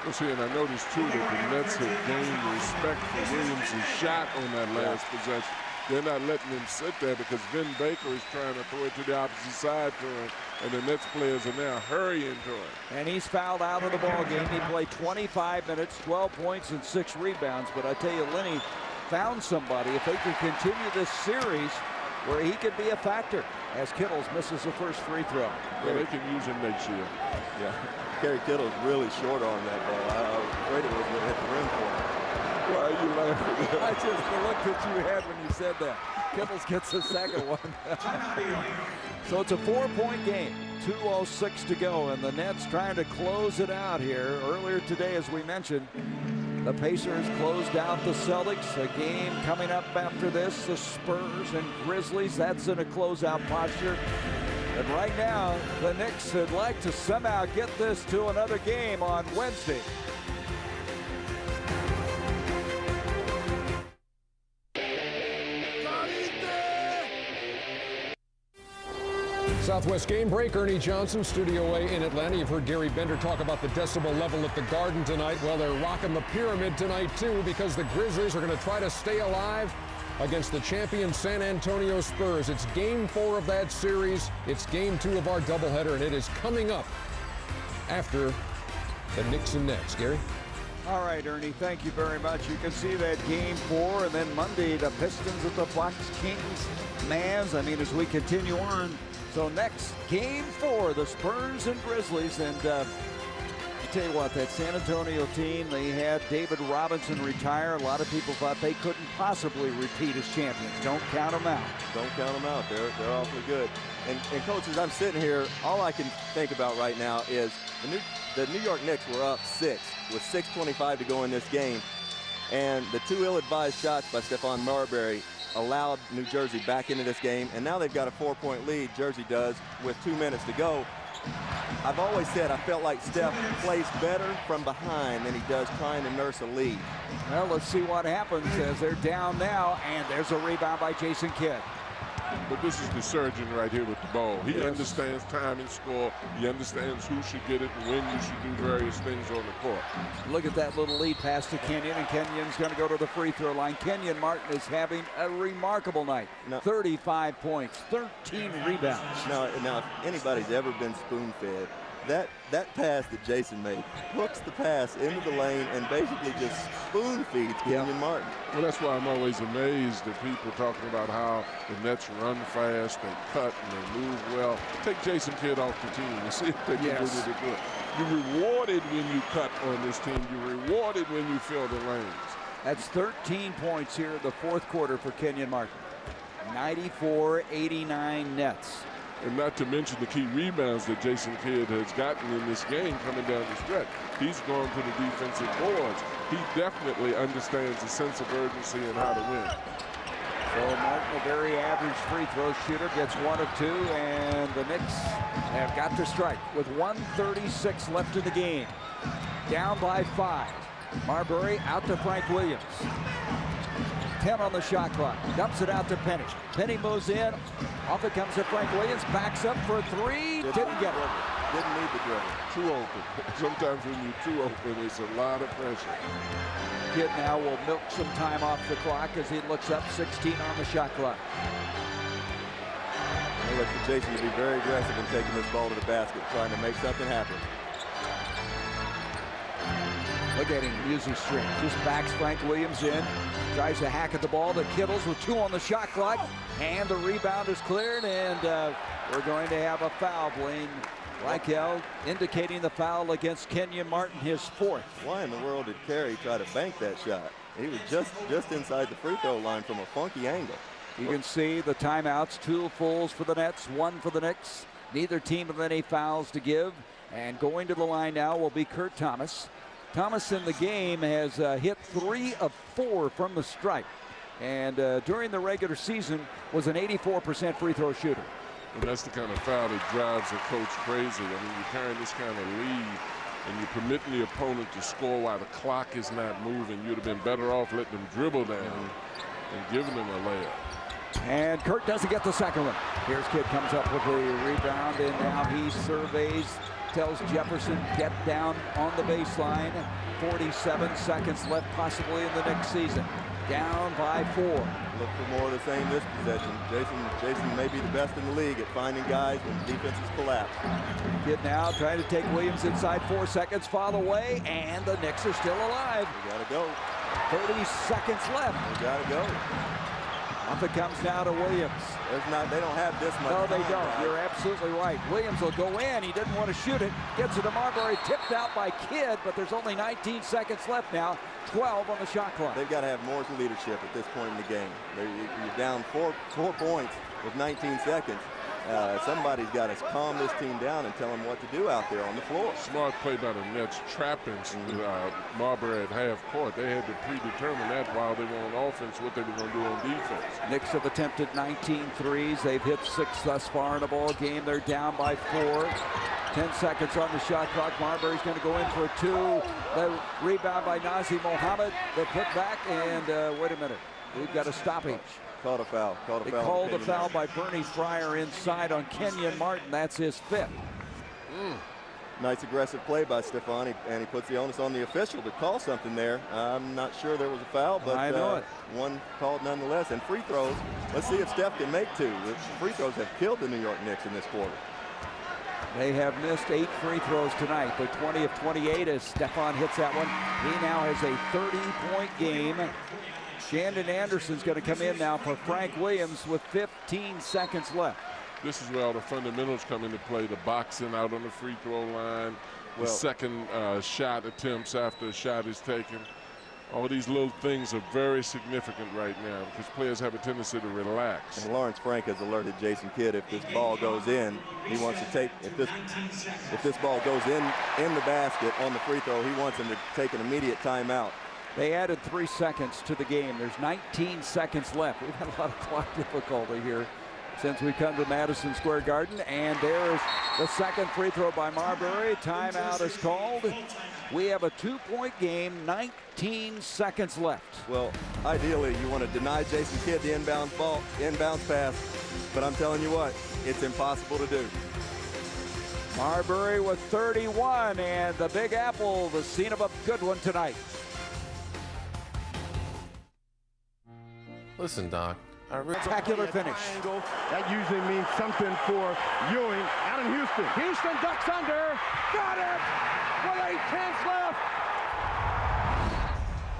Well, see, and I noticed, too, that the Nets have gained respect for Williams' shot on that last possession. They're not letting him sit there because Ben Baker is trying to throw it to the opposite side to him, and the Nets players are now hurrying to him. And he's fouled out of the ball game. He played 25 minutes, 12 points, and 6 rebounds. But I tell you, Lenny found somebody. If they can continue this series where he could be a factor as Kittles misses the first free throw. Yeah, they can use him next year. Yeah. Kerry Kittles really short on that ball. I was afraid it was going to hit the rim for him. Why are you laughing? I just, the look that you had when you said that. Kittles gets the second one. So it's a 4-point game. 2:06 to go, and the Nets trying to close it out here. Earlier today, as we mentioned, the Pacers closed out the Celtics. A game coming up after this, the Spurs and Grizzlies. That's in a closeout posture. And right now, the Knicks would like to somehow get this to another game on Wednesday. Southwest Game Break, Ernie Johnson, Studio A in Atlanta. You've heard Gary Bender talk about the decibel level at the Garden tonight. Well, they're rocking the Pyramid tonight, too, because the Grizzlies are going to try to stay alive against the champion San Antonio Spurs. It's Game 4 of that series. It's Game 2 of our doubleheader, and it is coming up after the Knicks and Nets. Gary? All right, Ernie, thank you very much. You can see that Game 4, and then Monday, the Pistons at the Bucks, Kings, Mavs. I mean, as we continue on. So next, Game 4, the Spurs and Grizzlies. And I tell you what, that San Antonio team, they had David Robinson retire. A lot of people thought they couldn't possibly repeat as champions. Don't count them out. Don't count them out. They're awfully good. And coaches, I'm sitting here, all I can think about right now is the New York Knicks were up 6 with 6:25 to go in this game. And the 2 ill-advised shots by Stephon Marbury allowed New Jersey back into this game, and now they've got a 4-point lead, Jersey does, with 2 minutes to go. I've always said I felt like Steph plays better from behind than he does trying to nurse a lead. Well, let's see what happens as they're down now, and there's a rebound by Jason Kidd. But this is the surgeon right here with the ball. He understands time and score. He understands who should get it and when you should do various things on the court. Look at that little lead pass to Kenyon, and Kenyon's going to go to the free throw line. Kenyon Martin is having a remarkable night. 35 points, 13 rebounds. Now, if anybody's ever been spoon-fed, that pass that Jason made hooks the pass into the lane and basically just spoon feeds Kenyon Martin. Well, that's why I'm always amazed at people talking about how the Nets run fast, they cut, and they move well. Take Jason Kidd off the team and see if they can do it good. You're rewarded when you cut on this team. You're rewarded when you fill the lanes. That's 13 points here in the fourth quarter for Kenyon Martin. 94-89 Nets. And not to mention the key rebounds that Jason Kidd has gotten in this game coming down the stretch. He's gone to the defensive boards. He definitely understands the sense of urgency and how to win. So Martin, a very average free throw shooter, gets 1 of 2, and the Knicks have got to strike with 1:36 left in the game. Down by 5. Marbury out to Frank Williams. 10 on the shot clock. Dumps it out to Penny. Penny moves in. Off it comes to Frank Williams. Backs up for 3. Didn't get it. Didn't need the dribble. Too open. Sometimes when you're too open, it's a lot of pressure. Kidd now will milk some time off the clock as he looks up. 16 on the shot clock. I look for Jason to be very aggressive in taking this ball to the basket, trying to make something happen. Look at him, using strength. Just backs Frank Williams in. Tries to hack at the ball to Kittles with 2 on the shot clock. And the rebound is cleared, and we're going to have a foul. Blaine Reichel indicating the foul against Kenyon Martin, his 4th. Why in the world did Carey try to bank that shot? He was just inside the free throw line from a funky angle. You can see the timeouts, 2 fulls for the Nets, 1 for the Knicks. Neither team have any fouls to give. And going to the line now will be Kurt Thomas. Thomas in the game has hit 3 of 4 from the stripe. And during the regular season was an 84% free throw shooter. And that's the kind of foul that drives a coach crazy. I mean, you're carrying this kind of lead and you're permitting the opponent to score while the clock is not moving. You'd have been better off letting them dribble down and giving them a layup. And Kurt doesn't get the second one. Here's Kidd comes up with the rebound, and now he surveys, tells Jefferson, get down on the baseline. 47 seconds left possibly in the next season. Down by 4. Look for more of the same this possession. Jason may be the best in the league at finding guys when defenses collapse. Kidd now trying to take Williams inside. 4 seconds, fall away, and the Knicks are still alive. We gotta go. 30 seconds left. We gotta go. Off it comes now to Williams. They don't have this much No, time, they don't. right? You're absolutely right. Williams will go in. He didn't want to shoot it. Gets it to Marbury. Tipped out by Kidd, but there's only 19 seconds left now. 12 on the shot clock. They've got to have more leadership at this point in the game. You're down 4 points with 19 seconds. Somebody's got to calm this team down and tell them what to do out there on the floor. Smart play by the Nets, trapping Marbury at half court. They had to predetermine that while they were on offense, what they were going to do on defense. Knicks have attempted 19 threes. They've hit 6 thus far in the ball game. They're down by 4. 10 seconds on the shot clock. Marbury's going to go in for a 2. The rebound by Nazi Mohammed. They put back, and wait a minute. We've got a stoppage. Called a foul. They called a foul by Bernie Fryer inside on Kenyon Martin. That's his 5th. Nice aggressive play by Stefan, and he puts the onus on the official to call something there. I'm not sure there was a foul, but I know it. One called nonetheless. And free throws, let's see if Steph can make 2. The free throws have killed the New York Knicks in this quarter. They have missed 8 free throws tonight. They're 20 of 28 as Stefan hits that one. He now has a 30-point game. Shandon Anderson's going to come in now for Frank Williams with 15 seconds left. This is where all the fundamentals come into play. The boxing out on the free throw line, the second shot attempts after a shot is taken. All these little things are very significant right now because players have a tendency to relax. And Lawrence Frank has alerted Jason Kidd if this ball goes in, he wants to take, if this ball goes in the basket on the free throw, he wants him to take an immediate timeout. They added 3 seconds to the game. There's 19 seconds left. We've had a lot of clock difficulty here since we come to Madison Square Garden. And there's the second free throw by Marbury. Timeout is called. We have a 2-point game, 19 seconds left. Well, ideally, you want to deny Jason Kidd the inbounds pass, but I'm telling you what, it's impossible to do. Marbury with 31, and the Big Apple, the scene of a good one tonight. Listen, Doc. Spectacular finish. That usually means something for Ewing out in Houston. Houston ducks under. Got it! With 8/10 left.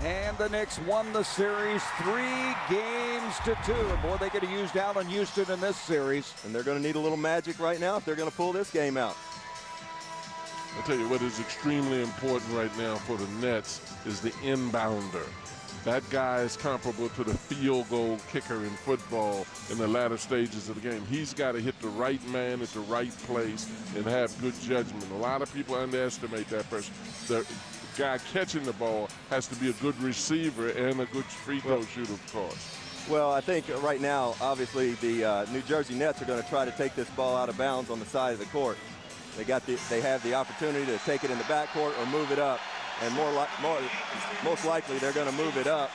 And the Knicks won the series 3-2. Boy, they could have used Allen Houston in this series. And they're going to need a little magic right now if they're going to pull this game out. I'll tell you what is extremely important right now for the Nets is the inbounder. That guy is comparable to the field goal kicker in football in the latter stages of the game. He's got to hit the right man at the right place and have good judgment. A lot of people underestimate that person. The guy catching the ball has to be a good receiver and a good free throw shooter, of course. Well, I think right now, obviously, the New Jersey Nets are going to try to take this ball out of bounds on the side of the court. They have the opportunity to take it in the backcourt or move it up. And most likely they're going to move it up.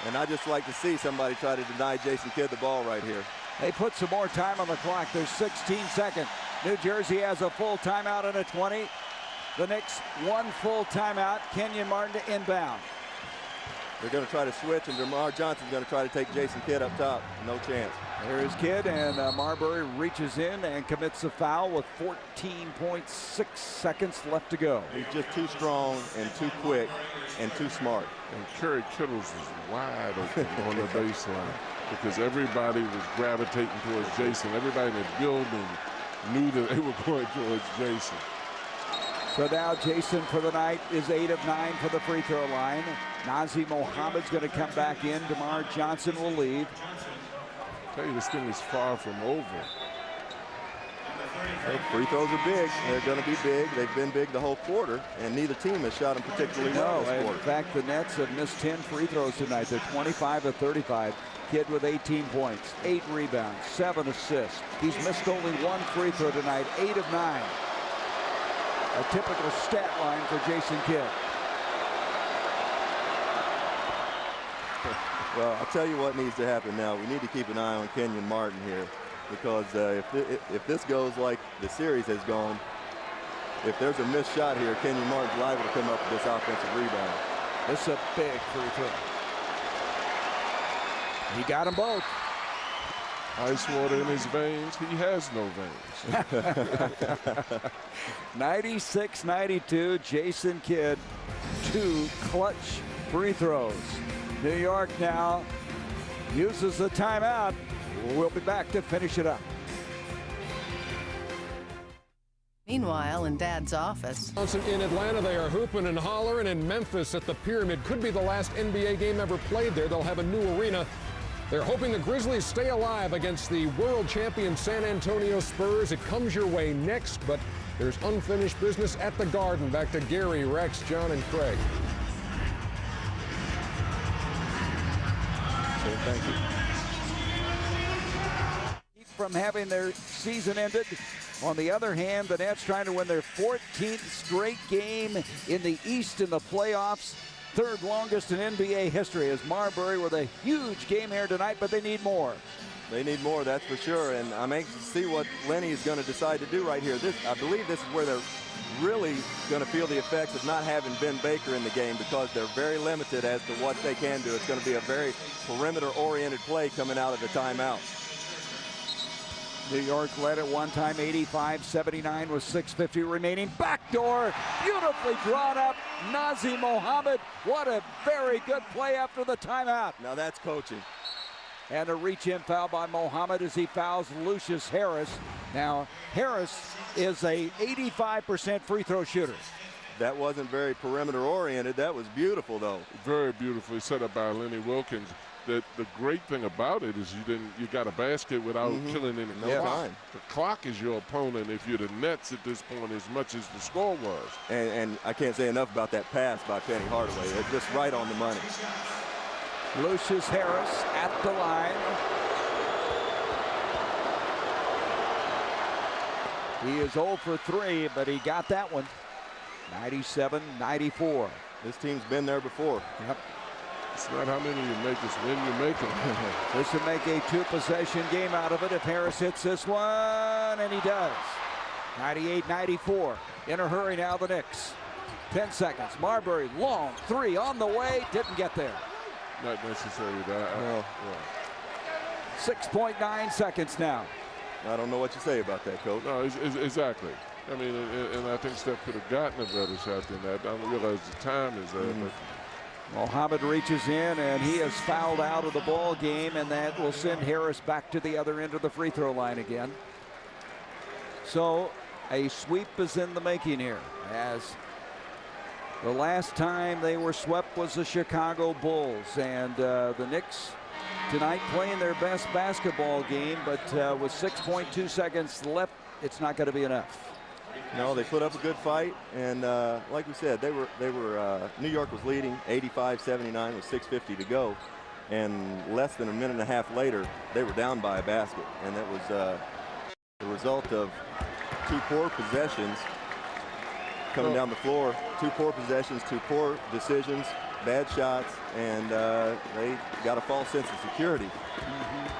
And I just like to see somebody try to deny Jason Kidd the ball right here. They put some more time on the clock. There's 16 seconds. New Jersey has a full timeout and a 20. The Knicks 1 full timeout. Kenyon Martin to inbound. They're going to try to switch, and DeMar Johnson's going to try to take Jason Kidd up top. No chance. There's Kidd, and Marbury reaches in and commits a foul with 14.6 seconds left to go. He's just too strong and too quick and too smart. And Kerry Kittles is wide open on the baseline because everybody was gravitating towards Jason. Everybody in the building knew that they were going towards Jason. So now Jason for the night is 8 of 9 for the free throw line. Nazi Mohammed's going to come back in. DeMar Johnson will leave. I tell you, this thing is far from over. Free throws are big. They're going to be big. They've been big the whole quarter, and neither team has shot them particularly well this quarter. In fact, the Nets have missed 10 free throws tonight. They're 25 of 35. Kidd with 18 points, 8 rebounds, 7 assists. He's missed only 1 free throw tonight, 8 of 9. A typical stat line for Jason Kidd. Well, I'll tell you what needs to happen now. We need to keep an eye on Kenyon Martin here because if this goes like the series has gone, if there's a missed shot here, Kenyon Martin's liable to come up with this offensive rebound. This is a big free throw. He got them both. Ice water in his veins. He has no veins. 96-92, Jason Kidd, 2 clutch free throws. New York now uses the timeout. We'll be back to finish it up. Meanwhile, in Dad's office. In Atlanta, they are hooping and hollering. In Memphis at the Pyramid, could be the last NBA game ever played there. They'll have a new arena. They're hoping the Grizzlies stay alive against the world champion San Antonio Spurs. It comes your way next, but there's unfinished business at the Garden. Back to Gary, Rex, John, and Craig. Thank you. From having their season ended. On the other hand, the Nets trying to win their 14th straight game in the East in the playoffs. third longest in NBA history, as Marbury with a huge game here tonight, but they need more. They need more, that's for sure, and I'm anxious to see what Lenny is going to decide to do right here. I believe this is where they're really going to feel the effects of not having Ben Baker in the game, because they're very limited as to what they can do. It's going to be a very perimeter-oriented play coming out of the timeout. New York led at one time 85-79 with 6:50 remaining. Backdoor, beautifully drawn up. Nazi Mohammed, what a very good play after the timeout. Now that's coaching. And a reach-in foul by Mohammed as he fouls Lucius Harris. Now, Harris is a 85% free throw shooter. That wasn't very perimeter-oriented. That was beautiful, though. Very beautifully set up by Lenny Wilkins. The great thing about it is you got a basket without killing any time. The clock is your opponent if you're the Nets at this point as much as the score was. And I can't say enough about that pass by Penny Hardaway. It's just right on the money. Lucius Harris at the line. He is 0 for 3, but he got that one. 97-94. This team's been there before. Yep. It's not how many you make, it's when you make them. This would make a two-possession game out of it if Harris hits this one, and he does. 98-94. In a hurry now, the Knicks. 10 seconds. Marbury, long three on the way, didn't get there. Not necessarily that. No. 6.9 seconds now. I don't know what you say about that, Coach. No, exactly. I mean, and I think Steph could have gotten a better shot than that. I don't realize the time is there. But Mohammed reaches in, and he is fouled out of the ball game, and that will send Harris back to the other end of the free throw line again. So a sweep is in the making here, as the last time they were swept was the Chicago Bulls, and the Knicks tonight playing their best basketball game, but with 6.2 seconds left, it's not going to be enough. No, they put up a good fight, and like we said, they were New York was leading 85-79 with 6:50 to go, and less than a minute and a half later, they were down by a basket, and it was the result of two poor possessions coming down the floor. Two poor possessions, two poor decisions, bad shots, and they got a false sense of security.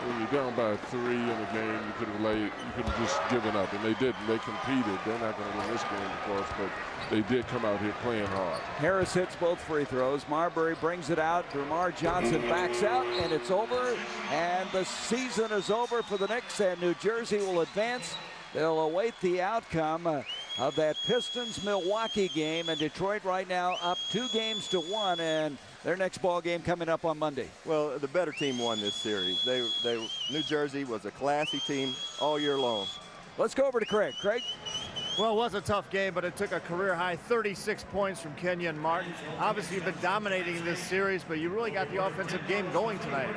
When you're down by 3 in the game, you could have just given up, and they didn't. They competed. They're not going to win this game, of course, but they did come out here playing hard. Harris hits both free throws. Marbury brings it out. DeMar Johnson backs out, and it's over. And the season is over for the Knicks, and New Jersey will advance. They'll await the outcome of that Pistons-Milwaukee game, and Detroit right now up 2-1, and their next ball game coming up on Monday. Well, the better team won this series. New Jersey was a classy team all year long. Let's go over to Craig. Craig? Well, it was a tough game, but it took a career-high 36 points from Kenyon Martin. Obviously, you've been dominating this series, but you really got the offensive game going tonight.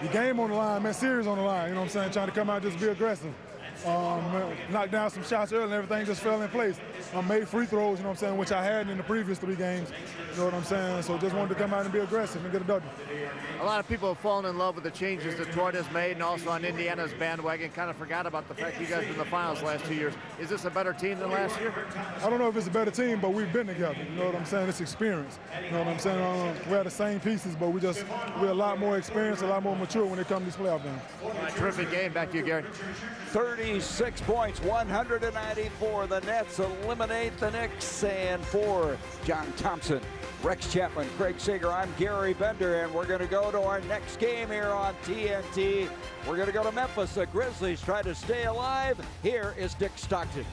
The game on the line, man, series on the line, you know what I'm saying? Trying to come out just be aggressive. Knocked down some shots early and everything just fell in place. Made free throws, you know what I'm saying, which I had in the previous 3 games. You know what I'm saying? So just wanted to come out and be aggressive and get a W. A lot of people have fallen in love with the changes Detroit has made, and also on Indiana's bandwagon. Kind of forgot about the fact you guys were in the finals last 2 years. Is this a better team than last year? I don't know if it's a better team, but we've been together. You know what I'm saying? It's experience. You know what I'm saying? We have the same pieces, but we're a lot more experienced, a lot more mature when it comes to these playoff games. Terrific game. Back to you, Gary. 36 points, 194. The Nets eliminate the Knicks, and for John Thompson, Rex Chapman, Craig Sager, I'm Gary Bender, and we're going to go to our next game here on TNT. We're going to go to Memphis. The Grizzlies try to stay alive. Here is Dick Stockton.